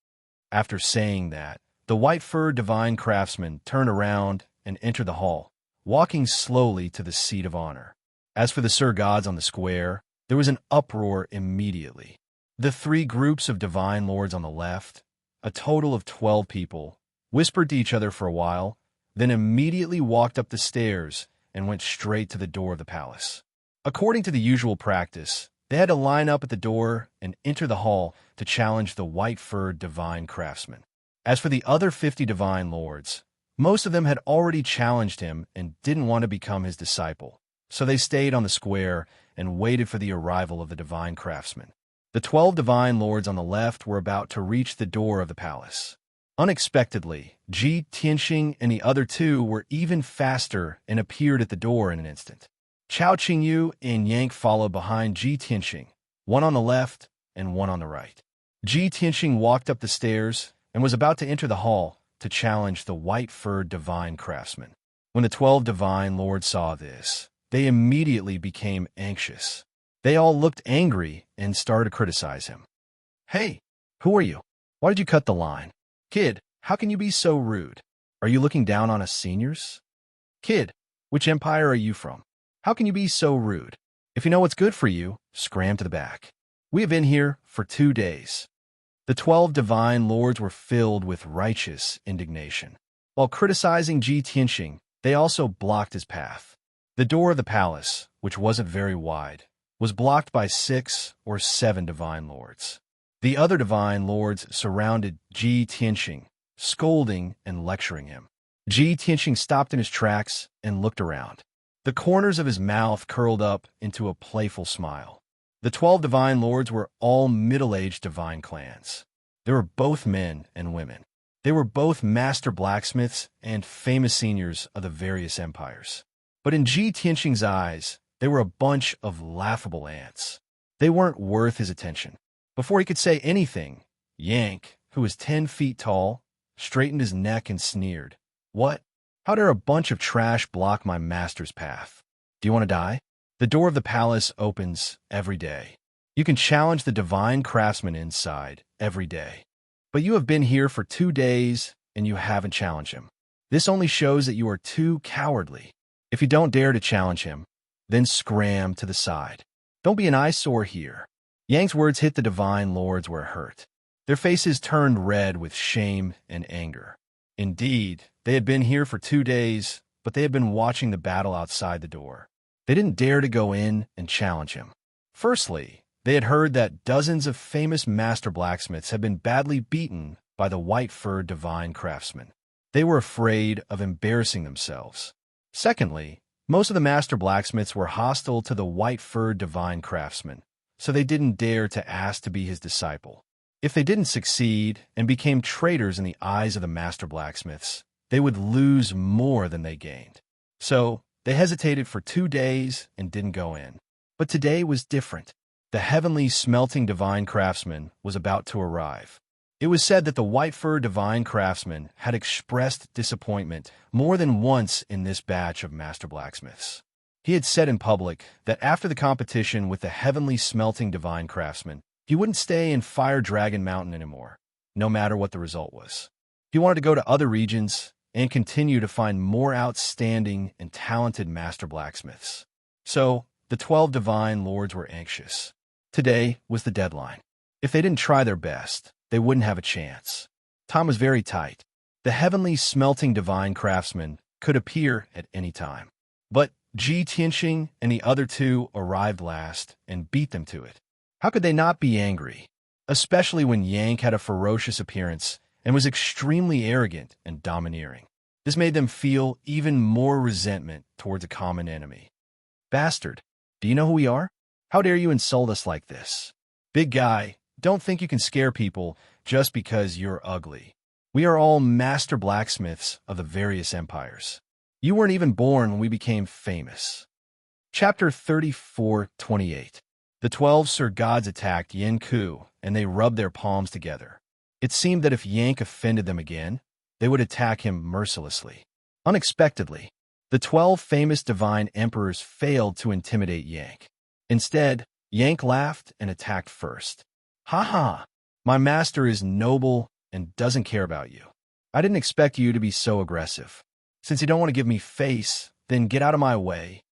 After saying that, the white fur divine craftsman turned around and entered the hall, walking slowly to the seat of honor. As for the Sir Gods on the square, there was an uproar immediately. The 3 groups of divine lords on the left, a total of 12 people, whispered to each other for a while, then immediately walked up the stairs and went straight to the door of the palace. According to the usual practice, they had to line up at the door and enter the hall to challenge the white-furred divine craftsman. As for the other 50 divine lords, Most of them had already challenged him and didn't want to become his disciple, so they stayed on the square and waited for the arrival of the divine craftsman. The 12 divine lords on the left were about to reach the door of the palace. Unexpectedly, Ji Tianxing and the other two were even faster and appeared at the door in an instant. Chao Qingyu and Yang followed behind Ji Tianxing, one on the left and one on the right. Ji Tianxing walked up the stairs and was about to enter the hall to challenge the white-furred divine craftsman. When the 12 divine lords saw this, they immediately became anxious. They all looked angry and started to criticize him. "Hey, who are you? Why did you cut the line? Kid, how can you be so rude? Are you looking down on us seniors? Kid, which empire are you from? How can you be so rude? If you know what's good for you, scram to the back. We have been here for 2 days." The 12 divine lords were filled with righteous indignation. While criticizing Ji Tianxing, they also blocked his path. The door of the palace, which wasn't very wide, was blocked by 6 or 7 divine lords. The other divine lords surrounded Ji Tianxing, scolding and lecturing him. Ji Tianxing stopped in his tracks and looked around. The corners of his mouth curled up into a playful smile. The 12 divine lords were all middle-aged divine clans. They were both men and women. They were both master blacksmiths and famous seniors of the various empires. But in Ji Tianxing's eyes, they were a bunch of laughable ants. They weren't worth his attention. Before he could say anything, Yank, who was 10 feet tall, straightened his neck and sneered. "What? How dare a bunch of trash block my master's path? Do you want to die?" The door of the palace opens every day. You can challenge the divine craftsman inside every day. But you have been here for 2 days and you haven't challenged him. This only shows that you are too cowardly. If you don't dare to challenge him, then scram to the side. Don't be an eyesore here. Yang's words hit the divine lords where it hurt. Their faces turned red with shame and anger. Indeed, they had been here for 2 days, but they had been watching the battle outside the door. They didn't dare to go in and challenge him. Firstly, they had heard that dozens of famous master blacksmiths had been badly beaten by the white-furred divine craftsman. They were afraid of embarrassing themselves. Secondly, most of the master blacksmiths were hostile to the white-furred divine craftsman, so they didn't dare to ask to be his disciple. If they didn't succeed and became traitors in the eyes of the master blacksmiths, they would lose more than they gained. So, they hesitated for 2 days and didn't go in. But today was different. The heavenly smelting divine craftsman was about to arrive. It was said that the white-furred divine craftsman had expressed disappointment more than once in this batch of master blacksmiths. He had said in public that after the competition with the heavenly smelting divine craftsman, he wouldn't stay in Fire Dragon Mountain anymore, no matter what the result was. He wanted to go to other regions and continue to find more outstanding and talented master blacksmiths. So, the 12 divine lords were anxious. Today was the deadline. If they didn't try their best, they wouldn't have a chance. Time was very tight. The heavenly smelting divine craftsman could appear at any time. But Ji Tianxing and the other two arrived last and beat them to it. How could they not be angry? Especially when Yank had a ferocious appearance and was extremely arrogant and domineering. This made them feel even more resentment towards a common enemy. "Bastard, do you know who we are? How dare you insult us like this? Big guy, don't think you can scare people just because you're ugly. We are all master blacksmiths of the various empires. You weren't even born when we became famous." Chapter 34:28. The 12 Sir Gods attacked Yen Ku, and they rubbed their palms together. It seemed that if Yank offended them again, they would attack him mercilessly. Unexpectedly, the 12 famous divine emperors failed to intimidate Yank. Instead, Yank laughed and attacked first. "Ha ha! My master is noble and doesn't care about you. I didn't expect you to be so aggressive. Since you don't want to give me face, then get out of my way."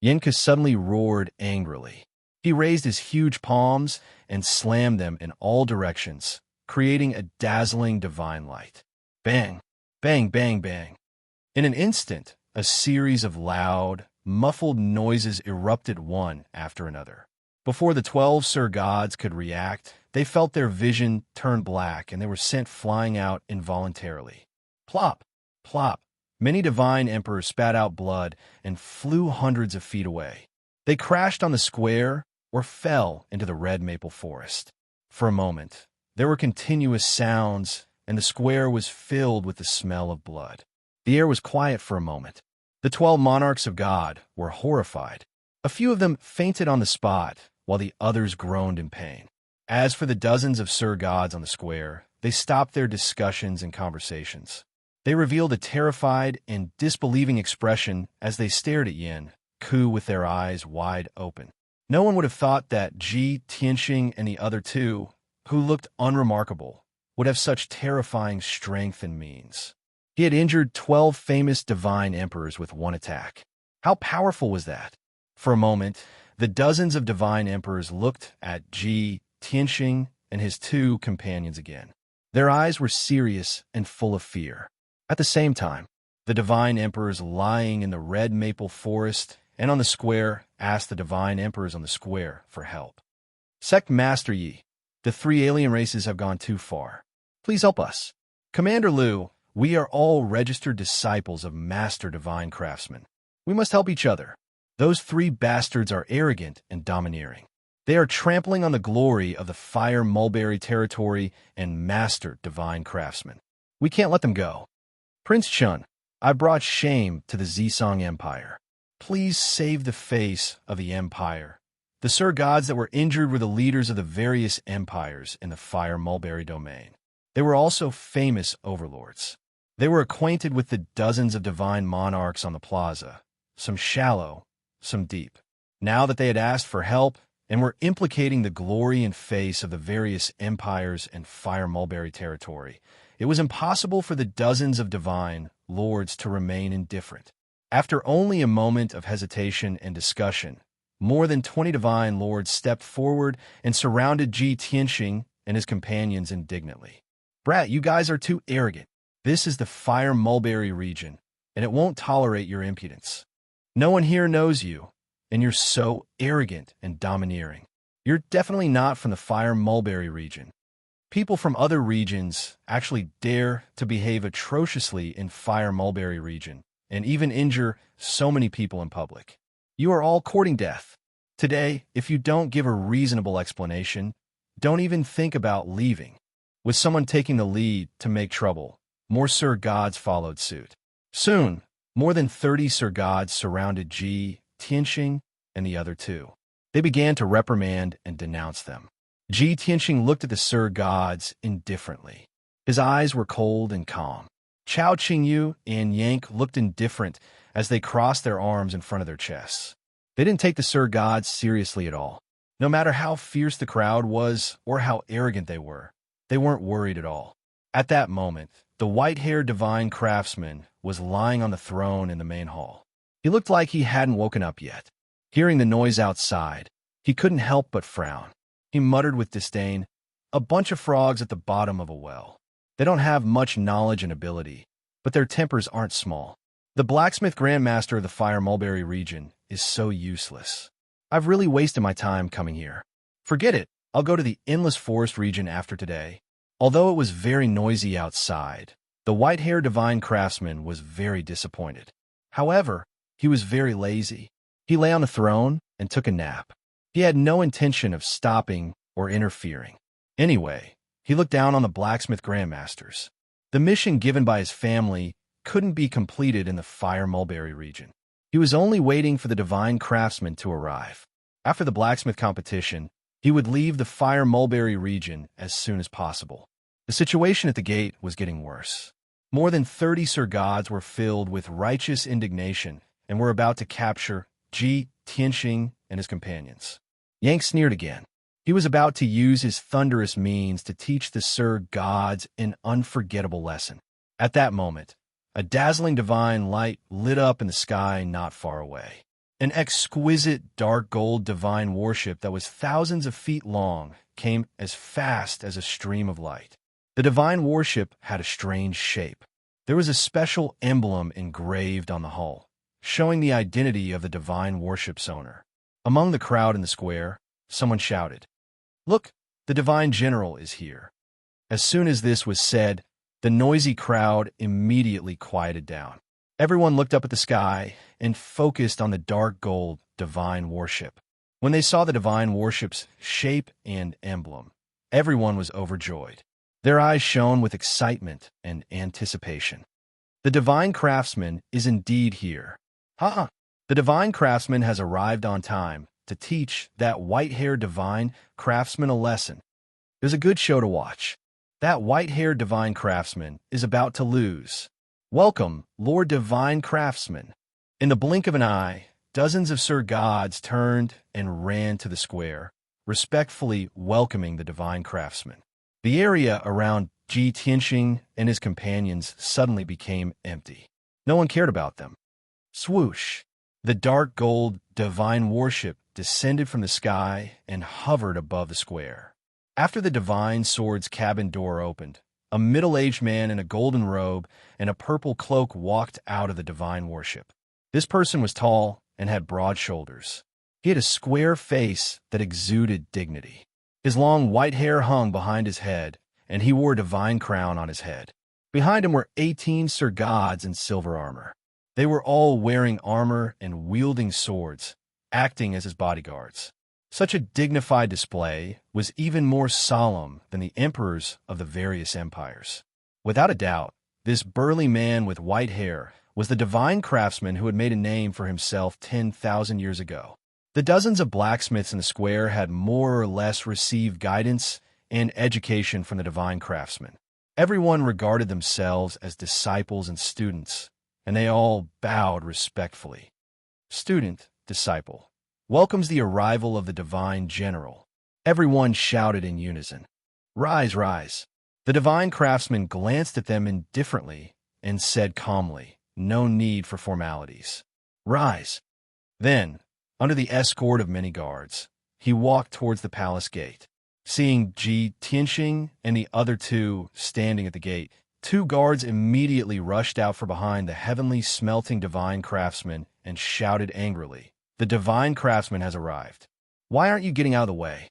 Yenka suddenly roared angrily. He raised his huge palms and slammed them in all directions, creating a dazzling divine light. Bang, bang, bang, bang. In an instant, a series of loud, muffled noises erupted one after another. Before the 12 Sir Gods could react, they felt their vision turn black and they were sent flying out involuntarily. Plop, plop, Many divine emperors spat out blood and flew hundreds of feet away. They crashed on the square or fell into the red maple forest. For a moment, there were continuous sounds, and the square was filled with the smell of blood. The air was quiet for a moment. The 12 monarchs of God were horrified. A few of them fainted on the spot, while the others groaned in pain. As for the dozens of Sir Gods on the square, they stopped their discussions and conversations. They revealed a terrified and disbelieving expression as they stared at Yin, Ku with their eyes wide open. No one would have thought that Ji, Tianxing, and the other two, who looked unremarkable, would have such terrifying strength and means. He had injured 12 famous divine emperors with one attack. How powerful was that? For a moment, the dozens of divine emperors looked at Ji, Tianxing, and his two companions again. Their eyes were serious and full of fear. At the same time, the divine emperors lying in the red maple forest and on the square asked the divine emperors on the square for help. Sect Master Yi, the 3 alien races have gone too far. Please help us. Commander Liu, we are all registered disciples of Master Divine Craftsman. We must help each other. Those 3 bastards are arrogant and domineering. They are trampling on the glory of the Fire Mulberry territory and Master Divine Craftsman. We can't let them go. Prince Chun, I brought shame to the Zisong Empire. Please save the face of the Empire. The Sir Gods that were injured were the leaders of the various empires in the Fire Mulberry domain. They were also famous overlords. They were acquainted with the dozens of divine monarchs on the plaza, some shallow, some deep. Now that they had asked for help and were implicating the glory and face of the various empires and Fire Mulberry territory, it was impossible for the dozens of divine lords to remain indifferent. After only a moment of hesitation and discussion, more than 20 divine lords stepped forward and surrounded Ji Tianxing and his companions indignantly. Brat, you guys are too arrogant. This is the Fire Mulberry region, and it won't tolerate your impudence. No one here knows you, and you're so arrogant and domineering. You're definitely not from the Fire Mulberry region. People from other regions actually dare to behave atrociously in Fire Mulberry region, and even injure so many people in public. You are all courting death. Today, if you don't give a reasonable explanation, don't even think about leaving. With someone taking the lead to make trouble, more Sir Gods followed suit. Soon, more than 30 Sir Gods surrounded Ji, Tianxing, and the other two. They began to reprimand and denounce them. Ji Tianxing looked at the Sir Gods indifferently. His eyes were cold and calm. Chao Qingyu and Yank looked indifferent as they crossed their arms in front of their chests. They didn't take the Sir Gods seriously at all. No matter how fierce the crowd was or how arrogant they weren't worried at all. At that moment, the white-haired divine craftsman was lying on the throne in the main hall. He looked like he hadn't woken up yet. Hearing the noise outside, he couldn't help but frown. He muttered with disdain, "A bunch of frogs at the bottom of a well. They don't have much knowledge and ability, but their tempers aren't small. The blacksmith grandmaster of the Fire Mulberry region is so useless. I've really wasted my time coming here. Forget it. I'll go to the Endless Forest region after today." Although it was very noisy outside, the white-haired divine craftsman was very disappointed. However, he was very lazy. He lay on the throne and took a nap. He had no intention of stopping or interfering. Anyway, he looked down on the blacksmith grandmasters. The mission given by his family couldn't be completed in the Fire Mulberry region. He was only waiting for the divine craftsman to arrive. After the blacksmith competition, he would leave the Fire Mulberry region as soon as possible. The situation at the gate was getting worse. More than 30 Sir Gods were filled with righteous indignation and were about to capture Ji Tianxing and his companions. Yank sneered again. He was about to use his thunderous means to teach the Sir Gods an unforgettable lesson. At that moment, a dazzling divine light lit up in the sky not far away. An exquisite dark gold divine warship that was thousands of feet long came as fast as a stream of light. The divine warship had a strange shape. There was a special emblem engraved on the hull, showing the identity of the divine warship's owner. Among the crowd in the square, someone shouted, "Look, the divine general is here." As soon as this was said, the noisy crowd immediately quieted down. Everyone looked up at the sky and focused on the dark gold divine worship. When they saw the divine worship's shape and emblem, everyone was overjoyed. Their eyes shone with excitement and anticipation. The divine craftsman is indeed here. Ha! The divine craftsman has arrived on time to teach that white-haired divine craftsman a lesson. It was a good show to watch. That white-haired divine craftsman is about to lose. Welcome, Lord Divine Craftsman. In the blink of an eye, dozens of Sir Gods turned and ran to the square, respectfully welcoming the divine craftsman. The area around Ji Tianxing and his companions suddenly became empty. No one cared about them. Swoosh! The dark gold divine worship descended from the sky and hovered above the square. After the divine sword's cabin door opened, a middle-aged man in a golden robe and a purple cloak walked out of the divine worship. This person was tall and had broad shoulders. He had a square face that exuded dignity. His long white hair hung behind his head, and he wore a divine crown on his head. Behind him were 18 Sir Gods in silver armor. They were all wearing armor and wielding swords, acting as his bodyguards. Such a dignified display was even more solemn than the emperors of the various empires. Without a doubt, this burly man with white hair was the divine craftsman who had made a name for himself 10,000 years ago. The dozens of blacksmiths in the square had more or less received guidance and education from the divine craftsman. Everyone regarded themselves as disciples and students, and they all bowed respectfully. Student, disciple, welcomes the arrival of the divine general. Everyone shouted in unison. Rise, rise. The divine craftsman glanced at them indifferently and said calmly, no need for formalities. Rise. Then, under the escort of many guards, he walked towards the palace gate. Seeing Ji Tianxing and the other two standing at the gate, 2 guards immediately rushed out from behind the heavenly smelting divine craftsman and shouted angrily, the divine craftsman has arrived. Why aren't you getting out of the way?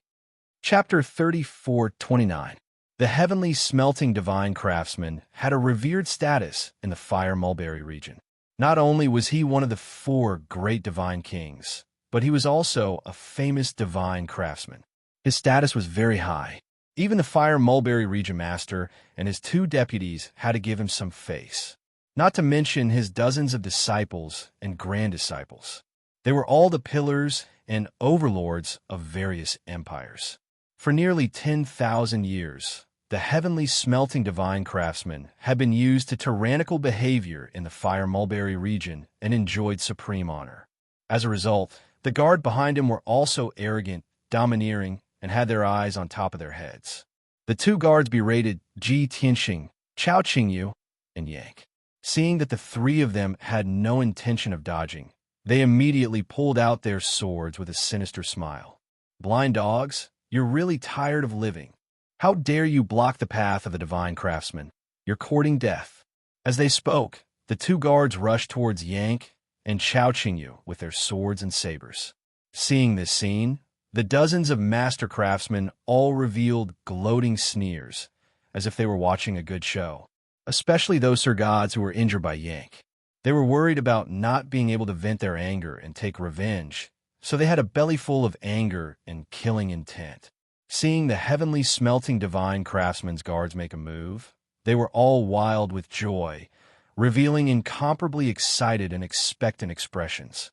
Chapter 34:29. The heavenly smelting divine craftsman had a revered status in the Fire Mulberry region. Not only was he one of the 4 great divine kings, but he was also a famous divine craftsman. His status was very high. Even the Fire Mulberry region master and his 2 deputies had to give him some face. Not to mention his dozens of disciples and grand disciples. They were all the pillars and overlords of various empires. For nearly 10,000 years, the heavenly smelting divine craftsman had been used to tyrannical behavior in the Fire Mulberry region and enjoyed supreme honor. As a result, the guard behind him were also arrogant, domineering, and had their eyes on top of their heads. The 2 guards berated Ji Tianxing, Chao Qingyu, and Yank. Seeing that the 3 of them had no intention of dodging, they immediately pulled out their swords with a sinister smile. Blind dogs, you're really tired of living. How dare you block the path of the divine craftsman? You're courting death. As they spoke, the 2 guards rushed towards Yank and Chao Qingyu with their swords and sabers. Seeing this scene, the dozens of master craftsmen all revealed gloating sneers, as if they were watching a good show, especially those Sir Gods who were injured by Yank. They were worried about not being able to vent their anger and take revenge, so they had a belly full of anger and killing intent. Seeing the heavenly smelting divine craftsman's guards make a move, they were all wild with joy, revealing incomparably excited and expectant expressions.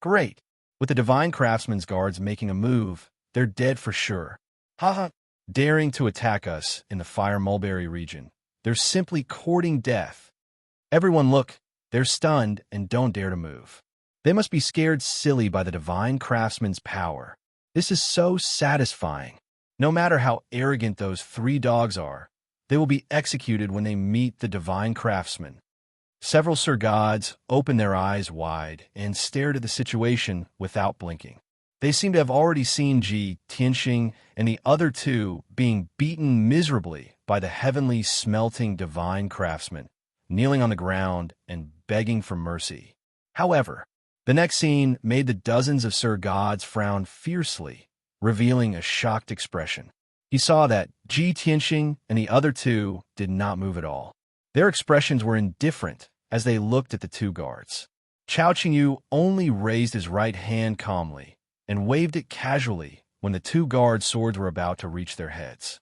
Great! With the divine craftsman's guards making a move, they're dead for sure. Haha! Daring to attack us in the Fire Mulberry region. They're simply courting death. Everyone look, they're stunned and don't dare to move. They must be scared silly by the divine craftsman's power. This is so satisfying. No matter how arrogant those 3 dogs are, they will be executed when they meet the divine craftsman. Several Sir Gods opened their eyes wide and stared at the situation without blinking. They seemed to have already seen Ji Tianxing and the other 2 being beaten miserably by the heavenly smelting divine craftsman, kneeling on the ground and begging for mercy. However, the next scene made the dozens of Sir Gods frown fiercely, revealing a shocked expression. He saw that Ji Tianxing and the other 2 did not move at all. Their expressions were indifferent as they looked at the two guards. Chao Qingyu only raised his right hand calmly and waved it casually when the two guards' swords were about to reach their heads.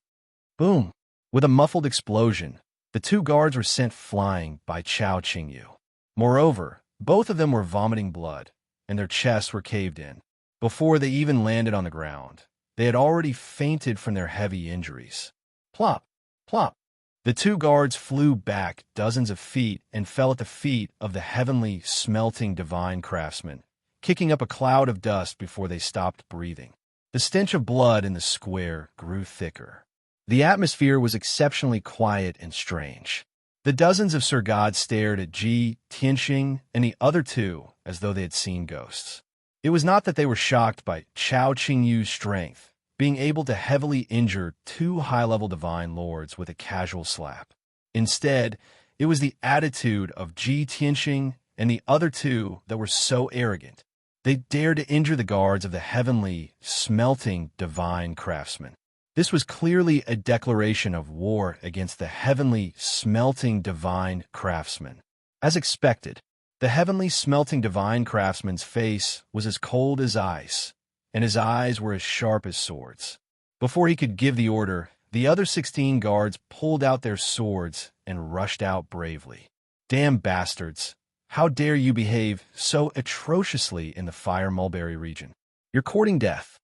Boom! With a muffled explosion, the two guards were sent flying by Chao Qingyu. Moreover, both of them were vomiting blood, and their chests were caved in. Before they even landed on the ground, they had already fainted from their heavy injuries. Plop! Plop! The two guards flew back dozens of feet and fell at the feet of the heavenly, smelting divine craftsman, kicking up a cloud of dust before they stopped breathing. The stench of blood in the square grew thicker. The atmosphere was exceptionally quiet and strange. The dozens of Sir Gods stared at Ji, Tianxing, and the other two as though they had seen ghosts. It was not that they were shocked by Chao Qingyu's strength, being able to heavily injure two high-level divine lords with a casual slap. Instead, it was the attitude of Ji Tianxing and the other two that were so arrogant. They dared to injure the guards of the heavenly, smelting divine craftsman. This was clearly a declaration of war against the heavenly, smelting divine craftsman. As expected, the heavenly, smelting divine craftsman's face was as cold as ice, and his eyes were as sharp as swords. Before he could give the order, the other 16 guards pulled out their swords and rushed out bravely. Damn bastards! How dare you behave so atrociously in the Fire Mulberry region? You're courting death.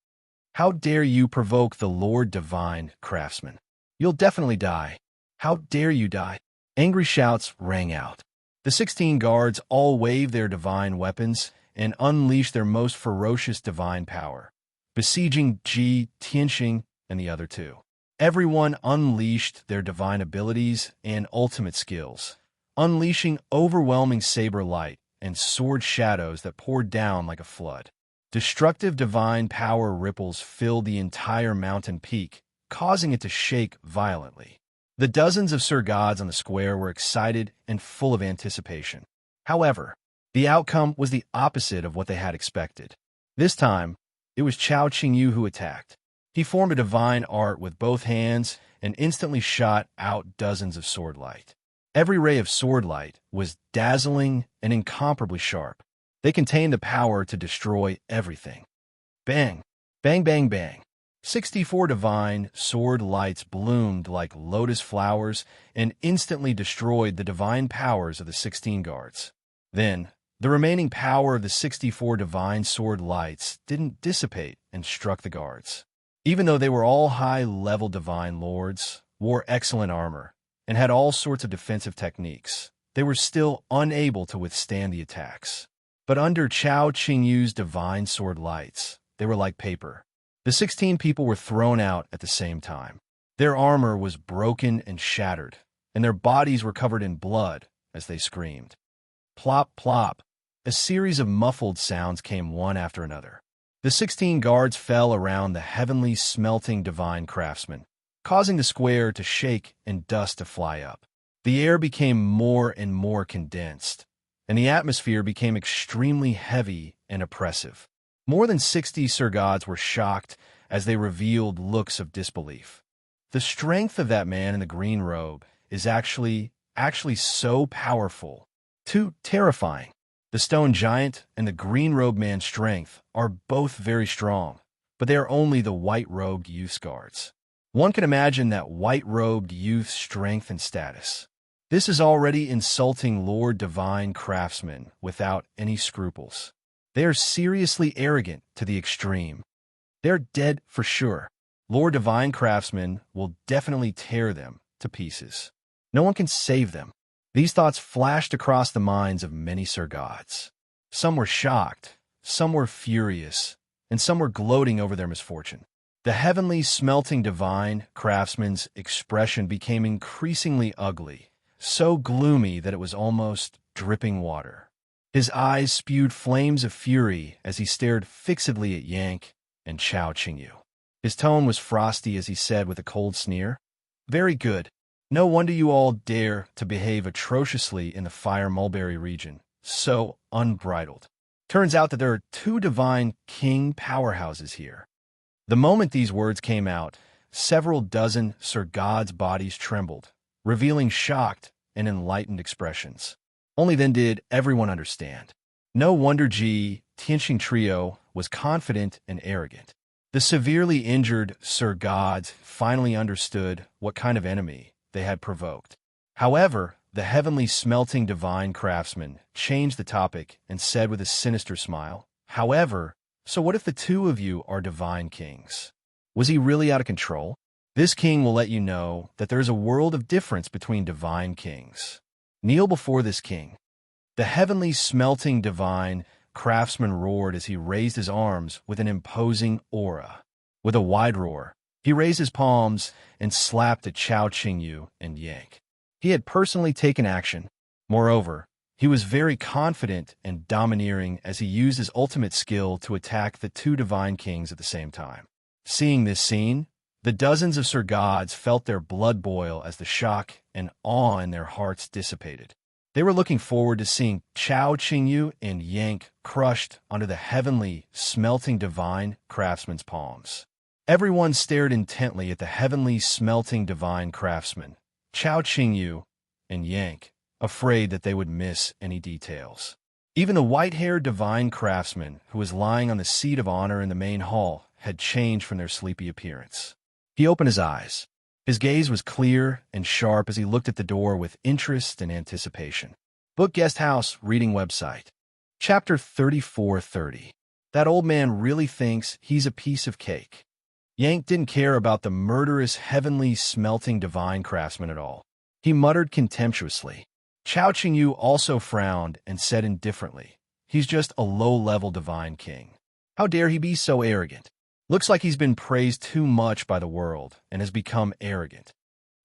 How dare you provoke the Lord Divine Craftsman? You'll definitely die. How dare you die? Angry shouts rang out. The 16 guards all waved their divine weapons and unleashed their most ferocious divine power, besieging Ji, Tianxing, and the other two. Everyone unleashed their divine abilities and ultimate skills, unleashing overwhelming saber light and sword shadows that poured down like a flood. Destructive divine power ripples filled the entire mountain peak, causing it to shake violently. The dozens of Sir Gods on the square were excited and full of anticipation. However, the outcome was the opposite of what they had expected. This time, it was Chao Qingyu who attacked. He formed a divine art with both hands and instantly shot out dozens of sword light. Every ray of sword light was dazzling and incomparably sharp. They contained the power to destroy everything. Bang! Bang, bang, bang. 64 divine sword lights bloomed like lotus flowers and instantly destroyed the divine powers of the 16 guards. Then, the remaining power of the 64 divine sword lights didn't dissipate and struck the guards. Even though they were all high-level divine lords, wore excellent armor, and had all sorts of defensive techniques, they were still unable to withstand the attacks. But under Chao Qingyu's divine sword lights, they were like paper. The 16 people were thrown out at the same time. Their armor was broken and shattered, and their bodies were covered in blood as they screamed. Plop, plop. A series of muffled sounds came one after another. The 16 guards fell around the heavenly smelting divine craftsman, causing the square to shake and dust to fly up. The air became more and more condensed, and the atmosphere became extremely heavy and oppressive. More than 60 Sir Gods were shocked as they revealed looks of disbelief. The strength of that man in the green robe is actually so powerful, too terrifying. The stone giant and the green robe man's strength are both very strong, but they are only the white-robed youth's guards. One can imagine that white-robed youth's strength and status. This is already insulting Lord Divine Craftsman without any scruples. They are seriously arrogant to the extreme. They're dead for sure. Lord Divine Craftsman will definitely tear them to pieces. No one can save them. These thoughts flashed across the minds of many Sir Gods. Some were shocked, some were furious, and some were gloating over their misfortune. The heavenly smelting divine craftsman's expression became increasingly ugly, so gloomy that it was almost dripping water. His eyes spewed flames of fury as he stared fixedly at Yank and Chao Qingyu. His tone was frosty as he said with a cold sneer, "Very good. No wonder you all dare to behave atrociously in the Fire Mulberry region, so unbridled. Turns out that there are two divine king powerhouses here." The moment these words came out, several dozen Sir Gods' bodies trembled, revealing shocked and enlightened expressions. Only then did everyone understand. No wonder Tianxing Trio was confident and arrogant. The severely injured Sir Gods finally understood what kind of enemy they had provoked. However, the heavenly smelting divine craftsman changed the topic and said with a sinister smile, "However, so what if the two of you are divine kings? Was he really out of control? This king will let you know that there is a world of difference between divine kings. Kneel before this king." The heavenly smelting divine craftsman roared as he raised his arms with an imposing aura. With a wide roar, he raised his palms and slapped at Chao Qingyu and Yank. He had personally taken action. Moreover, he was very confident and domineering as he used his ultimate skill to attack the two divine kings at the same time. Seeing this scene, the dozens of Sir Gods felt their blood boil as the shock and awe in their hearts dissipated. They were looking forward to seeing Chao Qingyu and Yank crushed under the heavenly, smelting divine craftsman's palms. Everyone stared intently at the heavenly, smelting divine craftsman, Chao Qingyu and Yank, afraid that they would miss any details. Even the white-haired divine craftsman, who was lying on the seat of honor in the main hall, had changed from their sleepy appearance. He opened his eyes. His gaze was clear and sharp as he looked at the door with interest and anticipation. Book Guest House Reading Website. Chapter 3430. That old man really thinks he's a piece of cake. Yank didn't care about the murderous, heavenly, smelting divine craftsman at all. He muttered contemptuously. Chao Qingyu also frowned and said indifferently, "He's just a low-level divine king. How dare he be so arrogant? Looks like he's been praised too much by the world and has become arrogant."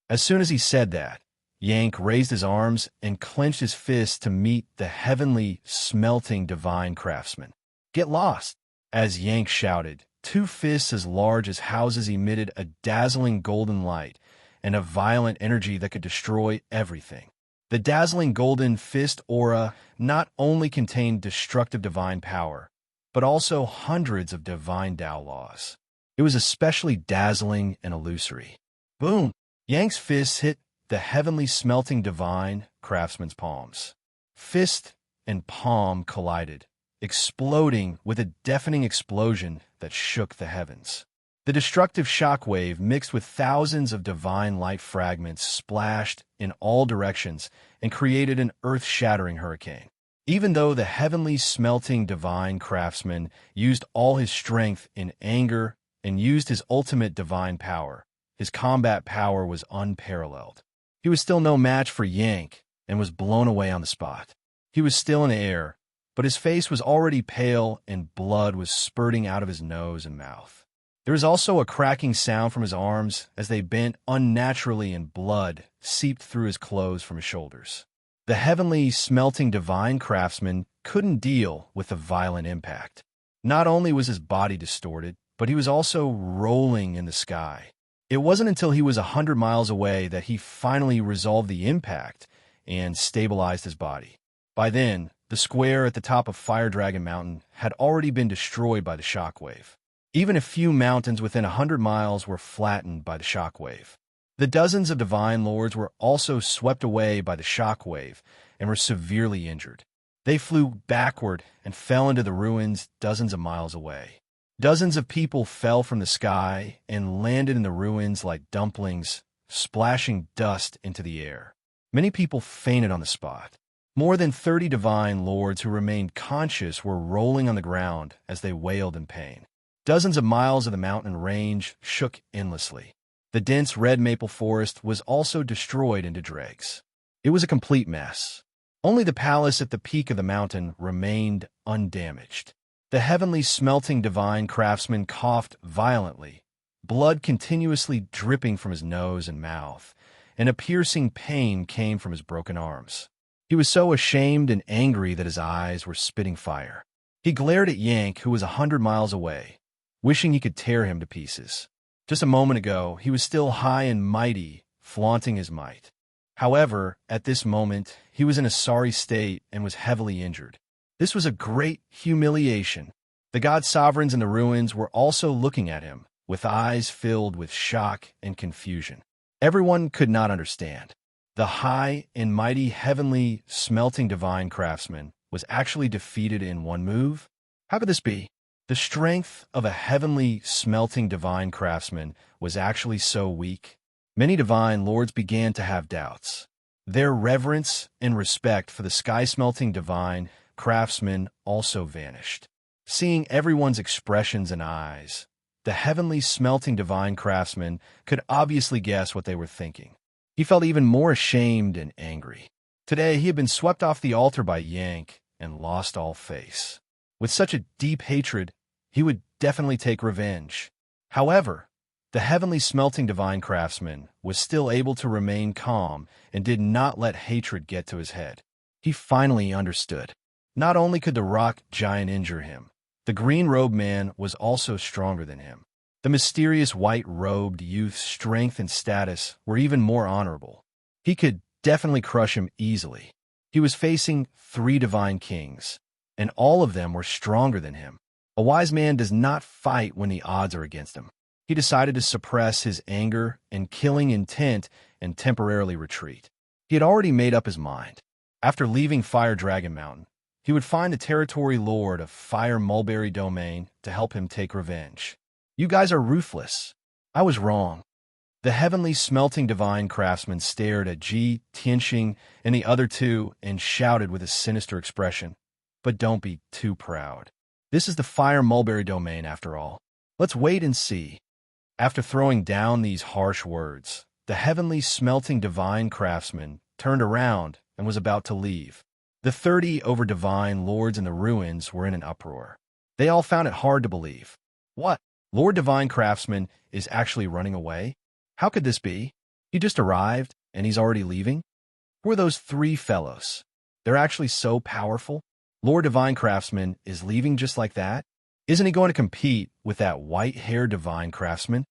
As soon as he said that, Yank raised his arms and clenched his fists to meet the heavenly, smelting divine craftsman. "Get lost!" As Yank shouted, two fists as large as houses emitted a dazzling golden light and a violent energy that could destroy everything. The dazzling golden fist aura not only contained destructive divine power, but also hundreds of divine Tao laws. It was especially dazzling and illusory. Boom! Yank's fists hit the heavenly smelting divine craftsman's palms. Fist and palm collided, exploding with a deafening explosion that shook the heavens. The destructive shockwave mixed with thousands of divine light fragments splashed in all directions and created an earth-shattering hurricane. Even though the heavenly smelting divine craftsman used all his strength in anger and used his ultimate divine power, his combat power was unparalleled. He was still no match for Yank and was blown away on the spot. He was still in the air, but his face was already pale and blood was spurting out of his nose and mouth. There was also a cracking sound from his arms as they bent unnaturally and blood seeped through his clothes from his shoulders. The heavenly smelting divine craftsman couldn't deal with the violent impact. Not only was his body distorted, but he was also rolling in the sky. It wasn't until he was 100 miles away that he finally resolved the impact and stabilized his body. By then, the square at the top of Fire Dragon Mountain had already been destroyed by the shockwave. Even a few mountains within 100 miles were flattened by the shockwave. The dozens of divine lords were also swept away by the shockwave and were severely injured. They flew backward and fell into the ruins dozens of miles away. Dozens of people fell from the sky and landed in the ruins like dumplings, splashing dust into the air. Many people fainted on the spot. More than 30 divine lords who remained conscious were rolling on the ground as they wailed in pain. Dozens of miles of the mountain range shook endlessly. The dense red maple forest was also destroyed into dregs. It was a complete mess. Only the palace at the peak of the mountain remained undamaged. The heavenly smelting divine craftsman coughed violently, blood continuously dripping from his nose and mouth, and a piercing pain came from his broken arms. He was so ashamed and angry that his eyes were spitting fire. He glared at Yank, who was 100 miles away, wishing he could tear him to pieces. Just a moment ago, he was still high and mighty, flaunting his might. However, at this moment, he was in a sorry state and was heavily injured. This was a great humiliation. The god sovereigns in the ruins were also looking at him, with eyes filled with shock and confusion. Everyone could not understand. The high and mighty heavenly smelting divine craftsman was actually defeated in one move? How could this be? The strength of a heavenly smelting divine craftsman was actually so weak. Many divine lords began to have doubts. Their reverence and respect for the sky-smelting divine craftsman also vanished. Seeing everyone's expressions and eyes, the heavenly smelting divine craftsman could obviously guess what they were thinking. He felt even more ashamed and angry. Today he had been swept off the altar by Yank and lost all face. With such a deep hatred, he would definitely take revenge. However, the heavenly smelting divine craftsman was still able to remain calm and did not let hatred get to his head. He finally understood. Not only could the rock giant injure him, the green-robed man was also stronger than him. The mysterious white-robed youth's strength and status were even more honorable. He could definitely crush him easily. He was facing 3 divine kings, and all of them were stronger than him. A wise man does not fight when the odds are against him. He decided to suppress his anger and killing intent and temporarily retreat. He had already made up his mind. After leaving Fire Dragon Mountain, he would find the territory lord of Fire Mulberry Domain to help him take revenge. You guys are ruthless. I was wrong. The heavenly smelting divine craftsman stared at Ji Tianxing and the other 2 and shouted with a sinister expression, "But don't be too proud. This is the Fire Mulberry Domain after all. Let's wait and see." After throwing down these harsh words, the heavenly smelting divine craftsman turned around and was about to leave. The 30 over divine lords in the ruins were in an uproar. They all found it hard to believe. What? Lord Divine Craftsman is actually running away? How could this be? He just arrived, and he's already leaving? Who are those 3 fellows? They're actually so powerful? Lord Divine Craftsman is leaving just like that? Isn't he going to compete with that white-haired Divine Craftsman?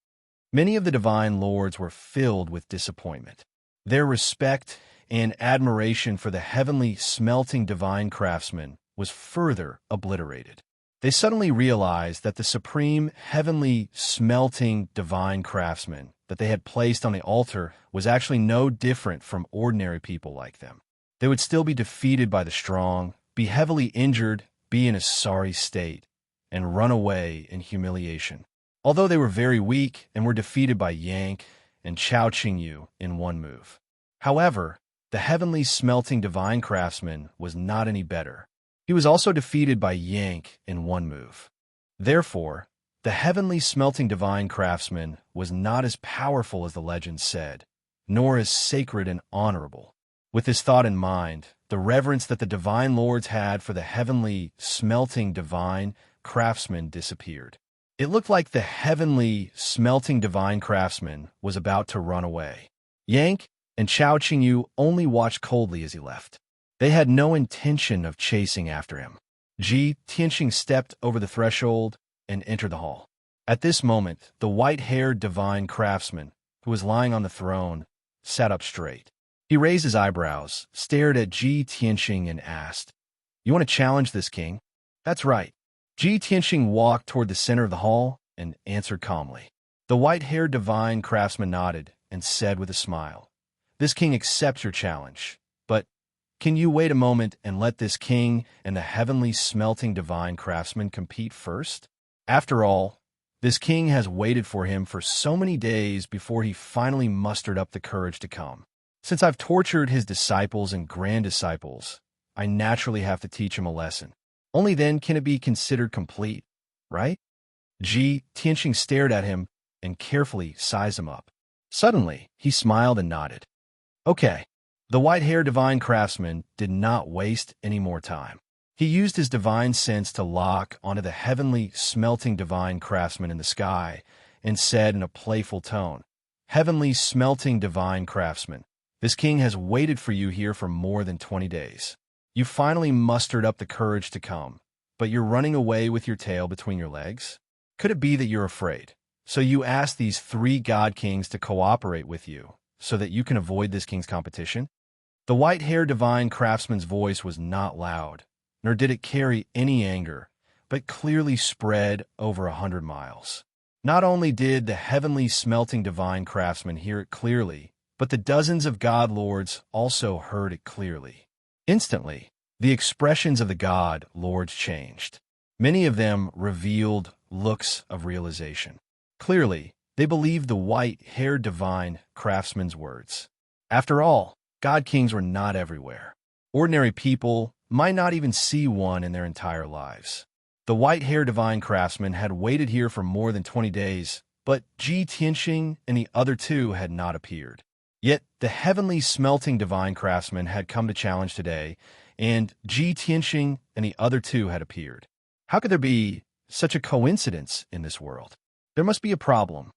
Many of the Divine Lords were filled with disappointment. Their respect and admiration for the heavenly smelting Divine Craftsman was further obliterated. They suddenly realized that the supreme heavenly smelting divine craftsman that they had placed on the altar was actually no different from ordinary people like them. They would still be defeated by the strong, be heavily injured, be in a sorry state, and run away in humiliation. Although they were very weak and were defeated by Yank and Chao Qingyu in one move. However, the heavenly smelting divine craftsman was not any better. He was also defeated by Yank in one move. Therefore, the heavenly smelting divine craftsman was not as powerful as the legend said, nor as sacred and honorable. With this thought in mind, the reverence that the divine lords had for the heavenly smelting divine craftsman disappeared. It looked like the heavenly smelting divine craftsman was about to run away. Yank and Chao Qingyu only watched coldly as he left. They had no intention of chasing after him. Ji Tianxing stepped over the threshold and entered the hall. At this moment, the white-haired divine craftsman, who was lying on the throne, sat up straight. He raised his eyebrows, stared at Ji Tianxing, and asked, "You want to challenge this king?" "That's right." Ji Tianxing walked toward the center of the hall and answered calmly. The white-haired divine craftsman nodded and said with a smile, "This king accepts your challenge, but can you wait a moment and let this king and the heavenly smelting divine craftsman compete first? After all, this king has waited for him for so many days before he finally mustered up the courage to come. Since I've tortured his disciples and grand disciples, I naturally have to teach him a lesson. Only then can it be considered complete, right?" Ji Tianxing stared at him and carefully sized him up. Suddenly, he smiled and nodded. "Okay." The white-haired divine craftsman did not waste any more time. He used his divine sense to lock onto the heavenly smelting divine craftsman in the sky and said in a playful tone, "Heavenly smelting divine craftsman, this king has waited for you here for more than 20 days. You finally mustered up the courage to come, but you're running away with your tail between your legs? Could it be that you're afraid? So you asked these 3 god kings to cooperate with you so that you can avoid this king's competition?" The white-haired divine craftsman's voice was not loud, nor did it carry any anger, but clearly spread over 100 miles. Not only did the heavenly smelting divine craftsman hear it clearly, but the dozens of god lords also heard it clearly. Instantly, the expressions of the god lords changed. Many of them revealed looks of realization. Clearly, they believed the white-haired divine craftsman's words. After all, god kings were not everywhere. Ordinary people might not even see one in their entire lives. The white-haired divine craftsman had waited here for more than 20 days, but Ji Tianxing and the other two had not appeared. Yet the heavenly smelting divine craftsman had come to challenge today, and Ji Tianxing and the other two had appeared. How could there be such a coincidence in this world? There must be a problem.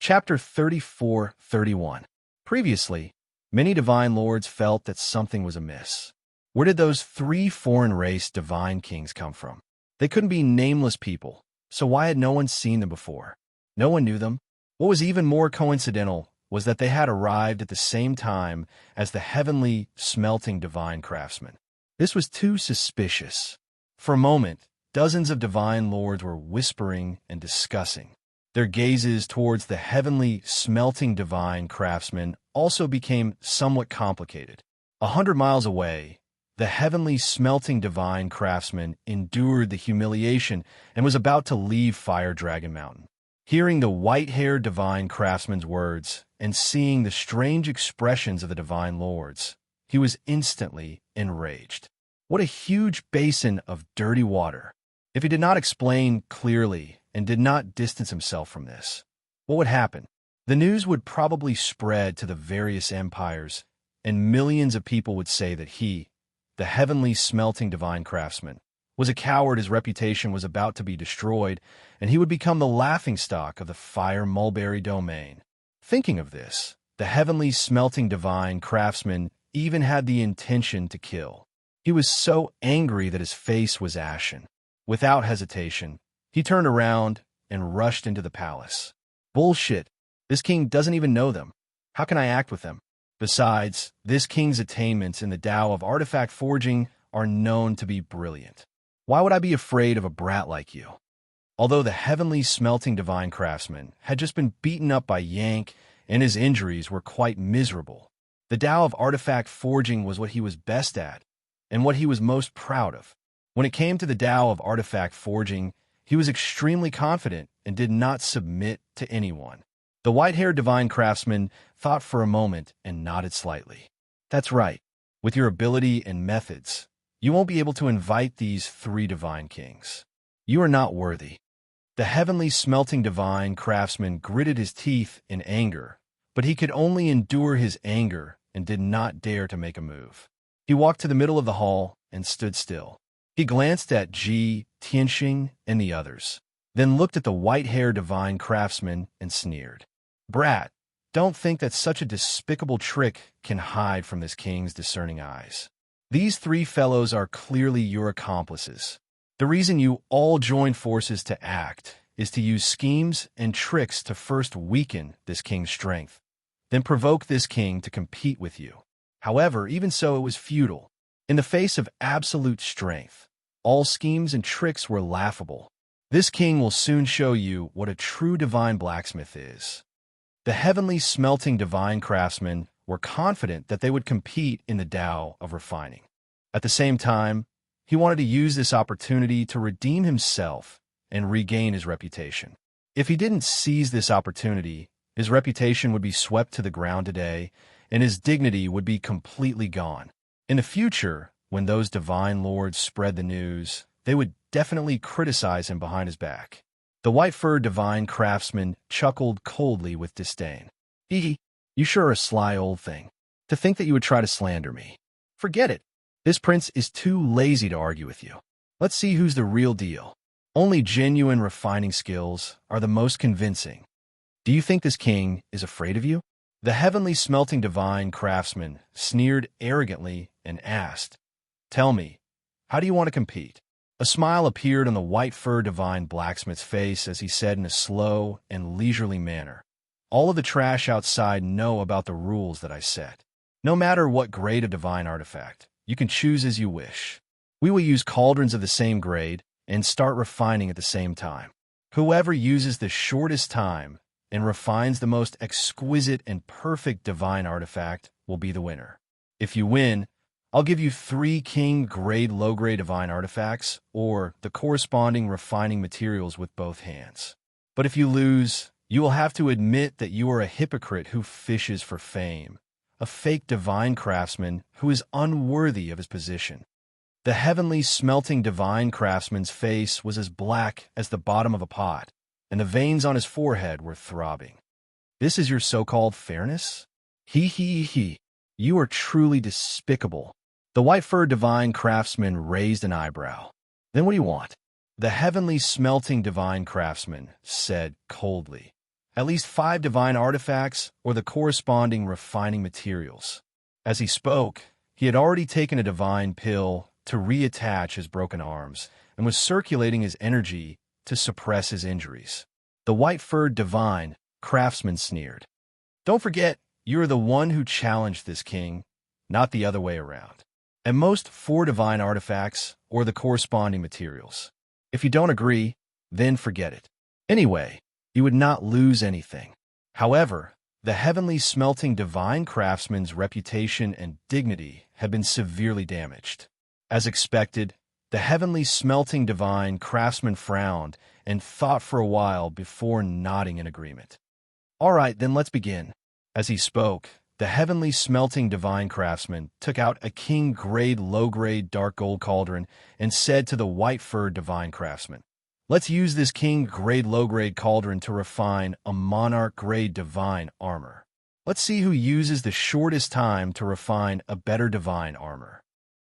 Chapter 34-31. Previously, many divine lords felt that something was amiss. Where did those 3 foreign race divine kings come from? They couldn't be nameless people, so why had no one seen them before? No one knew them. What was even more coincidental was that they had arrived at the same time as the heavenly smelting divine craftsman. This was too suspicious. For a moment, dozens of divine lords were whispering and discussing. Their gazes towards the heavenly smelting divine craftsman also became somewhat complicated. 100 miles away, the heavenly smelting divine craftsman endured the humiliation and was about to leave Fire Dragon Mountain. Hearing the white-haired divine craftsman's words and seeing the strange expressions of the divine lords, he was instantly enraged. What a huge basin of dirty water! If he did not explain clearly and did not distance himself from this, what would happen? The news would probably spread to the various empires, and millions of people would say that he, the heavenly smelting divine craftsman, was a coward. His reputation was about to be destroyed, and he would become the laughingstock of the Fire Mulberry domain. Thinking of this, the heavenly smelting divine craftsman even had the intention to kill. He was so angry that his face was ashen. Without hesitation, he turned around and rushed into the palace. Bullshit! This king doesn't even know them. How can I act with them? Besides, this king's attainments in the Tao of artifact forging are known to be brilliant. Why would I be afraid of a brat like you? Although the heavenly smelting divine craftsman had just been beaten up by Yank and his injuries were quite miserable, the Tao of artifact forging was what he was best at and what he was most proud of. When it came to the Tao of artifact forging, he was extremely confident and did not submit to anyone. The white-haired divine craftsman thought for a moment and nodded slightly. That's right. With your ability and methods, you won't be able to invite these 3 divine kings. You are not worthy. The heavenly smelting divine craftsman gritted his teeth in anger, but he could only endure his anger and did not dare to make a move. He walked to the middle of the hall and stood still. He glanced at Ji Tianxing and the others, then looked at the white-haired divine craftsman and sneered. Brat, don't think that such a despicable trick can hide from this king's discerning eyes. These 3 fellows are clearly your accomplices. The reason you all joined forces to act is to use schemes and tricks to first weaken this king's strength, then provoke this king to compete with you. However, even so, it was futile. In the face of absolute strength, all schemes and tricks were laughable. This king will soon show you what a true divine blacksmith is. The heavenly smelting divine craftsmen were confident that they would compete in the Tao of refining. At the same time, he wanted to use this opportunity to redeem himself and regain his reputation. If he didn't seize this opportunity, his reputation would be swept to the ground today, and his dignity would be completely gone. In the future, when those divine lords spread the news, they would definitely criticize him behind his back. The white-furred divine craftsman chuckled coldly with disdain. You sure are a sly old thing. To think that you would try to slander me. Forget it. This prince is too lazy to argue with you. Let's see who's the real deal. Only genuine refining skills are the most convincing. Do you think this king is afraid of you? The heavenly smelting divine craftsman sneered arrogantly and asked, Tell me, how do you want to compete? A smile appeared on the white-furred divine blacksmith's face as he said in a slow and leisurely manner, All of the trash outside know about the rules that I set. No matter what grade of divine artifact, you can choose as you wish. We will use cauldrons of the same grade and start refining at the same time. Whoever uses the shortest time and refines the most exquisite and perfect divine artifact will be the winner. If you win, I'll give you 3 king-grade, low-grade divine artifacts, or the corresponding refining materials with both hands. But if you lose, you will have to admit that you are a hypocrite who fishes for fame, a fake divine craftsman who is unworthy of his position. The heavenly smelting divine craftsman's face was as black as the bottom of a pot, and the veins on his forehead were throbbing. This is your so-called fairness? He. You are truly despicable. The white-furred divine craftsman raised an eyebrow. Then what do you want? The heavenly smelting divine craftsman said coldly. At least 5 divine artifacts or the corresponding refining materials. As he spoke, he had already taken a divine pill to reattach his broken arms and was circulating his energy to suppress his injuries. The white-furred divine craftsman sneered. Don't forget, you are the one who challenged this king, not the other way around. At most 4 divine artifacts or the corresponding materials. If you don't agree, then forget it. Anyway, you would not lose anything. However, the heavenly smelting divine craftsman's reputation and dignity had been severely damaged. As expected, the heavenly smelting divine craftsman frowned and thought for a while before nodding in agreement. All right, then let's begin. As he spoke, the heavenly smelting divine craftsman took out a king-grade, low-grade dark gold cauldron and said to the white-furred divine craftsman, "Let's use this king-grade, low-grade cauldron to refine a monarch-grade divine armor. Let's see who uses the shortest time to refine a better divine armor."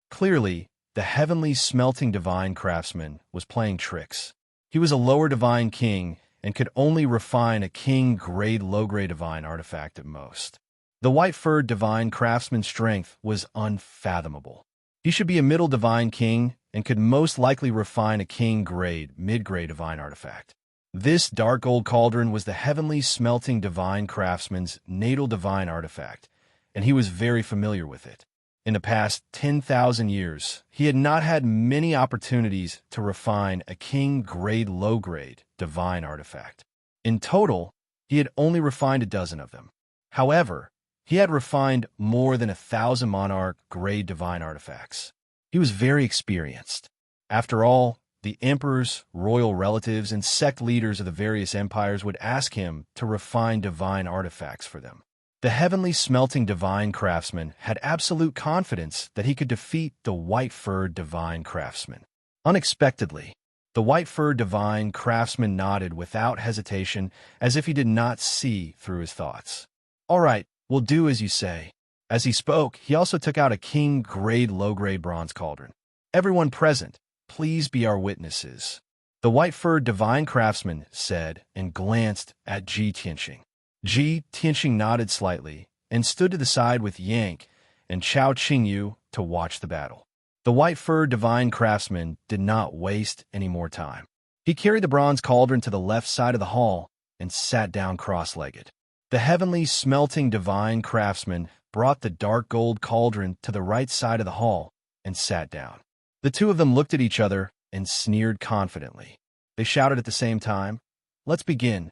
Clearly, the heavenly smelting divine craftsman was playing tricks. He was a lower divine king and could only refine a king-grade, low-grade divine artifact at most. The white-furred divine craftsman's strength was unfathomable. He should be a middle divine king and could most likely refine a king-grade, mid-grade divine artifact. This dark gold cauldron was the heavenly smelting divine craftsman's natal divine artifact, and he was very familiar with it. In the past 10,000 years, he had not had many opportunities to refine a king-grade, low-grade divine artifact. In total, he had only refined a dozen of them. However, he had refined more than 1,000 monarch-grade divine artifacts. He was very experienced. After all, the emperors, royal relatives, and sect leaders of the various empires would ask him to refine divine artifacts for them. The heavenly smelting divine craftsman had absolute confidence that he could defeat the white-furred divine craftsman. Unexpectedly, the white-furred divine craftsman nodded without hesitation, as if he did not see through his thoughts. "All right, we'll do as you say." As he spoke, he also took out a king-grade, low-grade bronze cauldron. "Everyone present, please be our witnesses," the white-furred divine craftsman said and glanced at Ji Tianxing. Ji Tianxing nodded slightly and stood to the side with Yank and Chao Qingyu to watch the battle. The white-furred divine craftsman did not waste any more time. He carried the bronze cauldron to the left side of the hall and sat down cross-legged. The heavenly smelting divine craftsman brought the dark gold cauldron to the right side of the hall and sat down. The two of them looked at each other and sneered confidently. They shouted at the same time, "Let's begin."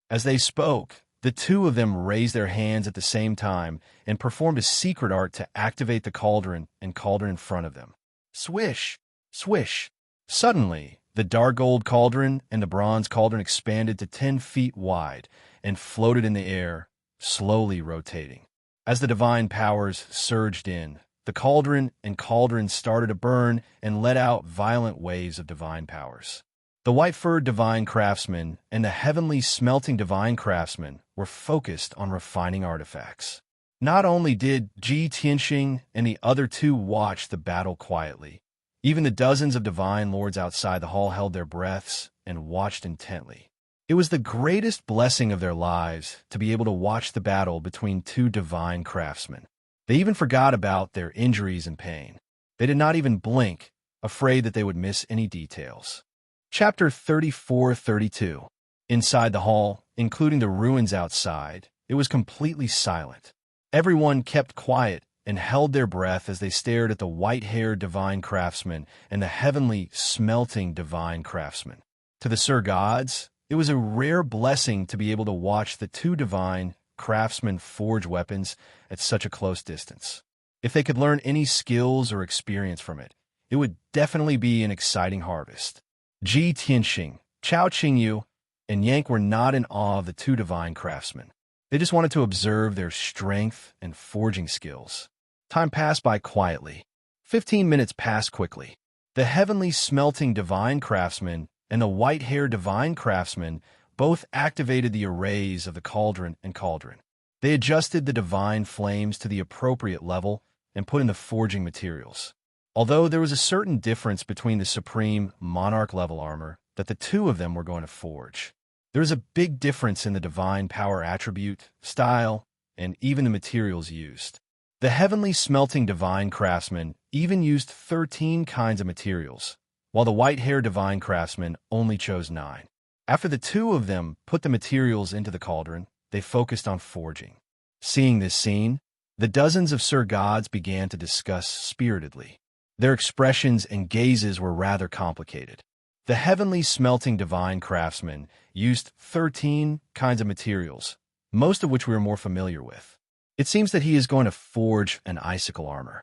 As they spoke, the two of them raised their hands at the same time and performed a secret art to activate the cauldron and cauldron in front of them. Swish! Swish! Suddenly, the dark gold cauldron and the bronze cauldron expanded to 10 feet wide and floated in the air, slowly rotating. As the divine powers surged in, the cauldron and cauldron started to burn and let out violent waves of divine powers. The white-furred divine craftsman and the heavenly smelting divine craftsman were focused on refining artifacts. Not only did Ji Tianxing and the other two watch the battle quietly, even the dozens of divine lords outside the hall held their breaths and watched intently. It was the greatest blessing of their lives to be able to watch the battle between two divine craftsmen. They even forgot about their injuries and pain. They did not even blink, afraid that they would miss any details. Chapter 34-32. Inside the hall, including the ruins outside, it was completely silent. Everyone kept quiet and held their breath as they stared at the white-haired divine craftsman and the heavenly smelting divine craftsman. To the Sir Gods, It was a rare blessing to be able to watch the two divine craftsmen forge weapons at such a close distance. If they could learn any skills or experience from it, it would definitely be an exciting harvest. Ji Tianxing, Chao Qingyu, and Yank were not in awe of the two divine craftsmen. They just wanted to observe their strength and forging skills. Time passed by quietly. 15 minutes passed quickly. The heavenly smelting divine craftsman and the white-haired divine craftsman both activated the arrays of the cauldron and cauldron. They adjusted the divine flames to the appropriate level and put in the forging materials. Although there was a certain difference between the supreme monarch-level armor that the two of them were going to forge, there is a big difference in the divine power attribute, style, and even the materials used. The heavenly smelting divine craftsman even used 13 kinds of materials, while the white-haired divine craftsman only chose 9. After the two of them put the materials into the cauldron, they focused on forging. Seeing this scene, the dozens of Sir Gods began to discuss spiritedly. Their expressions and gazes were rather complicated. The heavenly smelting divine craftsman used 13 kinds of materials, most of which we are more familiar with. It seems that he is going to forge an icicle armor.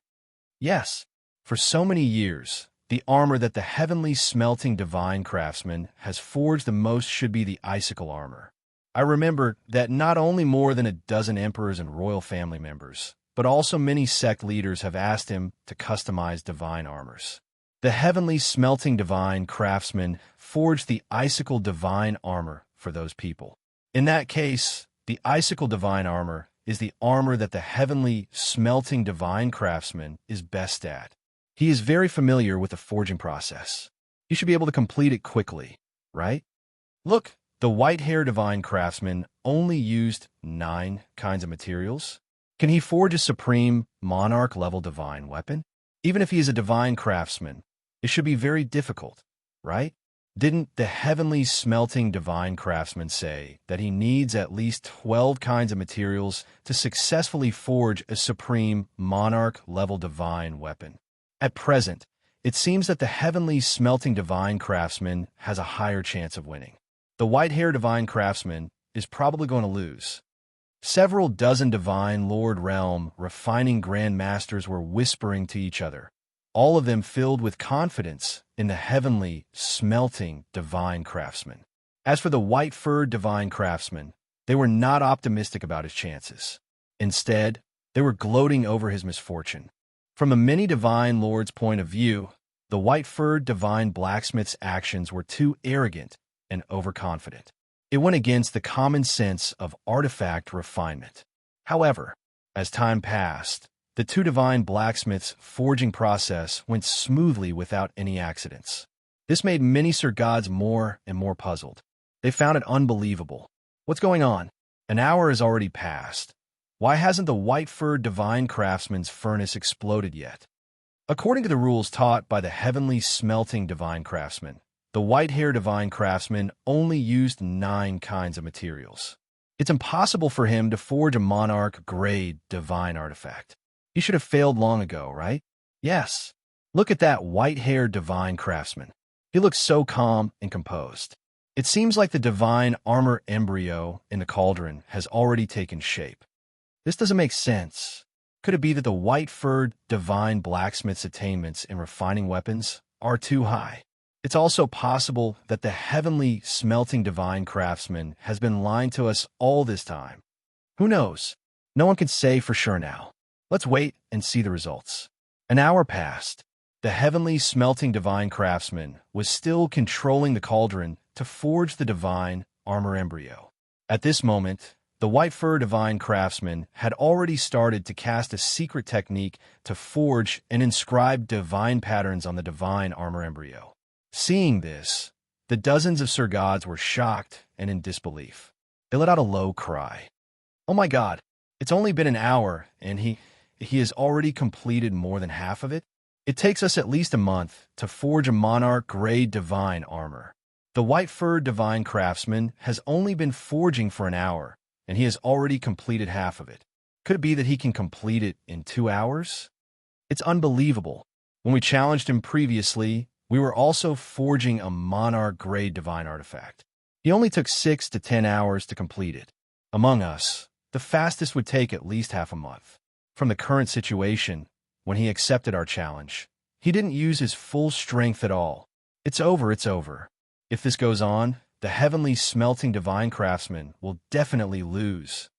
Yes, for so many years, the armor that the heavenly smelting divine craftsman has forged the most should be the icicle armor. I remember that not only more than a dozen emperors and royal family members, but also many sect leaders have asked him to customize divine armors. The heavenly smelting divine craftsman forged the icicle divine armor for those people. In that case, the icicle divine armor is the armor that the heavenly smelting divine craftsman is best at. He is very familiar with the forging process. He should be able to complete it quickly, right? Look, the white-haired divine craftsman only used 9 kinds of materials. Can he forge a supreme monarch-level divine weapon? Even if he is a divine craftsman, it should be very difficult, right? Didn't the heavenly smelting divine craftsman say that he needs at least 12 kinds of materials to successfully forge a supreme monarch-level divine weapon? At present, it seems that the heavenly smelting divine craftsman has a higher chance of winning. The white-haired divine craftsman is probably going to lose. Several dozen divine Lord Realm refining grandmasters were whispering to each other, all of them filled with confidence in the heavenly smelting divine craftsman. As for the white-furred divine craftsman, they were not optimistic about his chances. Instead, they were gloating over his misfortune. From a many divine lords' point of view, the white-furred divine blacksmith's actions were too arrogant and overconfident. It went against the common sense of artifact refinement. However, as time passed, the two divine blacksmiths' forging process went smoothly without any accidents. This made many Sir Gods more and more puzzled. They found it unbelievable. What's going on? An hour has already passed. Why hasn't the white-furred divine craftsman's furnace exploded yet? According to the rules taught by the heavenly smelting divine craftsman, the white-haired divine craftsman only used 9 kinds of materials. It's impossible for him to forge a monarch-grade divine artifact. He should have failed long ago, right? Yes. Look at that white-haired divine craftsman. He looks so calm and composed. It seems like the divine armor embryo in the cauldron has already taken shape. This doesn't make sense. Could it be that the white-furred divine blacksmith's attainments in refining weapons are too high? It's also possible that the heavenly smelting divine craftsman has been lying to us all this time. Who knows? No one can say for sure now. Let's wait and see the results. An hour passed. The heavenly smelting divine craftsman was still controlling the cauldron to forge the divine armor embryo. At this moment, the white-fur divine craftsman had already started to cast a secret technique to forge and inscribe divine patterns on the divine armor embryo. Seeing this, the dozens of Sir Gods were shocked and in disbelief. They let out a low cry. Oh my God, it's only been an hour and he has already completed more than half of it? It takes us at least a month to forge a monarch-grade divine armor. The white-furred divine craftsman has only been forging for an hour, and he has already completed half of it. Could it be that he can complete it in 2 hours? It's unbelievable. When we challenged him previously, we were also forging a monarch-grade divine artifact. He only took 6 to 10 hours to complete it. Among us, the fastest would take at least half a month. From the current situation, when he accepted our challenge, he didn't use his full strength at all. It's over, it's over. If this goes on, the heavenly smelting divine craftsman will definitely lose.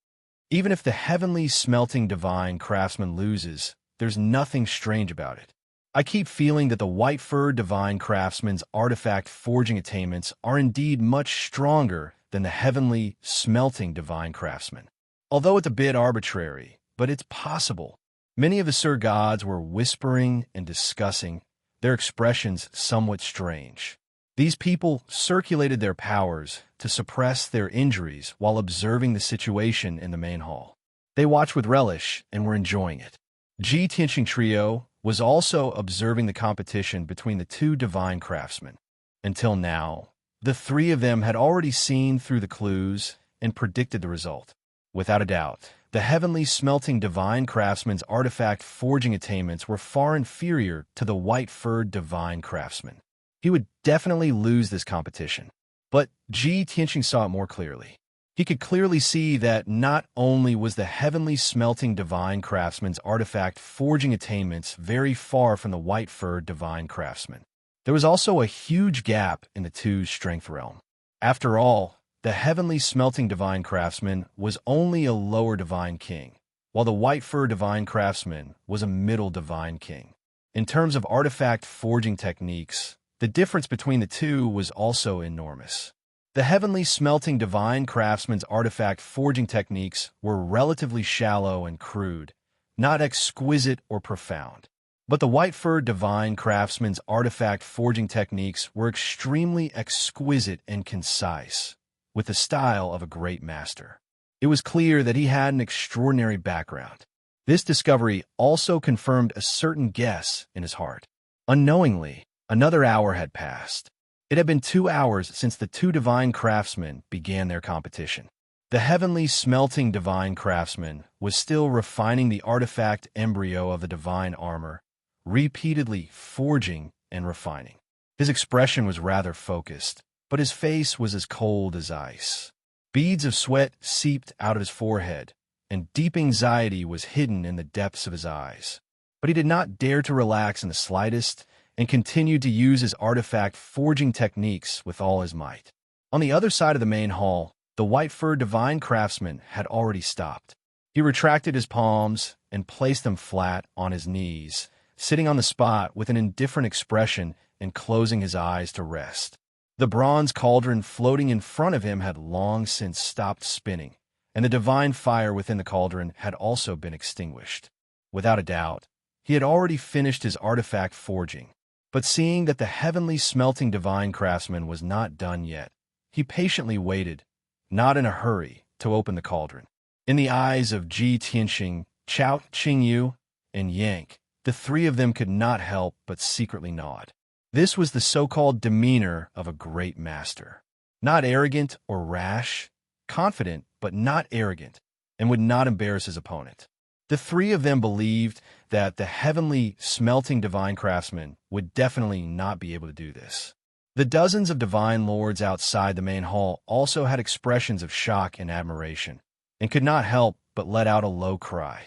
Even if the heavenly smelting divine craftsman loses, there's nothing strange about it. I keep feeling that the white-furred divine craftsman's artifact forging attainments are indeed much stronger than the heavenly smelting divine craftsman. Although it's a bit arbitrary, but it's possible. Many of the Sir Gods were whispering and discussing, their expressions somewhat strange. These people circulated their powers to suppress their injuries while observing the situation in the main hall. They watched with relish and were enjoying it. Ji Tianxing Trio was also observing the competition between the two divine craftsmen. Until now, the three of them had already seen through the clues and predicted the result. Without a doubt, the heavenly smelting divine craftsman's artifact forging attainments were far inferior to the white-furred divine craftsman. He would definitely lose this competition. But Ji Tianxing saw it more clearly. He could clearly see that not only was the heavenly smelting divine craftsman's artifact forging attainments very far from the white-furred divine craftsman, there was also a huge gap in the two's strength realm. After all, the heavenly smelting divine craftsman was only a lower divine king, while the white-furred divine craftsman was a middle divine king. In terms of artifact forging techniques, the difference between the two was also enormous. The heavenly smelting divine craftsman's artifact forging techniques were relatively shallow and crude, not exquisite or profound. But the white-furred divine craftsman's artifact forging techniques were extremely exquisite and concise, with the style of a great master. It was clear that he had an extraordinary background. This discovery also confirmed a certain guess in his heart. Unknowingly, another hour had passed. It had been 2 hours since the two divine craftsmen began their competition. The heavenly smelting divine craftsman was still refining the artifact embryo of the divine armor, repeatedly forging and refining. His expression was rather focused, but his face was as cold as ice. Beads of sweat seeped out of his forehead, and deep anxiety was hidden in the depths of his eyes. But he did not dare to relax in the slightest, and continued to use his artifact forging techniques with all his might. On the other side of the main hall, the white-furred divine craftsman had already stopped. He retracted his palms and placed them flat on his knees, sitting on the spot with an indifferent expression and closing his eyes to rest. The bronze cauldron floating in front of him had long since stopped spinning, and the divine fire within the cauldron had also been extinguished. Without a doubt, he had already finished his artifact forging. But seeing that the heavenly smelting divine craftsman was not done yet, he patiently waited, not in a hurry, to open the cauldron. In the eyes of Ji Tianxing, Chao Qingyu, and Yank, the three of them could not help but secretly nod. This was the so-called demeanor of a great master. Not arrogant or rash, confident but not arrogant, and would not embarrass his opponent. The three of them believed that the heavenly smelting divine craftsman would definitely not be able to do this. The dozens of divine lords outside the main hall also had expressions of shock and admiration, and could not help but let out a low cry.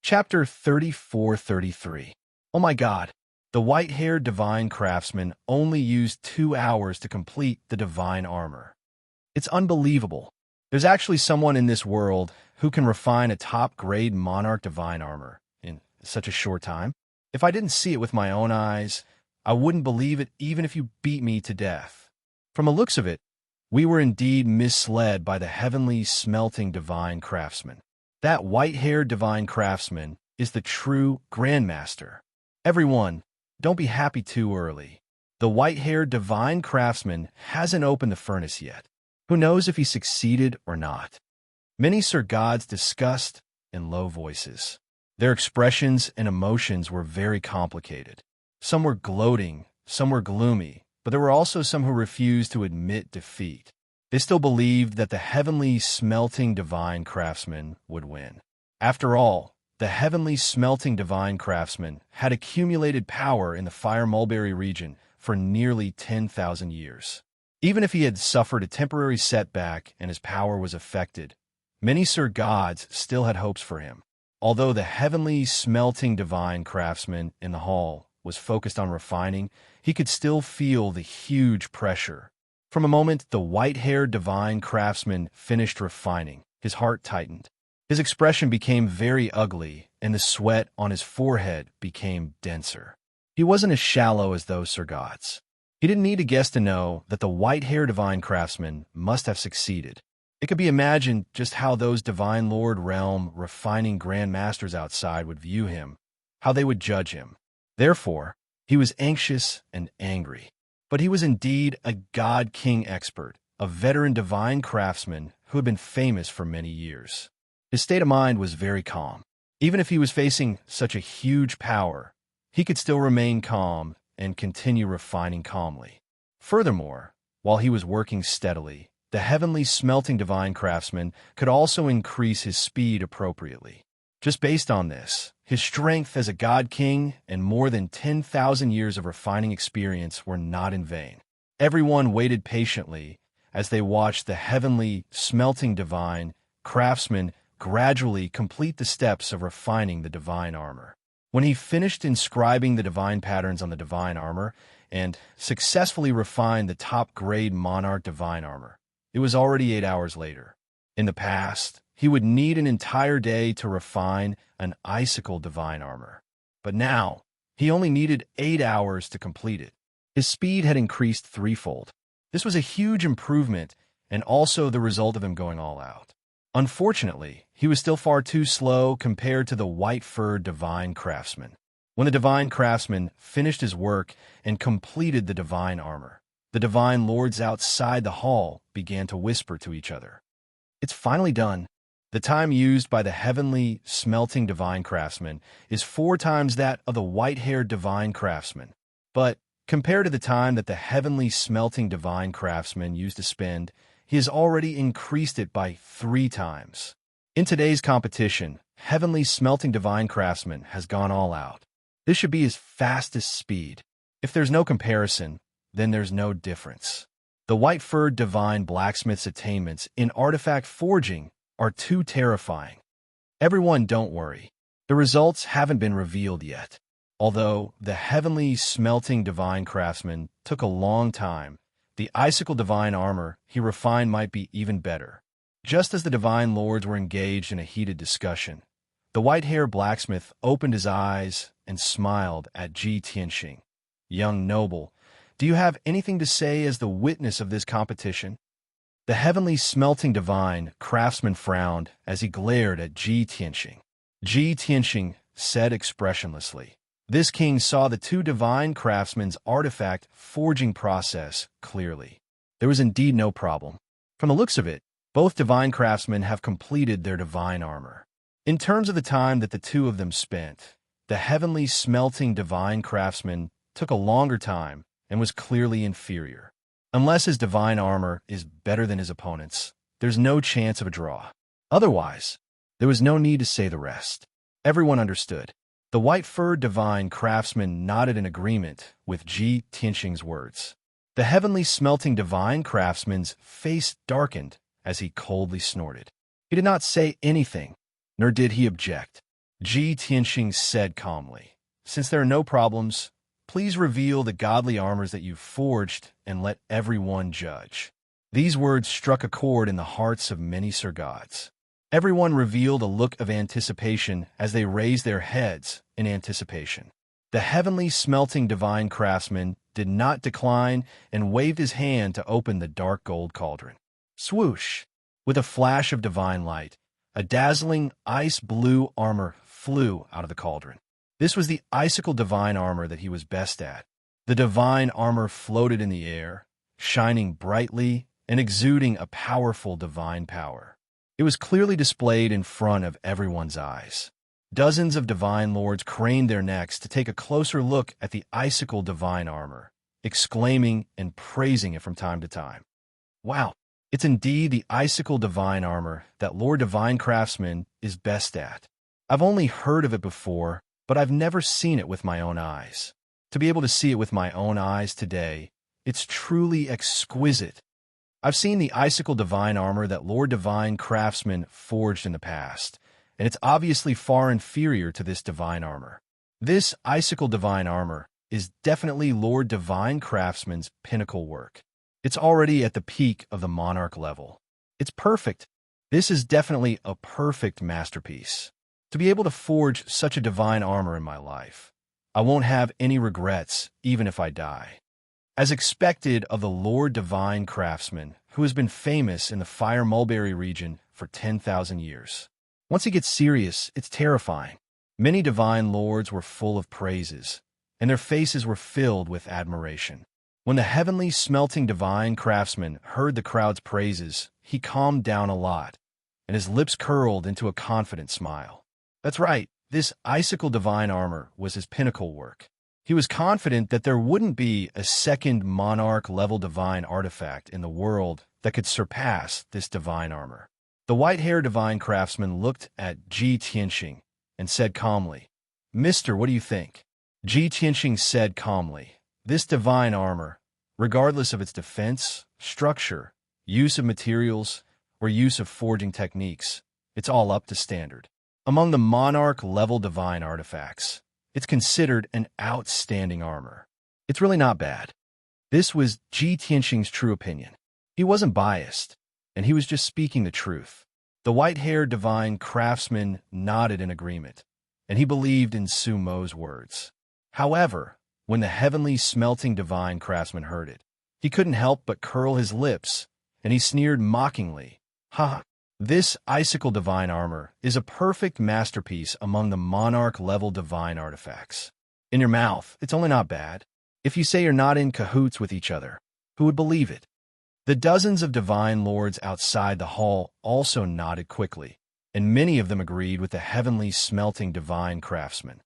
Chapter 34-33. Oh my God! The white-haired divine craftsman only used 2 hours to complete the divine armor. It's unbelievable. There's actually someone in this world who can refine a top-grade monarch divine armor in such a short time. If I didn't see it with my own eyes, I wouldn't believe it even if you beat me to death. From the looks of it, we were indeed misled by the heavenly smelting divine craftsman. That white-haired divine craftsman is the true grandmaster. Everyone, don't be happy too early. The white-haired divine craftsman hasn't opened the furnace yet. Who knows if he succeeded or not? Many Sir Gods discussed in low voices. Their expressions and emotions were very complicated. Some were gloating, some were gloomy, but there were also some who refused to admit defeat. They still believed that the heavenly smelting divine craftsman would win. After all, the heavenly smelting divine craftsman had accumulated power in the Fire Mulberry region for nearly 10,000 years. Even if he had suffered a temporary setback and his power was affected, many Sir Gods still had hopes for him. Although the heavenly smelting divine craftsman in the hall was focused on refining, he could still feel the huge pressure. From a moment the white-haired divine craftsman finished refining, his heart tightened. His expression became very ugly, and the sweat on his forehead became denser. He wasn't as shallow as those Sir Gods. He didn't need a guess to know that the white-haired divine craftsman must have succeeded. It could be imagined just how those divine lord realm refining grandmasters outside would view him, how they would judge him. Therefore, he was anxious and angry. But he was indeed a god-king expert, a veteran divine craftsman who had been famous for many years. His state of mind was very calm. Even if he was facing such a huge power, he could still remain calm and continue refining calmly. Furthermore, while he was working steadily, the heavenly smelting divine craftsman could also increase his speed appropriately. Just based on this, his strength as a god king and more than 10,000 years of refining experience were not in vain. Everyone waited patiently as they watched the heavenly smelting divine craftsman gradually complete the steps of refining the divine armor. When he finished inscribing the divine patterns on the divine armor and successfully refined the top-grade monarch divine armor, it was already 8 hours later. In the past, he would need an entire day to refine an icicle divine armor. But now, he only needed 8 hours to complete it. His speed had increased threefold. This was a huge improvement and also the result of him going all out. Unfortunately, he was still far too slow compared to the white-furred divine craftsman. When the divine craftsman finished his work and completed the divine armor, the divine lords outside the hall began to whisper to each other. It's finally done. The time used by the heavenly smelting divine craftsman is 4 times that of the white-haired divine craftsman. But compared to the time that the heavenly smelting divine craftsman used to spend, he has already increased it by 3 times. In today's competition, heavenly smelting divine craftsman has gone all out. This should be his fastest speed. If there's no comparison, then there's no difference. The white-furred divine blacksmith's attainments in artifact forging are too terrifying. Everyone, don't worry. The results haven't been revealed yet. Although the heavenly smelting divine craftsman took a long time, the icicle divine armor he refined might be even better. Just as the divine lords were engaged in a heated discussion, the white-haired blacksmith opened his eyes and smiled at Ji Tianxing. Young noble, do you have anything to say as the witness of this competition? The heavenly smelting divine craftsman frowned as he glared at Ji Tianxing. Ji Tianxing said expressionlessly. This king saw the 2 divine craftsmen's artifact forging process clearly. There was indeed no problem. From the looks of it, both divine craftsmen have completed their divine armor. In terms of the time that the 2 of them spent, the heavenly smelting divine craftsman took a longer time and was clearly inferior. Unless his divine armor is better than his opponent's, there's no chance of a draw. Otherwise, there was no need to say the rest. Everyone understood. The white-furred divine craftsman nodded in agreement with Ji Tianxing's words. The heavenly smelting divine craftsman's face darkened as he coldly snorted. He did not say anything, nor did he object. Ji Tianxing said calmly, "Since there are no problems, please reveal the godly armors that you've forged and let everyone judge." These words struck a chord in the hearts of many Sir Gods. Everyone revealed a look of anticipation as they raised their heads in anticipation. The heavenly smelting divine craftsman did not decline and waved his hand to open the dark gold cauldron. Swoosh! With a flash of divine light, a dazzling ice-blue armor flew out of the cauldron. This was the icicle divine armor that he was best at. The divine armor floated in the air, shining brightly and exuding a powerful divine power. It was clearly displayed in front of everyone's eyes. Dozens of divine lords craned their necks to take a closer look at the icicle divine armor, exclaiming and praising it from time to time. Wow, it's indeed the icicle divine armor that Lord Divine Craftsman is best at. I've only heard of it before, but I've never seen it with my own eyes. To be able to see it with my own eyes today It's truly exquisite. I've seen the icicle divine armor that Lord Divine craftsmen forged in the past, and it's obviously far inferior to this divine armor. This icicle divine armor is definitely Lord Divine craftsman's pinnacle work. It's already at the peak of the monarch level. It's perfect. This is definitely a perfect masterpiece. To be able to forge such a divine armor in my life, I won't have any regrets even if I die. As expected of the Lord Divine craftsman, who has been famous in the Fire Mulberry region for 10,000 years. Once he gets serious, it's terrifying. Many divine lords were full of praises, and their faces were filled with admiration. When the heavenly smelting divine craftsman heard the crowd's praises, he calmed down a lot, and his lips curled into a confident smile. That's right, this icicle divine armor was his pinnacle work. He was confident that there wouldn't be a second monarch-level divine artifact in the world that could surpass this divine armor. The white-haired divine craftsman looked at Ji Tianxing and said calmly, "Mister, what do you think?" Ji Tianxing said calmly, "This divine armor, regardless of its defense, structure, use of materials, or use of forging techniques, it's all up to standard. Among the monarch-level divine artifacts, it's considered an outstanding armor. It's really not bad." This was Ji Tianxing's true opinion. He wasn't biased, and he was just speaking the truth. The white-haired divine craftsman nodded in agreement, and he believed in Su Mo's words. However, when the heavenly smelting divine craftsman heard it, he couldn't help but curl his lips, and he sneered mockingly, "Ha! This icicle divine armor is a perfect masterpiece among the monarch-level divine artifacts. In your mouth, it's only not bad. If you say you're not in cahoots with each other, who would believe it?" The dozens of divine lords outside the hall also nodded quickly, and many of them agreed with the heavenly smelting divine craftsman.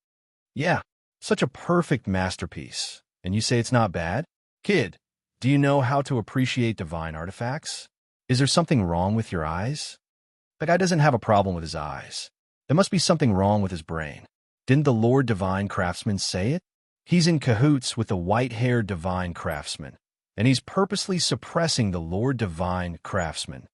"Yeah, such a perfect masterpiece, and you say it's not bad? Kid, do you know how to appreciate divine artifacts? Is there something wrong with your eyes?" The guy doesn't have a problem with his eyes. There must be something wrong with his brain. Didn't the Lord Divine Craftsman say it? He's in cahoots with the white-haired Divine Craftsman, and he's purposely suppressing the Lord Divine Craftsman.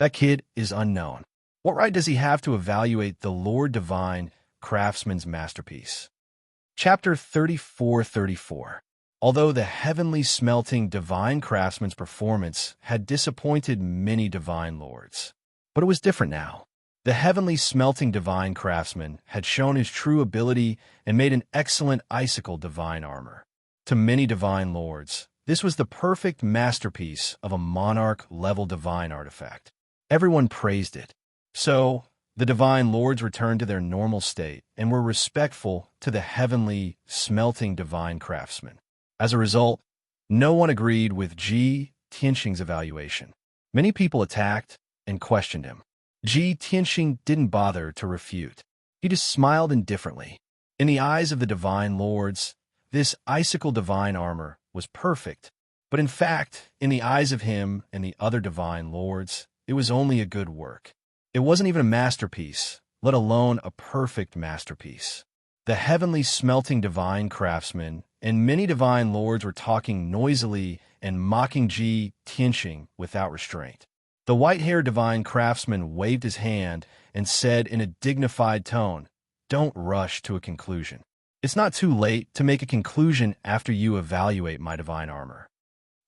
That kid is unknown. What right does he have to evaluate the Lord Divine Craftsman's masterpiece? Chapter 34:34. Although the heavenly smelting Divine Craftsman's performance had disappointed many divine lords, but it was different now. The heavenly smelting divine craftsman had shown his true ability and made an excellent icicle divine armor. To many divine lords, this was the perfect masterpiece of a monarch-level divine artifact. Everyone praised it. So, the divine lords returned to their normal state and were respectful to the heavenly smelting divine craftsman. As a result, no one agreed with Ji Tianxing's evaluation. Many people attacked and questioned him. Ji Tianxing didn't bother to refute. He just smiled indifferently. In the eyes of the divine lords, this icicle divine armor was perfect, but in fact, in the eyes of him and the other divine lords, it was only a good work. It wasn't even a masterpiece, let alone a perfect masterpiece. The heavenly smelting divine craftsman and many divine lords were talking noisily and mocking Ji Tianxing without restraint. The white-haired divine craftsman waved his hand and said in a dignified tone, "Don't rush to a conclusion. It's not too late to make a conclusion after you evaluate my divine armor."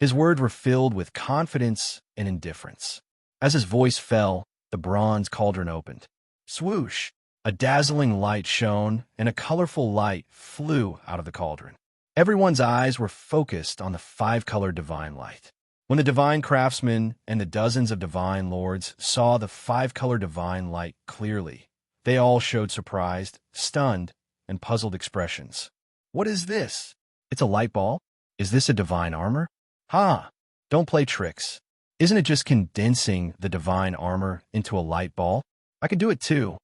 His words were filled with confidence and indifference. As his voice fell, the bronze cauldron opened. Swoosh! A dazzling light shone, and a colorful light flew out of the cauldron. Everyone's eyes were focused on the five-colored divine light. When the divine craftsman and the dozens of divine lords saw the five-colored divine light clearly, they all showed surprised, stunned, and puzzled expressions. "What is this? It's a light ball? Is this a divine armor? Ha! Don't play tricks. Isn't it just condensing the divine armor into a light ball? I can do it too.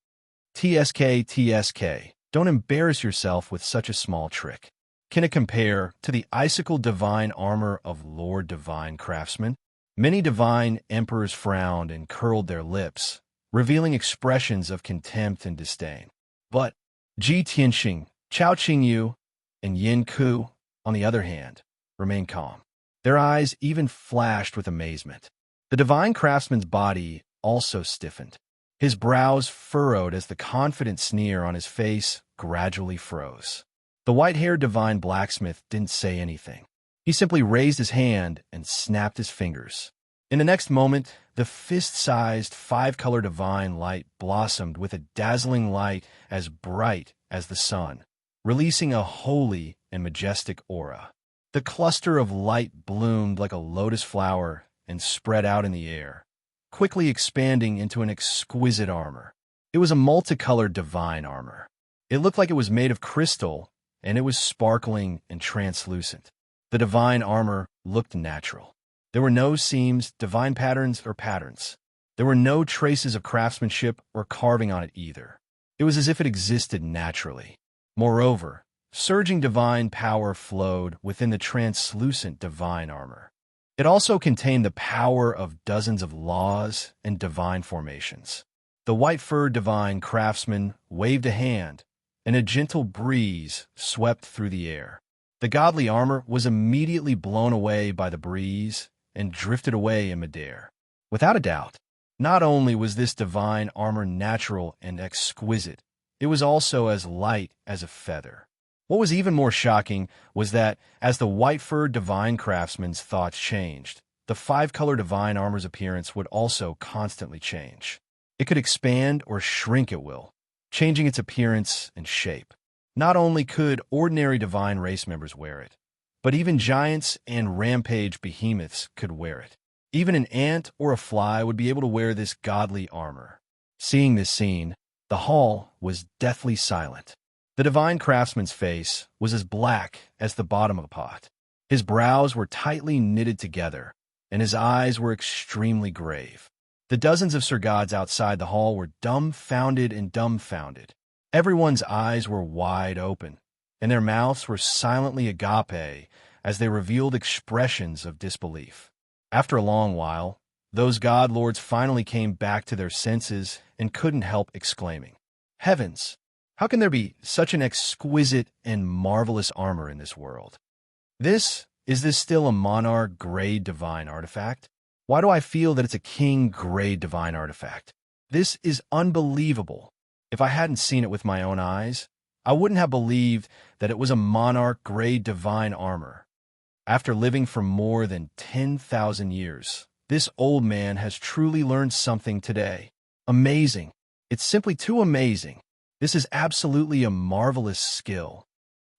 TSK, don't embarrass yourself with such a small trick. Can it compare to the icicle divine armor of Lord Divine Craftsman?" Many divine emperors frowned and curled their lips, revealing expressions of contempt and disdain. But Ji Tianxing, Chao Qingyu, and Yin Ku, on the other hand, remained calm. Their eyes even flashed with amazement. The divine craftsman's body also stiffened. His brows furrowed as the confident sneer on his face gradually froze. The white-haired divine blacksmith didn't say anything. He simply raised his hand and snapped his fingers. In the next moment, the fist-sized, five-color divine light blossomed with a dazzling light as bright as the sun, releasing a holy and majestic aura. The cluster of light bloomed like a lotus flower and spread out in the air, quickly expanding into an exquisite armor. It was a multicolored divine armor. It looked like it was made of crystal, and it was sparkling and translucent. The divine armor looked natural. There were no seams, divine patterns, or patterns. There were no traces of craftsmanship or carving on it either. It was as if it existed naturally. Moreover, surging divine power flowed within the translucent divine armor. It also contained the power of dozens of laws and divine formations. The white-furred divine craftsman waved a hand, and a gentle breeze swept through the air. The godly armor was immediately blown away by the breeze and drifted away in midair. Without a doubt, not only was this divine armor natural and exquisite, it was also as light as a feather. What was even more shocking was that, as the white-furred divine craftsman's thoughts changed, the five-color divine armor's appearance would also constantly change. It could expand or shrink at will, changing its appearance and shape. Not only could ordinary divine race members wear it, but even giants and rampage behemoths could wear it. Even an ant or a fly would be able to wear this godly armor. Seeing this scene, the hall was deathly silent. The divine craftsman's face was as black as the bottom of a pot. His brows were tightly knitted together, and his eyes were extremely grave. The dozens of Sir Gods outside the hall were dumbfounded and dumbfounded. Everyone's eyes were wide open, and their mouths were silently agape as they revealed expressions of disbelief. After a long while, those god lords finally came back to their senses and couldn't help exclaiming, "Heavens! How can there be such an exquisite and marvelous armor in this world? Is this still a monarch-grade divine artifact? Why do I feel that it's a king-grade divine artifact? This is unbelievable. If I hadn't seen it with my own eyes, I wouldn't have believed that it was a monarch-grade divine armor. After living for more than 10,000 years, this old man has truly learned something today. Amazing. It's simply too amazing. This is absolutely a marvelous skill.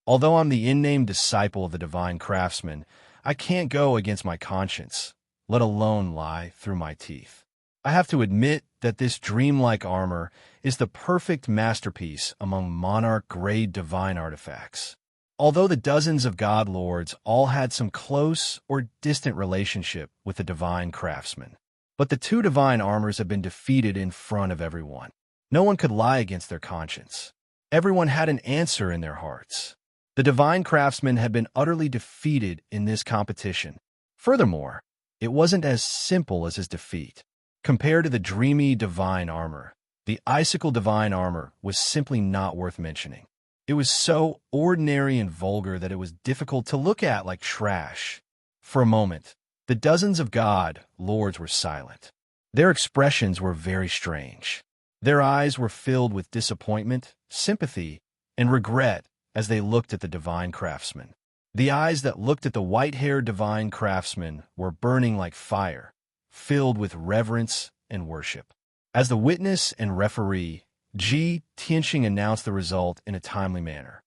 Although I'm the in-name disciple of the divine craftsman, I can't go against my conscience, let alone lie through my teeth. I have to admit that this dreamlike armor is the perfect masterpiece among monarch-grade divine artifacts. Although the dozens of god lords all had some close or distant relationship with the divine craftsman, but the two divine armors have been defeated in front of everyone. No one could lie against their conscience. Everyone had an answer in their hearts. The divine craftsman had been utterly defeated in this competition. Furthermore, it wasn't as simple as his defeat. Compared to the dreamy divine armor, the icicle divine armor was simply not worth mentioning. It was so ordinary and vulgar that it was difficult to look at like trash. For a moment, the dozens of god lords were silent. Their expressions were very strange. Their eyes were filled with disappointment, sympathy, and regret as they looked at the divine craftsman. The eyes that looked at the white-haired divine craftsman were burning like fire, filled with reverence and worship. As the witness and referee, Ji Tianxing announced the result in a timely manner.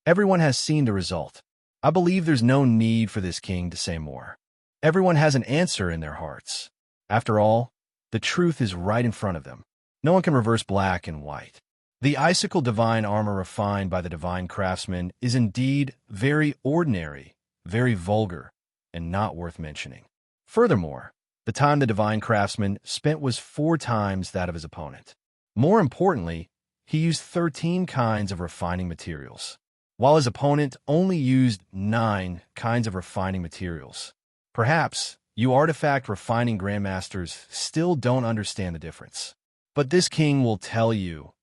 Everyone has seen the result. I believe there's no need for this king to say more. Everyone has an answer in their hearts. After all, the truth is right in front of them. No one can reverse black and white. The icicle divine armor refined by the divine craftsman is indeed very ordinary, very vulgar, and not worth mentioning. Furthermore, the time the divine craftsman spent was 4 times that of his opponent. More importantly, he used 13 kinds of refining materials, while his opponent only used 9 kinds of refining materials. Perhaps you artifact refining grandmasters still don't understand the difference. But this king will tell you,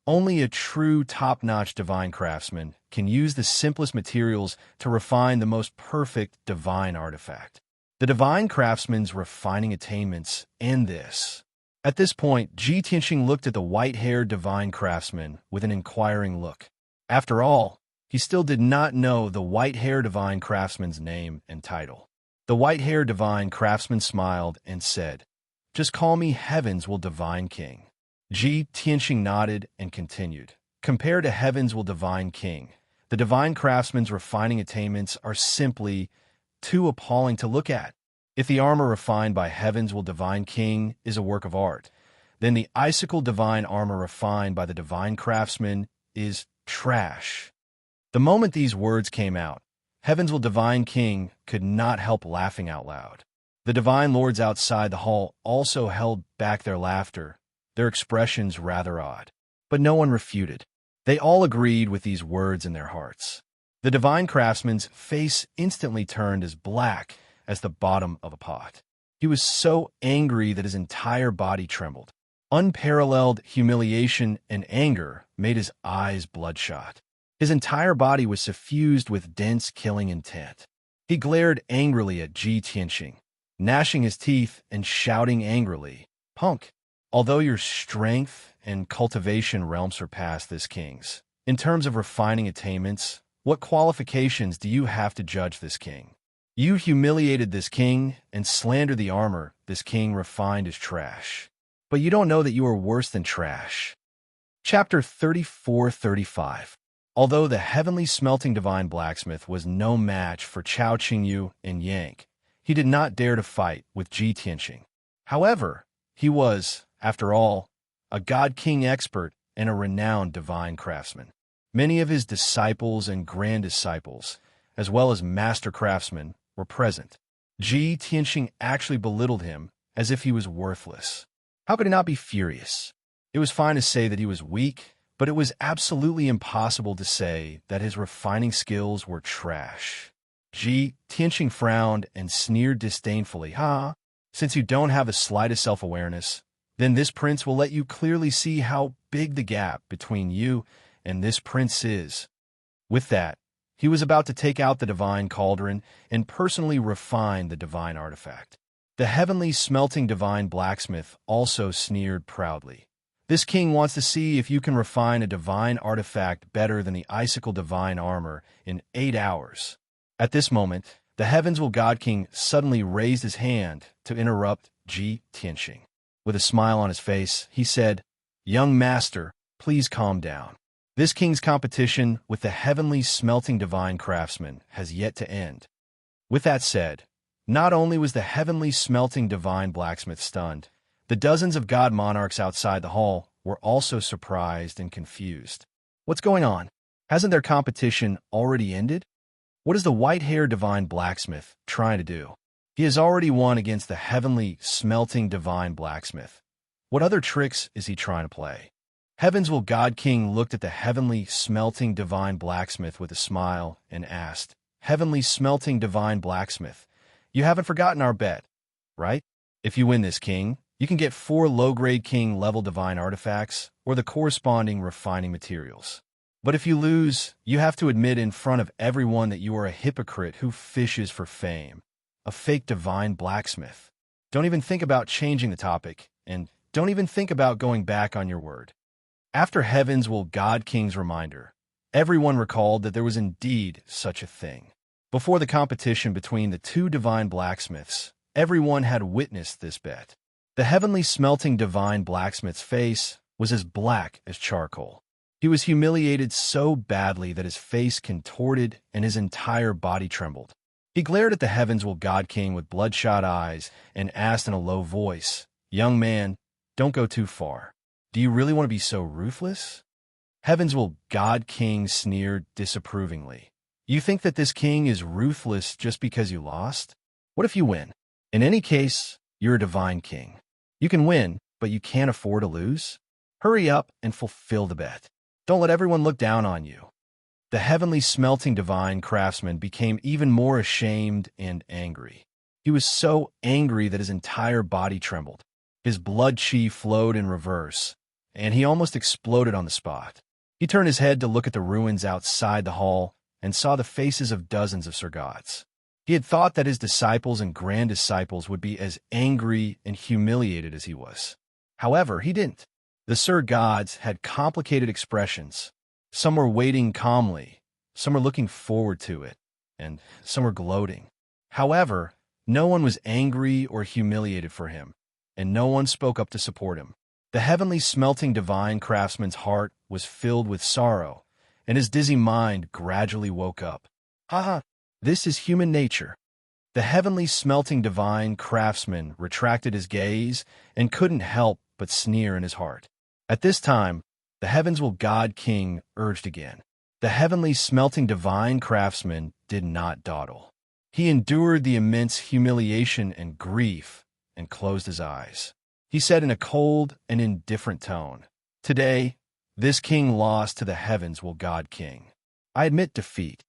Only a true top-notch divine craftsman can use the simplest materials to refine the most perfect divine artifact. The divine craftsman's refining attainments end this. At this point, Ji Tianxing looked at the white-haired divine craftsman with an inquiring look. After all, he still did not know the white-haired divine craftsman's name and title. The white-haired divine craftsman smiled and said, "Just call me Heavens Will Divine King." Ji Tianxing nodded and continued. Compared to Heavens Will Divine King, the divine craftsman's refining attainments are simply too appalling to look at. If the armor refined by Heavens Will Divine King is a work of art, then the icicle divine armor refined by the divine craftsman is trash. The moment these words came out, Heavens Will Divine King could not help laughing out loud. The divine lords outside the hall also held back their laughter, their expressions rather odd. But no one refuted. They all agreed with these words in their hearts. The divine craftsman's face instantly turned as black as the bottom of a pot. He was so angry that his entire body trembled. Unparalleled humiliation and anger made his eyes bloodshot. His entire body was suffused with dense killing intent. He glared angrily at Ji Tianxing, gnashing his teeth and shouting angrily, "Punk! Although your strength and cultivation realm surpass this king's, in terms of refining attainments, what qualifications do you have to judge this king? You humiliated this king and slandered the armor this king refined as trash. But you don't know that you are worse than trash." Chapter 34-35. Although the heavenly smelting divine blacksmith was no match for Chao Qingyu and Yang, he did not dare to fight with Ji Tianxing. However, he was, after all, a god-king expert and a renowned divine craftsman. Many of his disciples and grand disciples, as well as master craftsmen, were present. Ji Tianxing actually belittled him as if he was worthless. How could he not be furious? It was fine to say that he was weak, but it was absolutely impossible to say that his refining skills were trash. Ji Tianxing frowned and sneered disdainfully. Since you don't have the slightest self-awareness, then this prince will let you clearly see how big the gap between you and this prince is." With that, he was about to take out the divine cauldron and personally refine the divine artifact. The heavenly smelting divine blacksmith also sneered proudly. "This king wants to see if you can refine a divine artifact better than the icicle divine armor in 8 hours. At this moment, the Heavens Will God King suddenly raised his hand to interrupt Ji Tianxing. With a smile on his face, he said, "Young master, please calm down. This king's competition with the heavenly smelting divine craftsman has yet to end." With that said, not only was the heavenly smelting divine blacksmith stunned, the dozens of god monarchs outside the hall were also surprised and confused. What's going on? Hasn't their competition already ended? What is the white-haired divine blacksmith trying to do? He has already won against the heavenly smelting divine blacksmith. What other tricks is he trying to play? Heavens Will God King looked at the heavenly smelting divine blacksmith with a smile and asked, "Heavenly smelting divine blacksmith, you haven't forgotten our bet, right? If you win this king, you can get 4 low-grade king-level divine artifacts or the corresponding refining materials. But if you lose, you have to admit in front of everyone that you are a hypocrite who fishes for fame, a fake divine blacksmith. Don't even think about changing the topic, and don't even think about going back on your word." After Heavens Will God King's reminder, everyone recalled that there was indeed such a thing. Before the competition between the 2 divine blacksmiths, everyone had witnessed this bet. The heavenly smelting divine blacksmith's face was as black as charcoal. He was humiliated so badly that his face contorted and his entire body trembled. He glared at the Heavens Will God King with bloodshot eyes and asked in a low voice, "Young man, don't go too far. Do you really want to be so ruthless?" Heavens Will God King sneered disapprovingly. "You think that this king is ruthless just because you lost? What if you win? In any case, you're a divine king. You can win, but you can't afford to lose. Hurry up and fulfill the bet. Don't let everyone look down on you." The heavenly smelting divine craftsman became even more ashamed and angry. He was so angry that his entire body trembled. His blood chi flowed in reverse, and he almost exploded on the spot. He turned his head to look at the ruins outside the hall and saw the faces of dozens of Sir Gods. He had thought that his disciples and grand disciples would be as angry and humiliated as he was. However, he didn't. The Sir Gods had complicated expressions. Some were waiting calmly, some were looking forward to it, and some were gloating. However, no one was angry or humiliated for him, and no one spoke up to support him. The heavenly smelting divine craftsman's heart was filled with sorrow, and his dizzy mind gradually woke up. Haha, this is human nature. The heavenly smelting divine craftsman retracted his gaze and couldn't help but sneer in his heart. At this time, the heavens will God King urged again. The heavenly smelting divine craftsman did not dawdle. He endured the immense humiliation and grief and closed his eyes. He said in a cold and indifferent tone, "Today, this king lost to the heavens will God King. I admit defeat."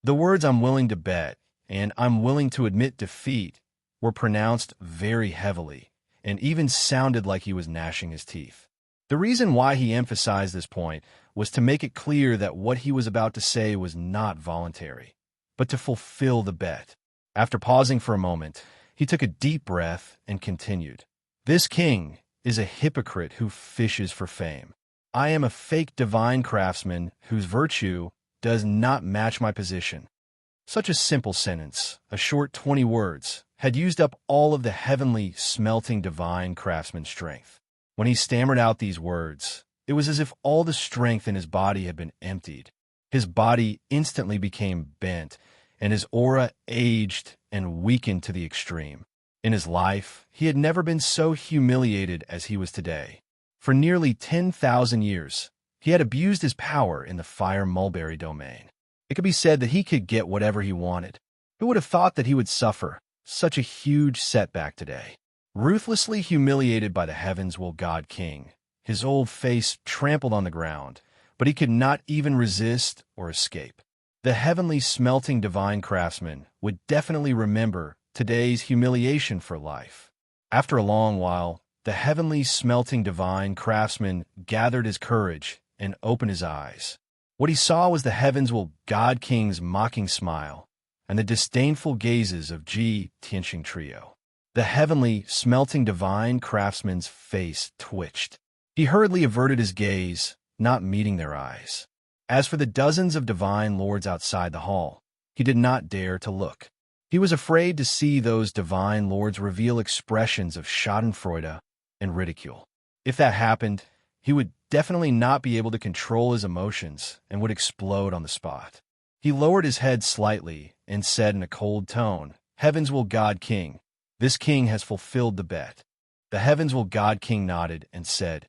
The words "I'm willing to bet" and "I'm willing to admit defeat" were pronounced very heavily and even sounded like he was gnashing his teeth. The reason why he emphasized this point was to make it clear that what he was about to say was not voluntary, but to fulfill the bet. After pausing for a moment, he took a deep breath and continued. "This king is a hypocrite who fishes for fame. I am a fake divine craftsman whose virtue does not match my position." Such a simple sentence, a short 20 words, had used up all of the heavenly smelting divine craftsman's strength. When he stammered out these words, it was as if all the strength in his body had been emptied. His body instantly became bent, and his aura aged and weakened to the extreme. In his life, he had never been so humiliated as he was today. For nearly 10,000 years, he had abused his power in the Fire Mulberry domain. It could be said that he could get whatever he wanted. Who would have thought that he would suffer such a huge setback today? Ruthlessly humiliated by the heavens will God King, his old face trampled on the ground, but he could not even resist or escape. The heavenly smelting divine craftsman would definitely remember today's humiliation for life. After a long while, the heavenly smelting divine craftsman gathered his courage and opened his eyes. What he saw was the heavens will God King's mocking smile and the disdainful gazes of Ji Tianxing Trio. The heavenly smelting divine craftsman's face twitched. He hurriedly averted his gaze, not meeting their eyes. As for the dozens of divine lords outside the hall, he did not dare to look. He was afraid to see those divine lords reveal expressions of schadenfreude and ridicule. If that happened, he would definitely not be able to control his emotions and would explode on the spot. He lowered his head slightly and said in a cold tone, "Heavens will God King. This king has fulfilled the bet." The heavens will God King nodded and said,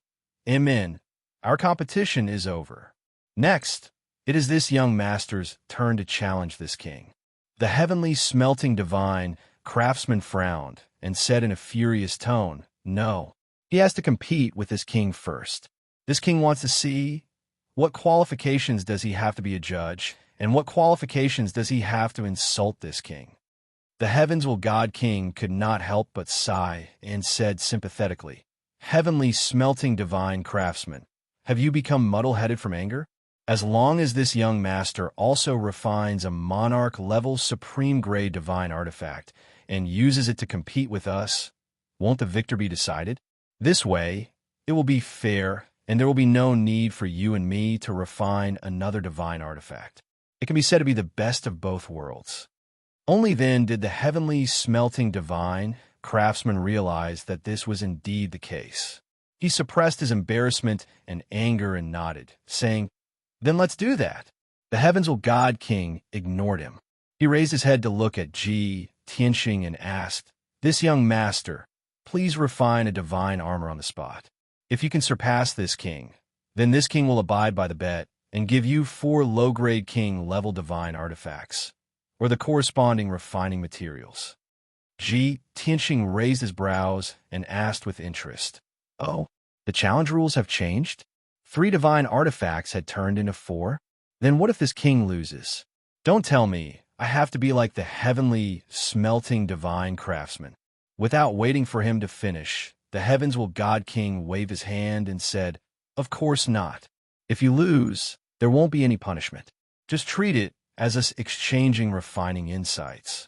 "Amen. Our competition is over. Next, it is this young master's turn to challenge this king." The heavenly smelting divine craftsman frowned and said in a furious tone, "No. He has to compete with this king first. This king wants to see what qualifications does he have to be a judge, and what qualifications does he have to insult this king." The heavens will God King could not help but sigh and said sympathetically, "Heavenly smelting divine craftsman, have you become muddle-headed from anger? As long as this young master also refines a monarch-level supreme-grade divine artifact and uses it to compete with us, won't the victor be decided? This way, it will be fair, and there will be no need for you and me to refine another divine artifact. It can be said to be the best of both worlds." Only then did the heavenly smelting divine craftsman realize that this was indeed the case. He suppressed his embarrassment and anger and nodded, saying, "Then let's do that." The heavens will God King ignored him. He raised his head to look at Ji Tianxing and asked, "This young master, please refine a divine armor on the spot. If you can surpass this king, then this king will abide by the bet and give you 4 low-grade king-level divine artifacts, or the corresponding refining materials." Ji Tianxing raised his brows and asked with interest, "Oh, the challenge rules have changed? 3 divine artifacts had turned into 4? Then what if this king loses? Don't tell me I have to be like the heavenly smelting divine craftsman." Without waiting for him to finish, the heavens will God King wave his hand and said, Of course not. If you lose, there won't be any punishment. Just treat it as us exchanging refining insights.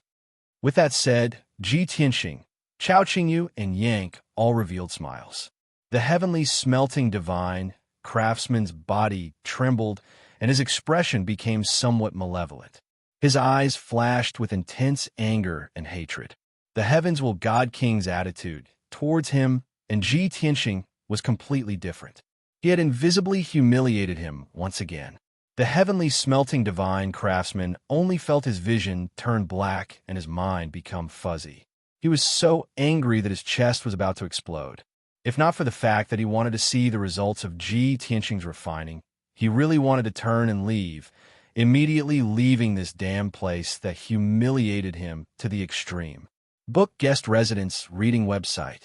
With that said, Ji Tianxing, Chao Qingyu, and Yank all revealed smiles. The heavenly smelting divine craftsman's body trembled, and his expression became somewhat malevolent. His eyes flashed with intense anger and hatred. The heavens will God King's attitude towards him and Ji Tianxing was completely different. He had invisibly humiliated him once again. The heavenly smelting divine craftsman only felt his vision turn black and his mind become fuzzy. He was so angry that his chest was about to explode. If not for the fact that he wanted to see the results of Ji Tianxing's refining, he really wanted to turn and leave, immediately leaving this damn place that humiliated him to the extreme. Book Guest Residence Reading Website.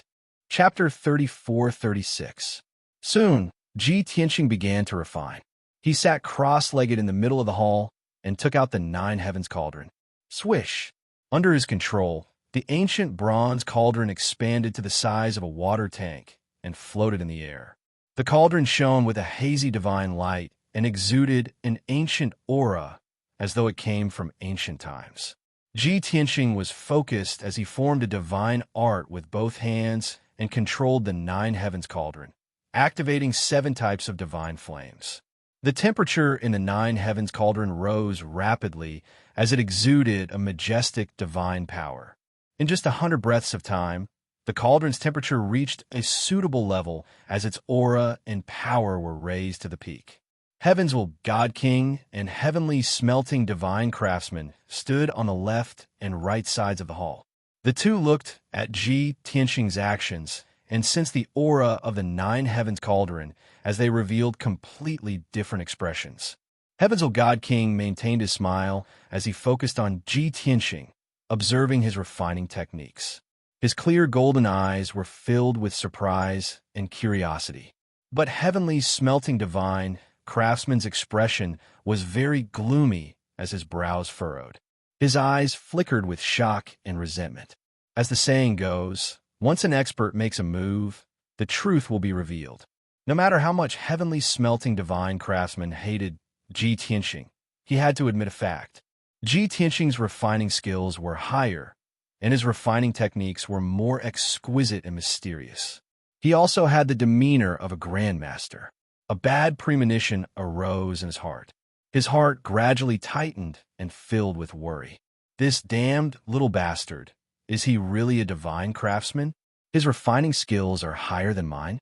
Chapter 34-36. Soon, Ji Tianxing began to refine. He sat cross-legged in the middle of the hall and took out the 9 Heavens cauldron. Swish! Under his control, the ancient bronze cauldron expanded to the size of a water tank and floated in the air. The cauldron shone with a hazy divine light and exuded an ancient aura as though it came from ancient times. Ji Tianxing was focused as he formed a divine art with both hands and controlled the 9 Heavens cauldron, activating 7 types of divine flames. The temperature in the 9 Heavens cauldron rose rapidly as it exuded a majestic divine power. In just 100 breaths of time, the cauldron's temperature reached a suitable level as its aura and power were raised to the peak. Heavens will God King and heavenly smelting divine craftsman stood on the left and right sides of the hall. The two looked at Ji Tianxing's actions and sensed the aura of the 9 Heavens cauldron as they revealed completely different expressions. Heavens will God King maintained his smile as he focused on Ji Tianxing, observing his refining techniques. His clear golden eyes were filled with surprise and curiosity. But heavenly smelting divine craftsman's expression was very gloomy as his brows furrowed. His eyes flickered with shock and resentment. As the saying goes, once an expert makes a move, the truth will be revealed. No matter how much heavenly smelting divine craftsman hated Ji Tianxing, he had to admit a fact. Ji Tianxing's refining skills were higher, and his refining techniques were more exquisite and mysterious. He also had the demeanor of a grandmaster. A bad premonition arose in his heart. His heart gradually tightened and filled with worry. This damned little bastard, is he really a divine craftsman? His refining skills are higher than mine?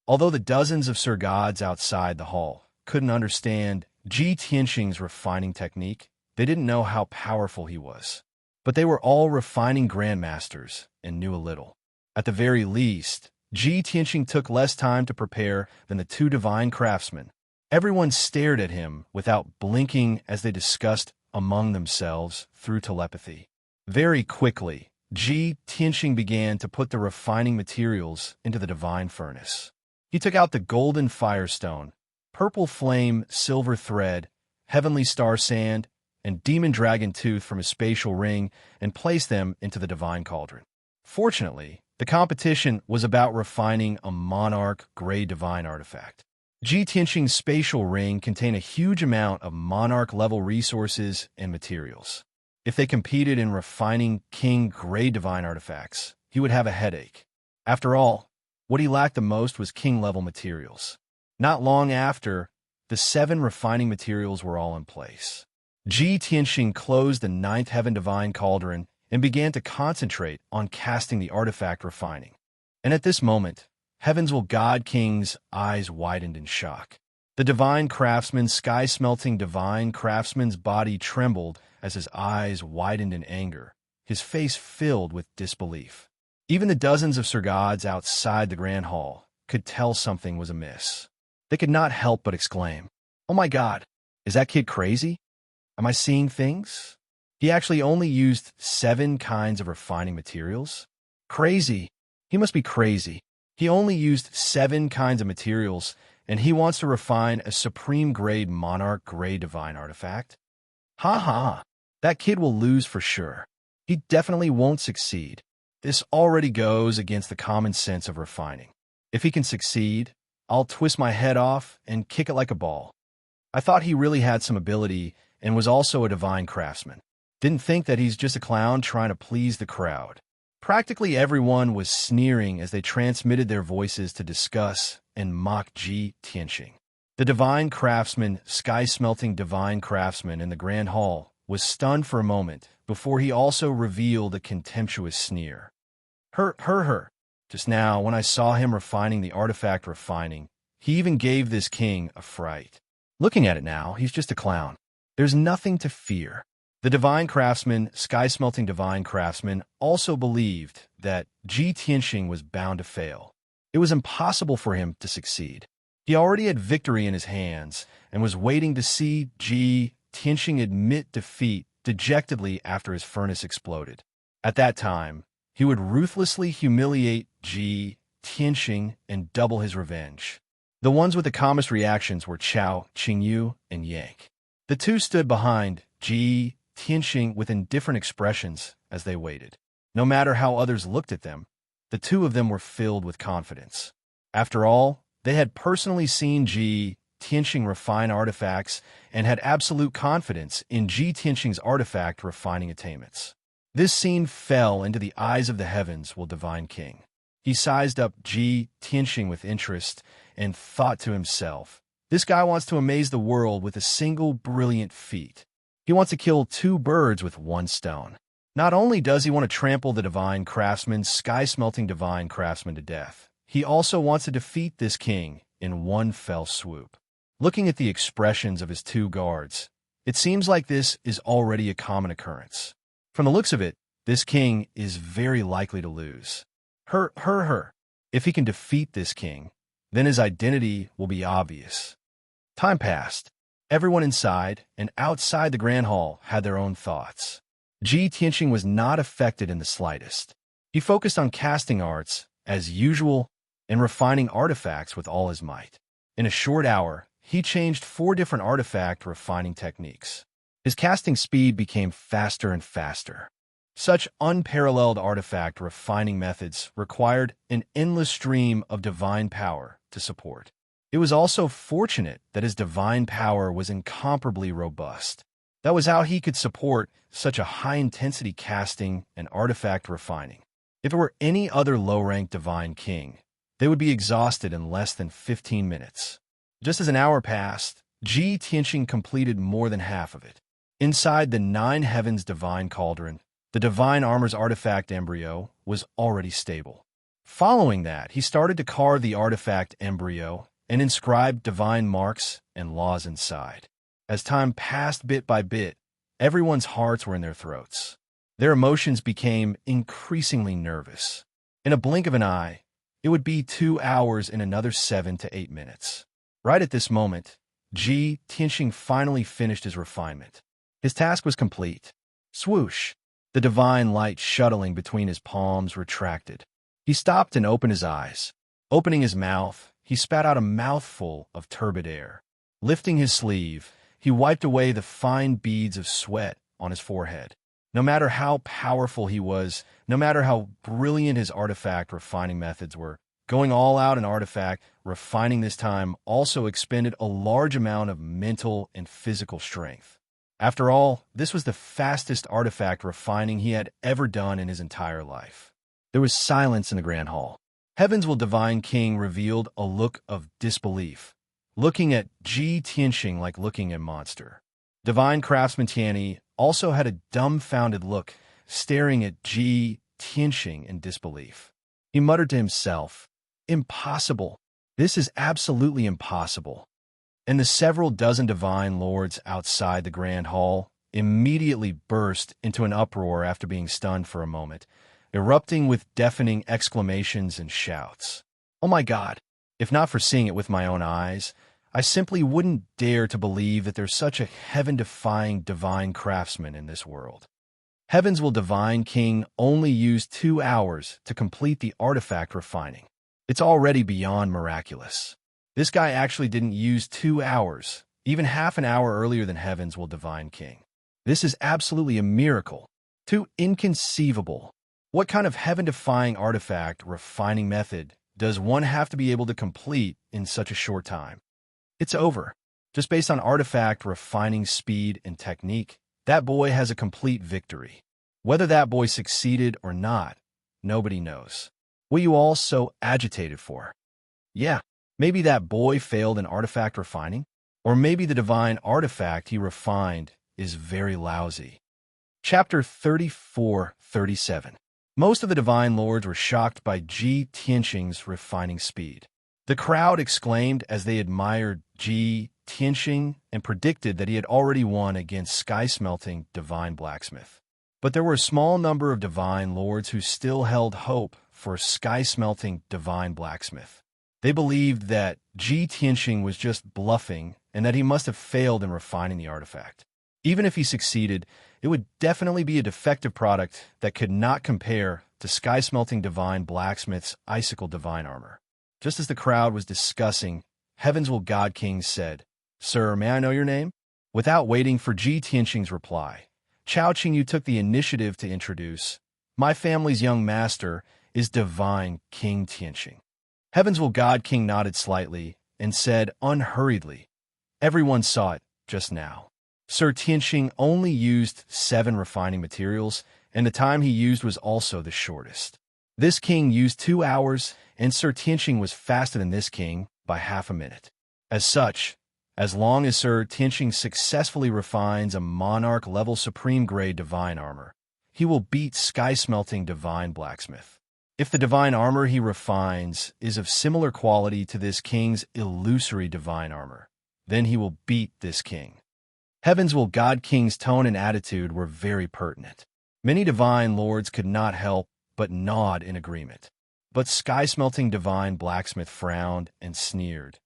Although the dozens of Sir Gods outside the hall couldn't understand Ji Tianxing's refining technique, they didn't know how powerful he was. But they were all refining grandmasters and knew a little. At the very least, Ji Tianxing took less time to prepare than the 2 divine craftsmen. Everyone stared at him without blinking as they discussed among themselves through telepathy. Very quickly, Ji Tianxing began to put the refining materials into the divine furnace. He took out the golden firestone, purple flame, silver thread, heavenly star sand, and demon dragon tooth from his spatial ring and placed them into the divine cauldron. Fortunately, the competition was about refining a monarch gray divine artifact. Ji Tianxing's spatial ring contained a huge amount of monarch-level resources and materials. If they competed in refining king gray divine artifacts, he would have a headache. After all, what he lacked the most was king-level materials. Not long after, the 7 refining materials were all in place. Ji Tianxing closed the 9th Heaven Divine Cauldron and began to concentrate on casting the artifact refining. And at this moment, Heavens will God King's eyes widened in shock. The divine craftsman's sky-smelting divine craftsman's body trembled as his eyes widened in anger, his face filled with disbelief. Even the dozens of Sir Gods outside the Grand Hall could tell something was amiss. They could not help but exclaim, "Oh my God, is that kid crazy? Am I seeing things? He actually only used 7 kinds of refining materials? Crazy. He must be crazy. He only used 7 kinds of materials, and he wants to refine a supreme-grade monarch gray divine artifact? Ha ha, that kid will lose for sure. He definitely won't succeed. This already goes against the common sense of refining. If he can succeed, I'll twist my head off and kick it like a ball. I thought he really had some ability and was also a divine craftsman. Didn't think that he's just a clown trying to please the crowd. Practically everyone was sneering as they transmitted their voices to discuss and mock Ji Tianxing. The divine craftsman, sky-smelting divine craftsman in the Grand Hall, was stunned for a moment before he also revealed a contemptuous sneer. Her. Just now, when I saw him refining the artifact refining, he even gave this king a fright. Looking at it now, he's just a clown. There's nothing to fear. The divine craftsman, sky-smelting divine craftsman, also believed that Ji Tianxing was bound to fail. It was impossible for him to succeed. He already had victory in his hands and was waiting to see Ji Tianxing admit defeat dejectedly after his furnace exploded. At that time, he would ruthlessly humiliate Ji Tianxing and double his revenge. The ones with the calmest reactions were Chao, Qingyu, and Yank. The two stood behind Ji Tianxing with indifferent expressions as they waited. No matter how others looked at them, the two of them were filled with confidence. After all, they had personally seen Ji Tianxing refine artifacts and had absolute confidence in Ji Tianxing's artifact refining attainments. This scene fell into the eyes of the heavens, will divine king. He sized up Ji Tianxing with interest and thought to himself, this guy wants to amaze the world with a single brilliant feat. He wants to kill two birds with one stone. Not only does he want to trample the divine craftsman, sky-smelting divine craftsman to death, he also wants to defeat this king in one fell swoop. Looking at the expressions of his two guards, it seems like this is already a common occurrence. From the looks of it, this king is very likely to lose. If he can defeat this king, then his identity will be obvious. Time passed. Everyone inside and outside the Grand Hall had their own thoughts. Ji Tianxing was not affected in the slightest. He focused on casting arts, as usual, and refining artifacts with all his might. In a short hour, he changed 4 different artifact refining techniques. His casting speed became faster and faster. Such unparalleled artifact refining methods required an endless stream of divine power to support. It was also fortunate that his divine power was incomparably robust. That was how he could support such a high-intensity casting and artifact refining. If it were any other low-ranked divine king, they would be exhausted in less than 15 minutes. Just as an hour passed, Ji Tianxing completed more than half of it. Inside the 9 heavens divine cauldron, the divine armor's artifact embryo was already stable. Following that, he started to carve the artifact embryo and inscribed divine marks and laws inside. As time passed bit by bit, everyone's hearts were in their throats. Their emotions became increasingly nervous. In a blink of an eye, it would be 2 hours and another 7 to 8 minutes. Right at this moment, Ji Tianxing finally finished his refinement. His task was complete. Swoosh! The divine light shuttling between his palms retracted. He stopped and opened his eyes. Opening his mouth, he spat out a mouthful of turbid air. Lifting his sleeve, he wiped away the fine beads of sweat on his forehead. No matter how powerful he was, no matter how brilliant his artifact refining methods were, going all out in artifact refining this time also expended a large amount of mental and physical strength. After all, this was the fastest artifact refining he had ever done in his entire life. There was silence in the Grand Hall. Heaven's will divine king revealed a look of disbelief, looking at Ji Tianxing like looking at a monster. Divine craftsman Tianyi also had a dumbfounded look, staring at Ji Tianxing in disbelief. He muttered to himself, "Impossible. This is absolutely impossible." And the several dozen divine lords outside the Grand Hall immediately burst into an uproar after being stunned for a moment, erupting with deafening exclamations and shouts. Oh my God! If not for seeing it with my own eyes, I simply wouldn't dare to believe that there's such a heaven-defying divine craftsman in this world. Heaven's will divine king only used 2 hours to complete the artifact refining. It's already beyond miraculous. This guy actually didn't use 2 hours, even half an hour earlier than Heaven's will divine king. This is absolutely a miracle. Too inconceivable. What kind of heaven-defying artifact refining method does one have to be able to complete in such a short time? It's over. Just based on artifact refining speed and technique, that boy has a complete victory. Whether that boy succeeded or not, nobody knows. What are you all so agitated for? Yeah, maybe that boy failed in artifact refining, or maybe the divine artifact he refined is very lousy. Chapter 34-37. Most of the divine lords were shocked by Ji Tianxing's refining speed. The crowd exclaimed as they admired Ji Tianxing and predicted that he had already won against sky-smelting divine blacksmith. But there were a small number of divine lords who still held hope for sky-smelting divine blacksmith. They believed that Ji Tianxing was just bluffing and that he must have failed in refining the artifact. Even if he succeeded, it would definitely be a defective product that could not compare to sky-smelting divine blacksmith's icicle divine armor. Just as the crowd was discussing, Heaven's Will God King said, "Sir, may I know your name?" Without waiting for Ji Tianxing's reply, Chao Qingyu took the initiative to introduce, "My family's young master is Divine King Tianxing." Heaven's Will God King nodded slightly and said unhurriedly, "Everyone saw it just now. Sir Tianxing only used 7 refining materials, and the time he used was also the shortest. This king used 2 hours, and Sir Tianxing was faster than this king by half a minute. As such, as long as Sir Tianxing successfully refines a monarch-level supreme-grade divine armor, he will beat sky-smelting divine blacksmith. If the divine armor he refines is of similar quality to this king's illusory divine armor, then he will beat this king." Heaven's Will God King's tone and attitude were very pertinent. Many divine lords could not help but nod in agreement. But sky-smelting divine blacksmith frowned and sneered.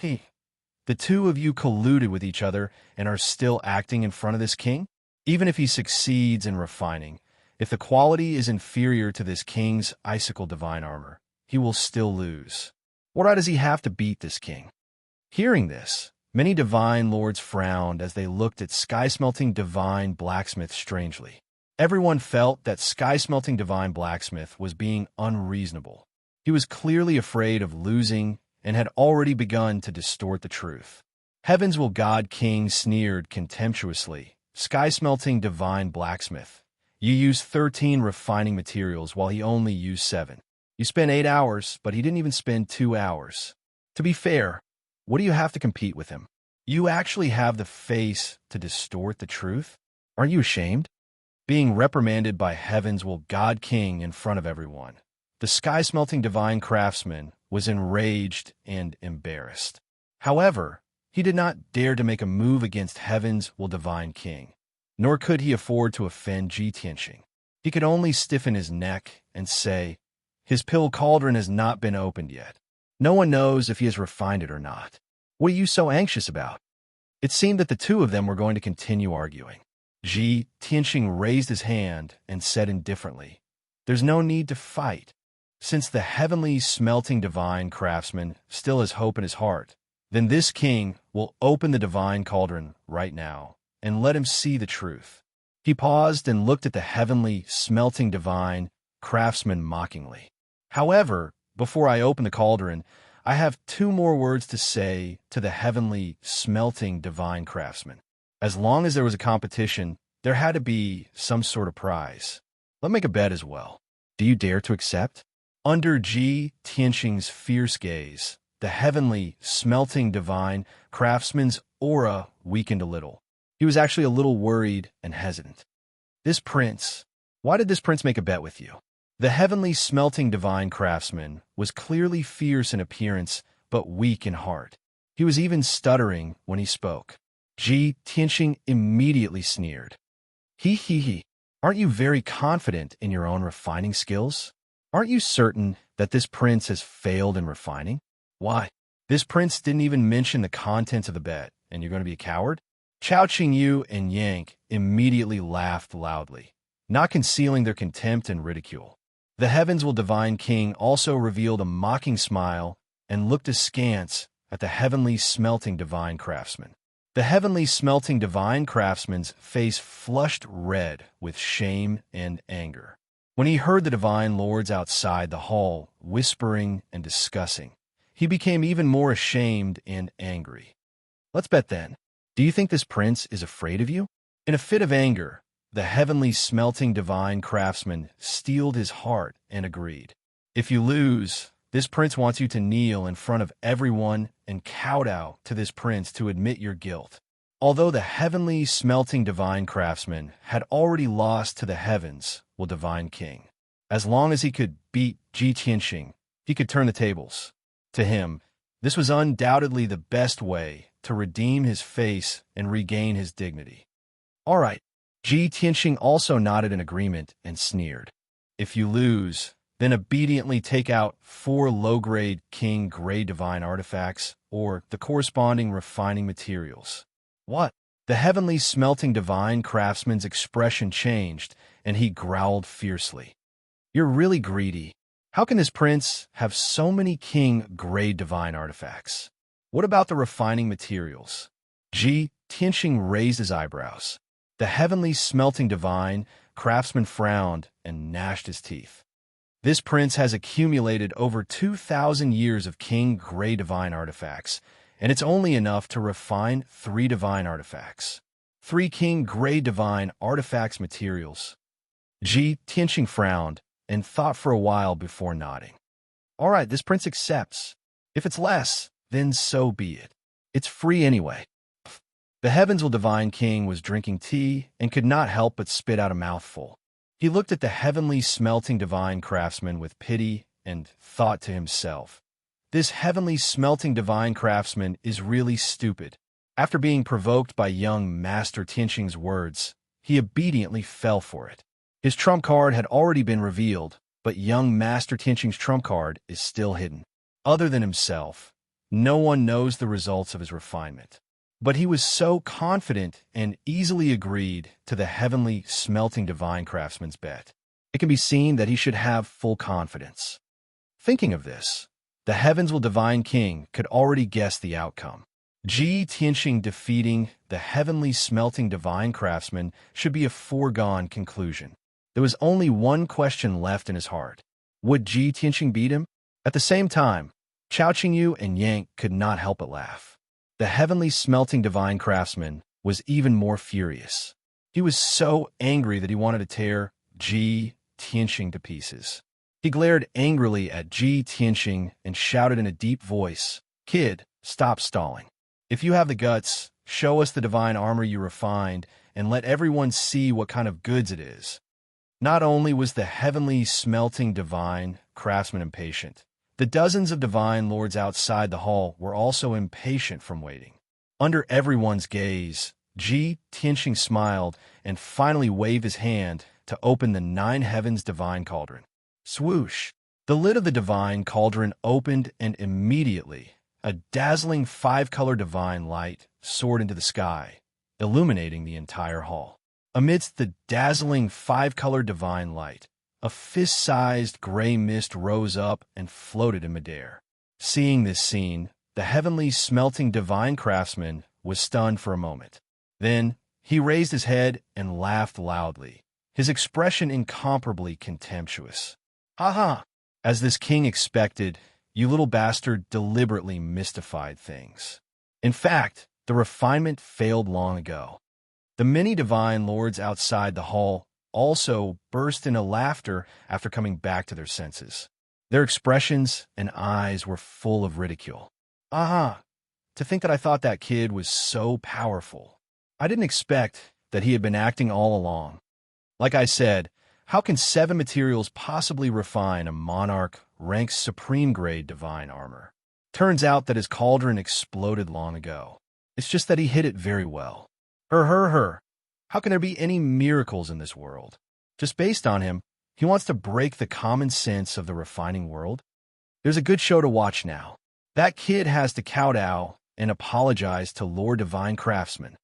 The two of you colluded with each other and are still acting in front of this king? Even if he succeeds in refining, if the quality is inferior to this king's icicle divine armor, he will still lose. What right does he have to beat this king?" Hearing this, many divine lords frowned as they looked at sky-smelting divine blacksmith strangely. Everyone felt that sky-smelting divine blacksmith was being unreasonable. He was clearly afraid of losing and had already begun to distort the truth. Heaven's Will God King sneered contemptuously, "Sky-smelting divine blacksmith, you used 13 refining materials while he only used 7. You spent 8 hours, but he didn't even spend 2 hours. To be fair, what do you have to compete with him? You actually have the face to distort the truth? Aren't you ashamed?" Being reprimanded by Heaven's Will God King in front of everyone, the sky-smelting divine craftsman was enraged and embarrassed. However, he did not dare to make a move against Heaven's Will Divine King, nor could he afford to offend Ji Tianxing. He could only stiffen his neck and say, "His pill cauldron has not been opened yet. No one knows if he has refined it or not. What are you so anxious about?" It seemed that the two of them were going to continue arguing. Ji Tianxing raised his hand and said indifferently, "There's no need to fight. Since the heavenly smelting divine craftsman still has hope in his heart, then this king will open the divine cauldron right now and let him see the truth." He paused and looked at the heavenly smelting divine craftsman mockingly. "However, before I open the cauldron, I have 2 more words to say to the heavenly smelting divine craftsman. As long as there was a competition, there had to be some sort of prize. Let's make a bet as well. Do you dare to accept?" Under Ji Tianxing's fierce gaze, the heavenly smelting divine craftsman's aura weakened a little. He was actually a little worried and hesitant. Why did this prince make a bet with you?" The heavenly smelting divine craftsman was clearly fierce in appearance, but weak in heart. He was even stuttering when he spoke. Ji Tianxing immediately sneered. He. Aren't you very confident in your own refining skills? Aren't you certain that this prince has failed in refining? Why, this prince didn't even mention the contents of the bet, and you're going to be a coward?" Chao Qingyu and Yank immediately laughed loudly, not concealing their contempt and ridicule. The Heaven's Will Divine King also revealed a mocking smile and looked askance at the heavenly smelting divine craftsman. The heavenly smelting divine craftsman's face flushed red with shame and anger. When he heard the divine lords outside the hall whispering and discussing, he became even more ashamed and angry. Let's bet then. Do you think this prince is afraid of you? In a fit of anger, the heavenly smelting divine craftsman steeled his heart and agreed. If you lose, this prince wants you to kneel in front of everyone and kowtow to this prince to admit your guilt. Although the heavenly smelting divine craftsman had already lost to the heavens, divine king. As long as he could beat Ji Tianxing, he could turn the tables. To him, this was undoubtedly the best way to redeem his face and regain his dignity. All right. Ji Tianxing also nodded in agreement and sneered. If you lose, then obediently take out 4 low-grade king grade divine artifacts or the corresponding refining materials. What? The heavenly smelting divine craftsman's expression changed, and he growled fiercely. You're really greedy. How can this prince have so many king grade divine artifacts? What about the refining materials? Ji Tianxing raised his eyebrows. The heavenly smelting divine craftsman frowned and gnashed his teeth. This prince has accumulated over 2,000 years of king grade divine artifacts, and it's only enough to refine 3 divine artifacts. 3 king grade divine artifacts materials. Ji Tianxing frowned and thought for a while before nodding. All right, this prince accepts. If it's less, then so be it. It's free anyway. The Heavenswell Divine King was drinking tea and could not help but spit out a mouthful. He looked at the heavenly smelting divine craftsman with pity and thought to himself, this heavenly smelting divine craftsman is really stupid. After being provoked by young Master Tianxing's words, he obediently fell for it. His trump card had already been revealed, but young Master Tianxing's trump card is still hidden. Other than himself, no one knows the results of his refinement. But he was so confident and easily agreed to the heavenly smelting divine craftsman's bet. It can be seen that he should have full confidence. Thinking of this, the Heavenswell Divine King could already guess the outcome. Ji Tianxing defeating the heavenly smelting divine craftsman should be a foregone conclusion. There was only one question left in his heart. Would Ji Tianxing beat him? At the same time, Chao Qingyu and Yang could not help but laugh. The heavenly smelting divine craftsman was even more furious. He was so angry that he wanted to tear Ji Tianxing to pieces. He glared angrily at Ji Tianxing and shouted in a deep voice, "Kid, stop stalling. If you have the guts, show us the divine armor you refined and let everyone see what kind of goods it is." Not only was the heavenly smelting divine craftsman impatient, the dozens of divine lords outside the hall were also impatient from waiting. Under everyone's gaze, Ji Tianxing smiled and finally waved his hand to open the 9 heavens divine cauldron. Swoosh! The lid of the divine cauldron opened and immediately a dazzling 5-color divine light soared into the sky, illuminating the entire hall. Amidst the dazzling 5-color divine light, a fist-sized gray mist rose up and floated in midair. Seeing this scene, the heavenly smelting divine craftsman was stunned for a moment. Then, he raised his head and laughed loudly, his expression incomparably contemptuous. "Ha ha! As this king expected, you little bastard deliberately mystified things. In fact, the refinement failed long ago." The many divine lords outside the hall also burst into laughter after coming back to their senses. Their expressions and eyes were full of ridicule. "Aha! To think that I thought that kid was so powerful. I didn't expect that he had been acting all along. Like I said, how can 7 materials possibly refine a monarch rank's supreme grade divine armor? Turns out that his cauldron exploded long ago. It's just that he hid it very well. Her. How can there be any miracles in this world? Just based on him, he wants to break the common sense of the refining world. There's a good show to watch now. That kid has to kowtow and apologize to Lord Divine Craftsman."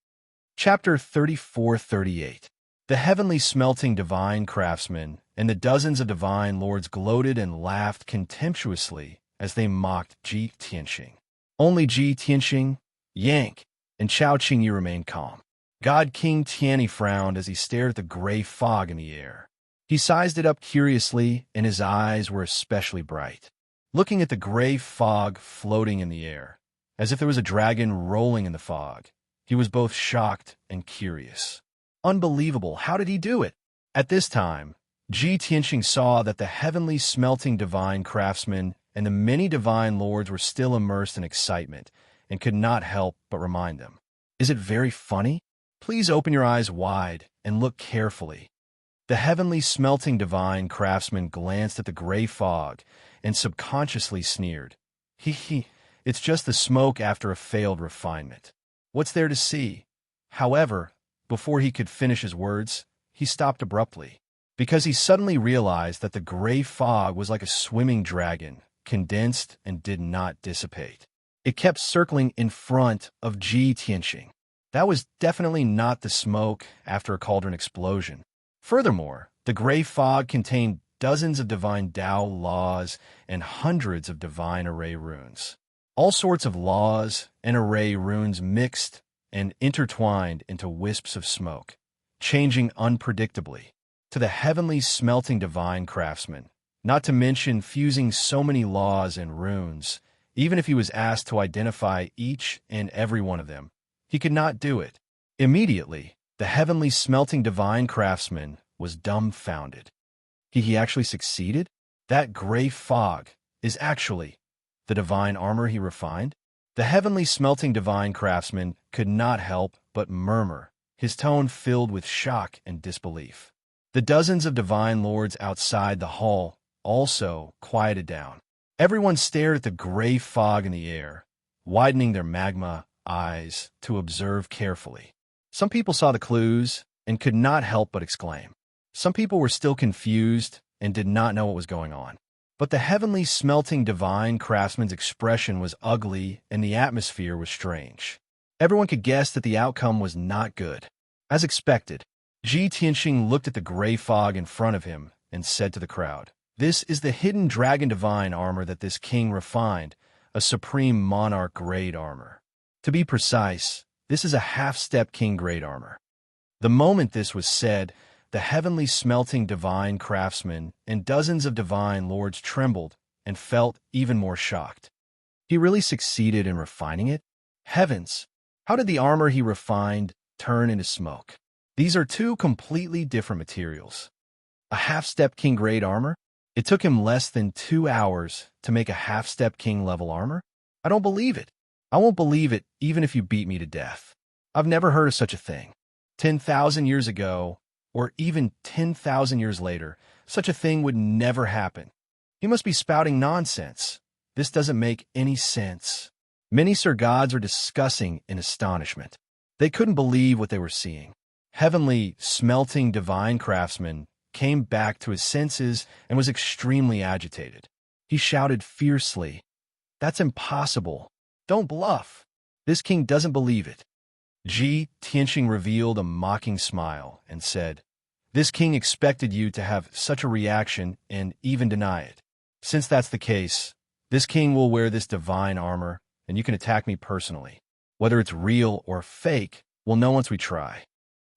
Chapter 34-38. The heavenly smelting divine craftsman and the dozens of divine lords gloated and laughed contemptuously as they mocked Ji Tianxing. Only Ji Tianxing, Yang, and Chao Qingyu remained calm. God King Tianyi frowned as he stared at the gray fog in the air. He sized it up curiously, and his eyes were especially bright, looking at the gray fog floating in the air, as if there was a dragon rolling in the fog. He was both shocked and curious. Unbelievable, how did he do it? At this time, Ji Tianxing saw that the heavenly smelting divine craftsman and the many divine lords were still immersed in excitement and could not help but remind them. Is it very funny? Please open your eyes wide and look carefully. The heavenly smelting divine craftsman glanced at the gray fog and subconsciously sneered. He, it's just the smoke after a failed refinement. What's there to see? However, before he could finish his words, he stopped abruptly, because he suddenly realized that the gray fog was like a swimming dragon, condensed and did not dissipate. It kept circling in front of Ji Tianxing. That was definitely not the smoke after a cauldron explosion. Furthermore, the gray fog contained dozens of divine Tao laws and hundreds of divine array runes. All sorts of laws and array runes mixed and intertwined into wisps of smoke, changing unpredictably to the heavenly smelting divine craftsman, not to mention fusing so many laws and runes. Even if he was asked to identify each and every one of them, he could not do it. Immediately, the heavenly smelting divine craftsman was dumbfounded. He actually succeeded? That gray fog is actually the divine armor he refined? The heavenly smelting divine craftsman could not help but murmur, his tone filled with shock and disbelief. The dozens of divine lords outside the hall also quieted down. Everyone stared at the gray fog in the air, widening their magma eyes to observe carefully. Some people saw the clues and could not help but exclaim. Some people were still confused and did not know what was going on. But the heavenly smelting divine craftsman's expression was ugly and the atmosphere was strange. Everyone could guess that the outcome was not good. As expected, Ji Tianxing looked at the gray fog in front of him and said to the crowd, "This is the hidden dragon divine armor that this king refined, a supreme monarch grade armor. To be precise, this is a half-step king grade armor." The moment this was said, the heavenly smelting divine craftsman and dozens of divine lords trembled and felt even more shocked. He really succeeded in refining it? Heavens! How did the armor he refined turn into smoke? These are two completely different materials. A half-step king grade armor? It took him less than 2 hours to make a half-step king level armor? I don't believe it. I won't believe it even if you beat me to death. I've never heard of such a thing. 10,000 years ago, or even 10,000 years later, such a thing would never happen. You must be spouting nonsense. This doesn't make any sense. Many Sir Gods are discussing in astonishment. They couldn't believe what they were seeing. Heavenly, smelting divine craftsman came back to his senses and was extremely agitated. He shouted fiercely, "That's impossible. Don't bluff. This king doesn't believe it." Ji Tianxing revealed a mocking smile and said, "This king expected you to have such a reaction and even deny it. Since that's the case, this king will wear this divine armor, and you can attack me personally. Whether it's real or fake, we'll know once we try."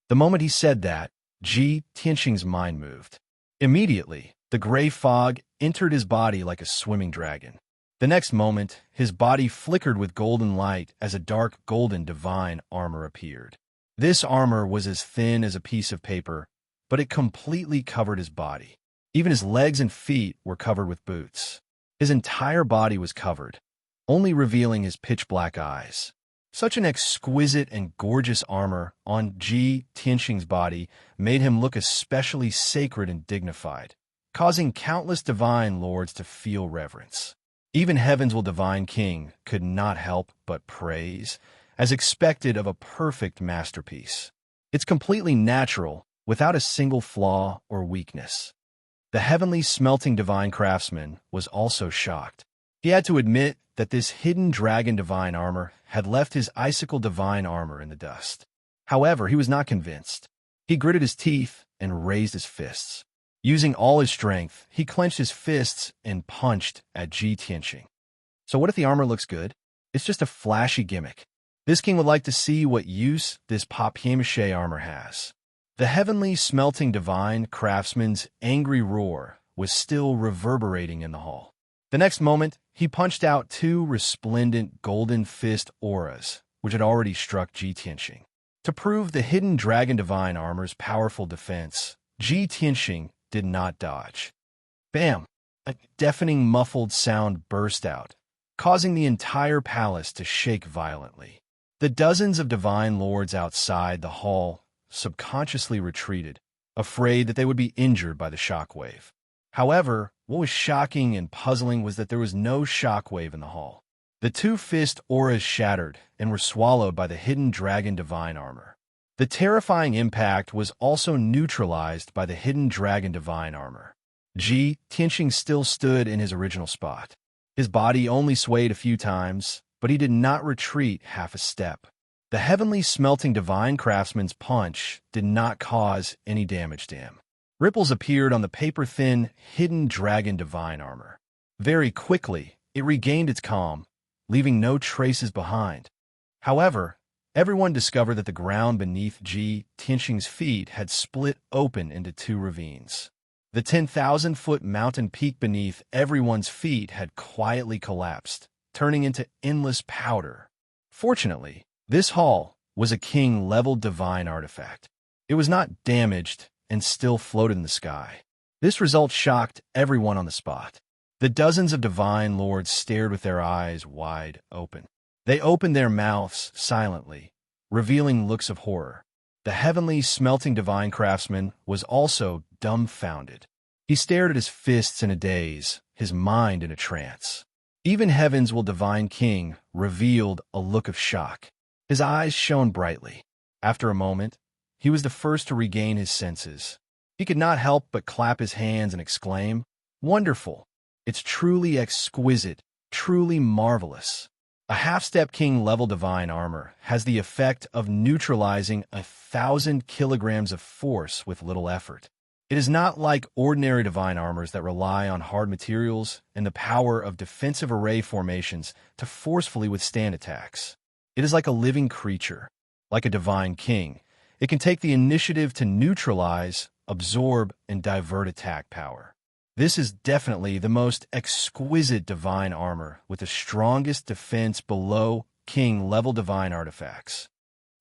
The moment he said that, Ji Tianxing's mind moved. Immediately, the gray fog entered his body like a swimming dragon. The next moment, his body flickered with golden light as a dark golden divine armor appeared. This armor was as thin as a piece of paper, but it completely covered his body. Even his legs and feet were covered with boots. His entire body was covered, only revealing his pitch-black eyes. Such an exquisite and gorgeous armor on Ji Tianxing's body made him look especially sacred and dignified, causing countless divine lords to feel reverence. Even Heaven's divine king could not help but praise, as expected of a perfect masterpiece. It's completely natural, without a single flaw or weakness. The heavenly smelting divine craftsman was also shocked. He had to admit that this hidden dragon divine armor had left his icicle divine armor in the dust. However, he was not convinced. He gritted his teeth and raised his fists. Using all his strength, he clenched his fists and punched at Ji Tianxing. So what if the armor looks good? It's just a flashy gimmick. This king would like to see what use this papier-mâché armor has. The heavenly smelting divine craftsman's angry roar was still reverberating in the hall. The next moment, he punched out two resplendent golden fist auras, which had already struck Ji Tianxing. To prove the hidden dragon divine armor's powerful defense, Ji Tianxing did not dodge. Bam! A deafening muffled sound burst out, causing the entire palace to shake violently. The dozens of divine lords outside the hall subconsciously retreated, afraid that they would be injured by the shockwave. However, what was shocking and puzzling was that there was no shockwave in the hall. The two fist auras shattered and were swallowed by the hidden dragon divine armor. The terrifying impact was also neutralized by the hidden dragon divine armor. Ji Tianxing still stood in his original spot. His body only swayed a few times, but he did not retreat half a step. The heavenly smelting divine craftsman's punch did not cause any damage to him. Ripples appeared on the paper-thin, hidden dragon divine armor. Very quickly, it regained its calm, leaving no traces behind. However, everyone discovered that the ground beneath Ji Tianxing's feet had split open into two ravines. The 10,000-foot mountain peak beneath everyone's feet had quietly collapsed, turning into endless powder. Fortunately, this hall was a king-level divine artifact. It was not damaged and still floated in the sky. This result shocked everyone on the spot. The dozens of divine lords stared with their eyes wide open. They opened their mouths silently, revealing looks of horror. The heavenly smelting divine craftsman was also dumbfounded. He stared at his fists in a daze, his mind in a trance. Even Heaven's will divine king revealed a look of shock. His eyes shone brightly. After a moment, he was the first to regain his senses. He could not help but clap his hands and exclaim, "Wonderful! It's truly exquisite, truly marvelous." A half-step king-level divine armor has the effect of neutralizing 1,000 kilograms of force with little effort. It is not like ordinary divine armors that rely on hard materials and the power of defensive array formations to forcefully withstand attacks. It is like a living creature. Like a divine king, it can take the initiative to neutralize, absorb, and divert attack power. This is definitely the most exquisite divine armor with the strongest defense below king-level divine artifacts.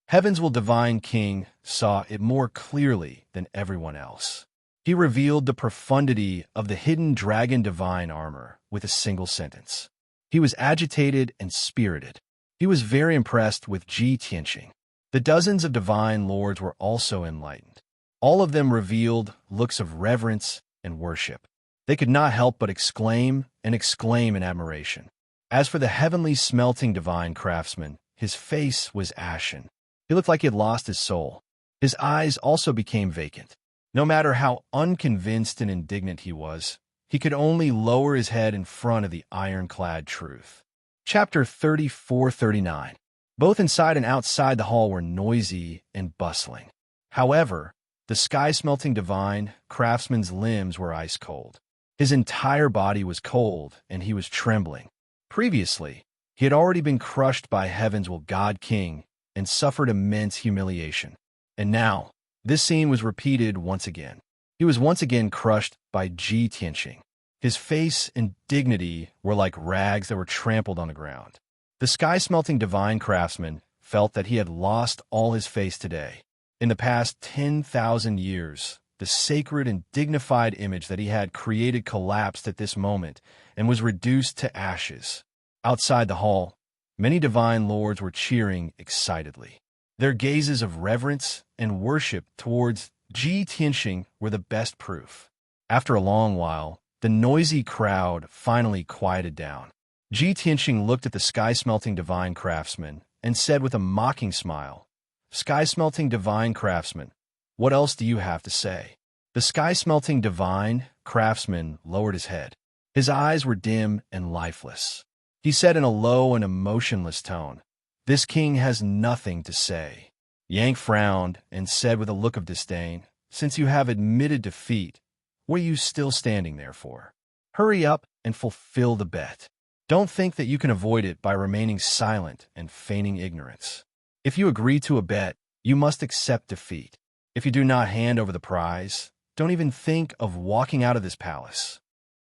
Heaven's will divine king saw it more clearly than everyone else. He revealed the profundity of the hidden dragon divine armor with a single sentence. He was agitated and spirited. He was very impressed with Ji Tianxing. The dozens of divine lords were also enlightened. All of them revealed looks of reverence and worship. They could not help but exclaim and exclaim in admiration. As for the heavenly smelting divine craftsman, his face was ashen. He looked like he had lost his soul. His eyes also became vacant. No matter how unconvinced and indignant he was, he could only lower his head in front of the ironclad truth. Chapter 34-39. Both inside and outside the hall were noisy and bustling. However, the sky-smelting divine craftsman's limbs were ice-cold. His entire body was cold, and he was trembling. Previously, he had already been crushed by Heaven's will God King and suffered immense humiliation. And now, this scene was repeated once again. He was once again crushed by Ji Tianxing. His face and dignity were like rags that were trampled on the ground. The sky-smelting divine craftsman felt that he had lost all his face today. In the past 10,000 years, the sacred and dignified image that he had created collapsed at this moment and was reduced to ashes. Outside the hall, many divine lords were cheering excitedly. Their gazes of reverence and worship towards Ji Tianxing were the best proof. After a long while, the noisy crowd finally quieted down. Ji Tianxing looked at the sky-smelting divine craftsman and said with a mocking smile, "Sky-smelting divine craftsman, what else do you have to say?" The sky-smelting divine craftsman lowered his head. His eyes were dim and lifeless. He said in a low and emotionless tone, "This king has nothing to say." Yang frowned and said with a look of disdain, "Since you have admitted defeat, what are you still standing there for? Hurry up and fulfill the bet. Don't think that you can avoid it by remaining silent and feigning ignorance. If you agree to a bet, you must accept defeat. If you do not hand over the prize, don't even think of walking out of this palace."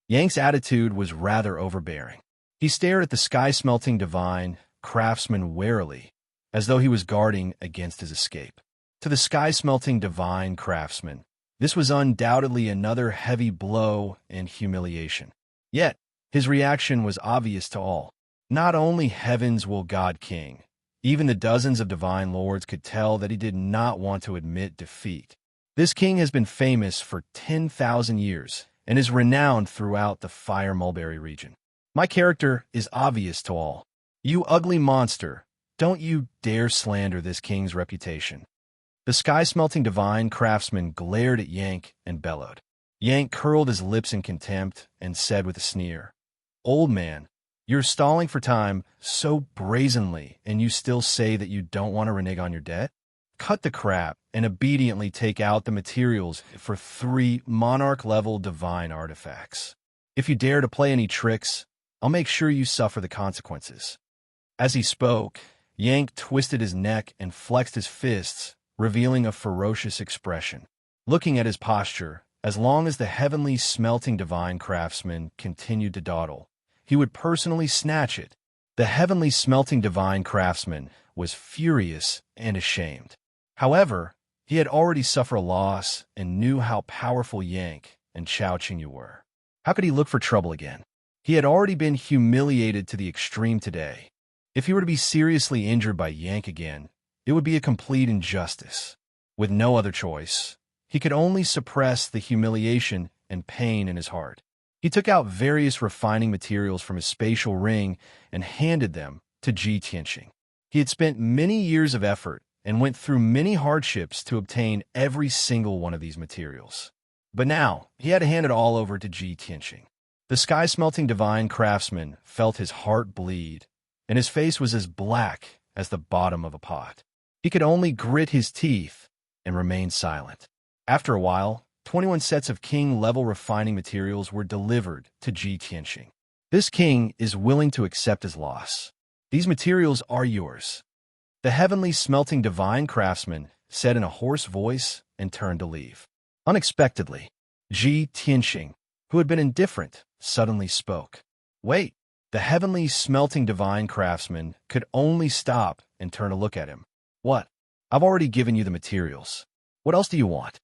Yang's attitude was rather overbearing. He stared at the sky-smelting divine craftsman warily, as though he was guarding against his escape. To the sky-smelting divine craftsman, this was undoubtedly another heavy blow and humiliation. Yet, his reaction was obvious to all. Not only heaven's will God king, even the dozens of divine lords could tell that he did not want to admit defeat. This king has been famous for 10,000 years and is renowned throughout the Fire Mulberry region. My character is obvious to all. You ugly monster, don't you dare slander this king's reputation." The sky-smelting divine craftsman glared at Yank and bellowed. Yank curled his lips in contempt and said with a sneer, "Old man, you're stalling for time so brazenly, and you still say that you don't want to renege on your debt? Cut the crap and obediently take out the materials for 3 monarch-level divine artifacts. If you dare to play any tricks, I'll make sure you suffer the consequences." As he spoke, Yank twisted his neck and flexed his fists, revealing a ferocious expression. Looking at his posture, as long as the heavenly smelting divine craftsman continued to dawdle, he would personally snatch it. The heavenly smelting divine craftsman was furious and ashamed. However, he had already suffered a loss and knew how powerful Yank and Chao Qingyu were. How could he look for trouble again? He had already been humiliated to the extreme today. If he were to be seriously injured by Yank again, it would be a complete injustice. With no other choice, he could only suppress the humiliation and pain in his heart. He took out various refining materials from his spatial ring and handed them to Ji Tianxing. He had spent many years of effort and went through many hardships to obtain every single one of these materials. But now, he had to hand it all over to Ji Tianxing. The sky-smelting divine craftsman felt his heart bleed, and his face was as black as the bottom of a pot. He could only grit his teeth and remain silent. After a while, 21 sets of king-level refining materials were delivered to Ji Tianxing. This king is willing to accept his loss. These materials are yours. The heavenly smelting divine craftsman said in a hoarse voice and turned to leave. Unexpectedly, Ji Tianxing, who had been indifferent, suddenly spoke. "Wait." The heavenly smelting divine craftsman could only stop and turn to look at him. "What? I've already given you the materials. What else do you want?"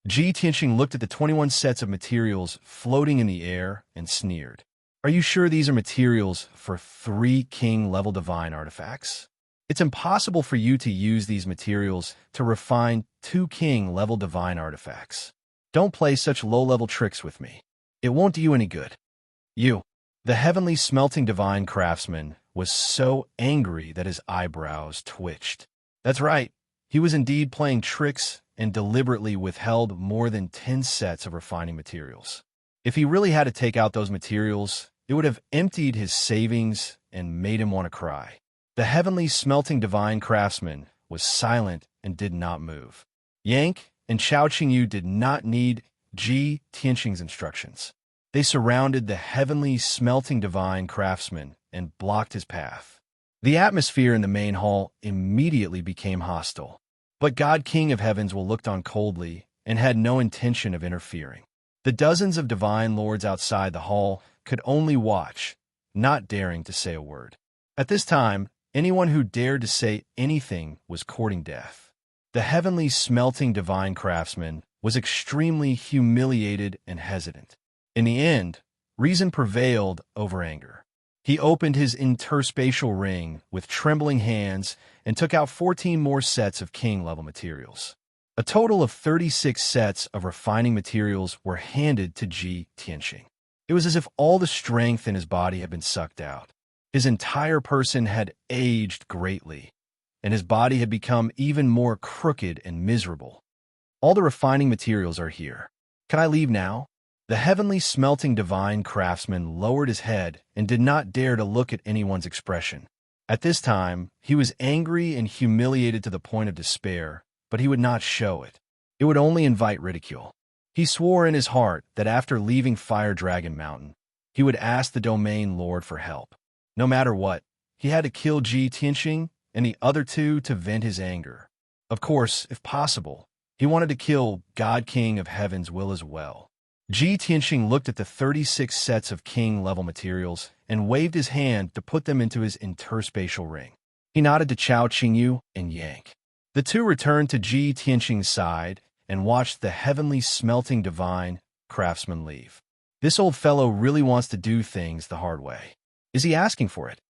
Ji Tianxing looked at the 21 sets of materials floating in the air and sneered. "Are you sure these are materials for 3 king-level divine artifacts? It's impossible for you to use these materials to refine 2 king-level divine artifacts. Don't play such low-level tricks with me. It won't do you any good." "You." The heavenly smelting divine craftsman was so angry that his eyebrows twitched. That's right, he was indeed playing tricks and deliberately withheld more than 10 sets of refining materials. If he really had to take out those materials, it would have emptied his savings and made him want to cry. The heavenly smelting divine craftsman was silent and did not move. Yank and Chao Qingyu did not need Ji Tianxing's instructions. They surrounded the heavenly smelting divine craftsman and blocked his path. The atmosphere in the main hall immediately became hostile. But God King of Heavens looked on coldly and had no intention of interfering. The dozens of divine lords outside the hall could only watch, not daring to say a word. At this time, anyone who dared to say anything was courting death. The heavenly smelting divine craftsman was extremely humiliated and hesitant. In the end, reason prevailed over anger. He opened his interspatial ring with trembling hands and took out 14 more sets of king-level materials. A total of 36 sets of refining materials were handed to Ji Tianxing. It was as if all the strength in his body had been sucked out. His entire person had aged greatly, and his body had become even more crooked and miserable. "All the refining materials are here. Can I leave now?" The heavenly smelting divine craftsman lowered his head and did not dare to look at anyone's expression. At this time, he was angry and humiliated to the point of despair, but he would not show it. It would only invite ridicule. He swore in his heart that after leaving Fire Dragon Mountain, he would ask the Domain Lord for help. No matter what, he had to kill Ji Tianxing and the other 2 to vent his anger. Of course, if possible, He wanted to kill God King of Heaven's will as well. Ji Tianxing looked at the 36 sets of king-level materials and waved his hand to put them into his interspatial ring. He nodded to Chao Qingyu and Yank. The two returned to Ji Tianxing's side and watched the heavenly smelting divine craftsman leave. This old fellow really wants to do things the hard way. Is he asking for it?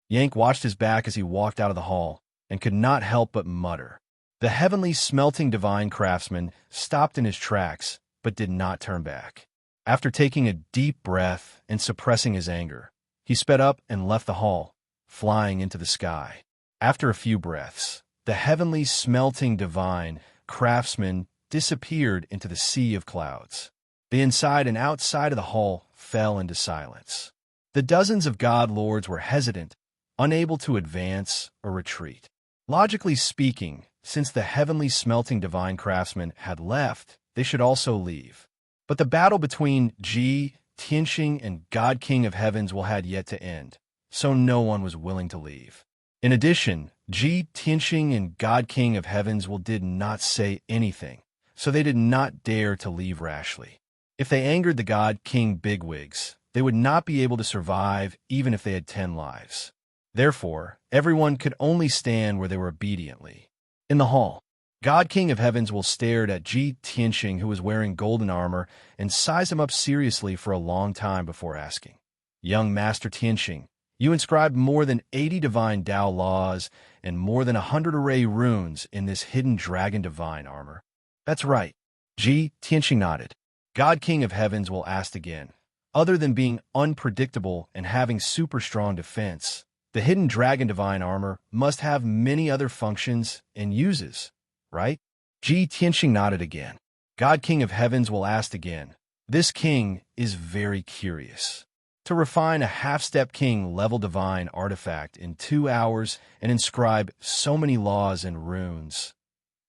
Yank watched his back as he walked out of the hall and could not help but mutter. The heavenly smelting divine craftsman stopped in his tracks but did not turn back. After taking a deep breath and suppressing his anger, he sped up and left the hall, flying into the sky. After a few breaths, the heavenly smelting divine craftsman disappeared into the sea of clouds. The inside and outside of the hall fell into silence. The dozens of god lords were hesitant, unable to advance or retreat. Logically speaking, since the heavenly smelting divine craftsman had left, they should also leave. But the battle between Ji Tianxing and God King of Heavens had yet to end, so no one was willing to leave. In addition, Ji Tianxing and God King of Heavens did not say anything, so they did not dare to leave rashly. If they angered the God King bigwigs, they would not be able to survive even if they had 10 lives. Therefore, everyone could only stand where they were obediently. In the hall, God King of Heavens stared at Ji Tianxing, who was wearing golden armor, and sized him up seriously for a long time before asking, "Young Master Tianxing, you inscribed more than 80 divine Tao laws and more than 100 array runes in this hidden dragon divine armor." "That's right." Ji Tianxing nodded. God King of Heavens asked again, "Other than being unpredictable and having super strong defense, the hidden dragon divine armor must have many other functions and uses, right?" Ji Tianxing nodded again. God King of Heavens asked again, "This king is very curious. To refine a half-step king level divine artifact in 2 hours and inscribe so many laws and runes.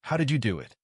How did you do it?"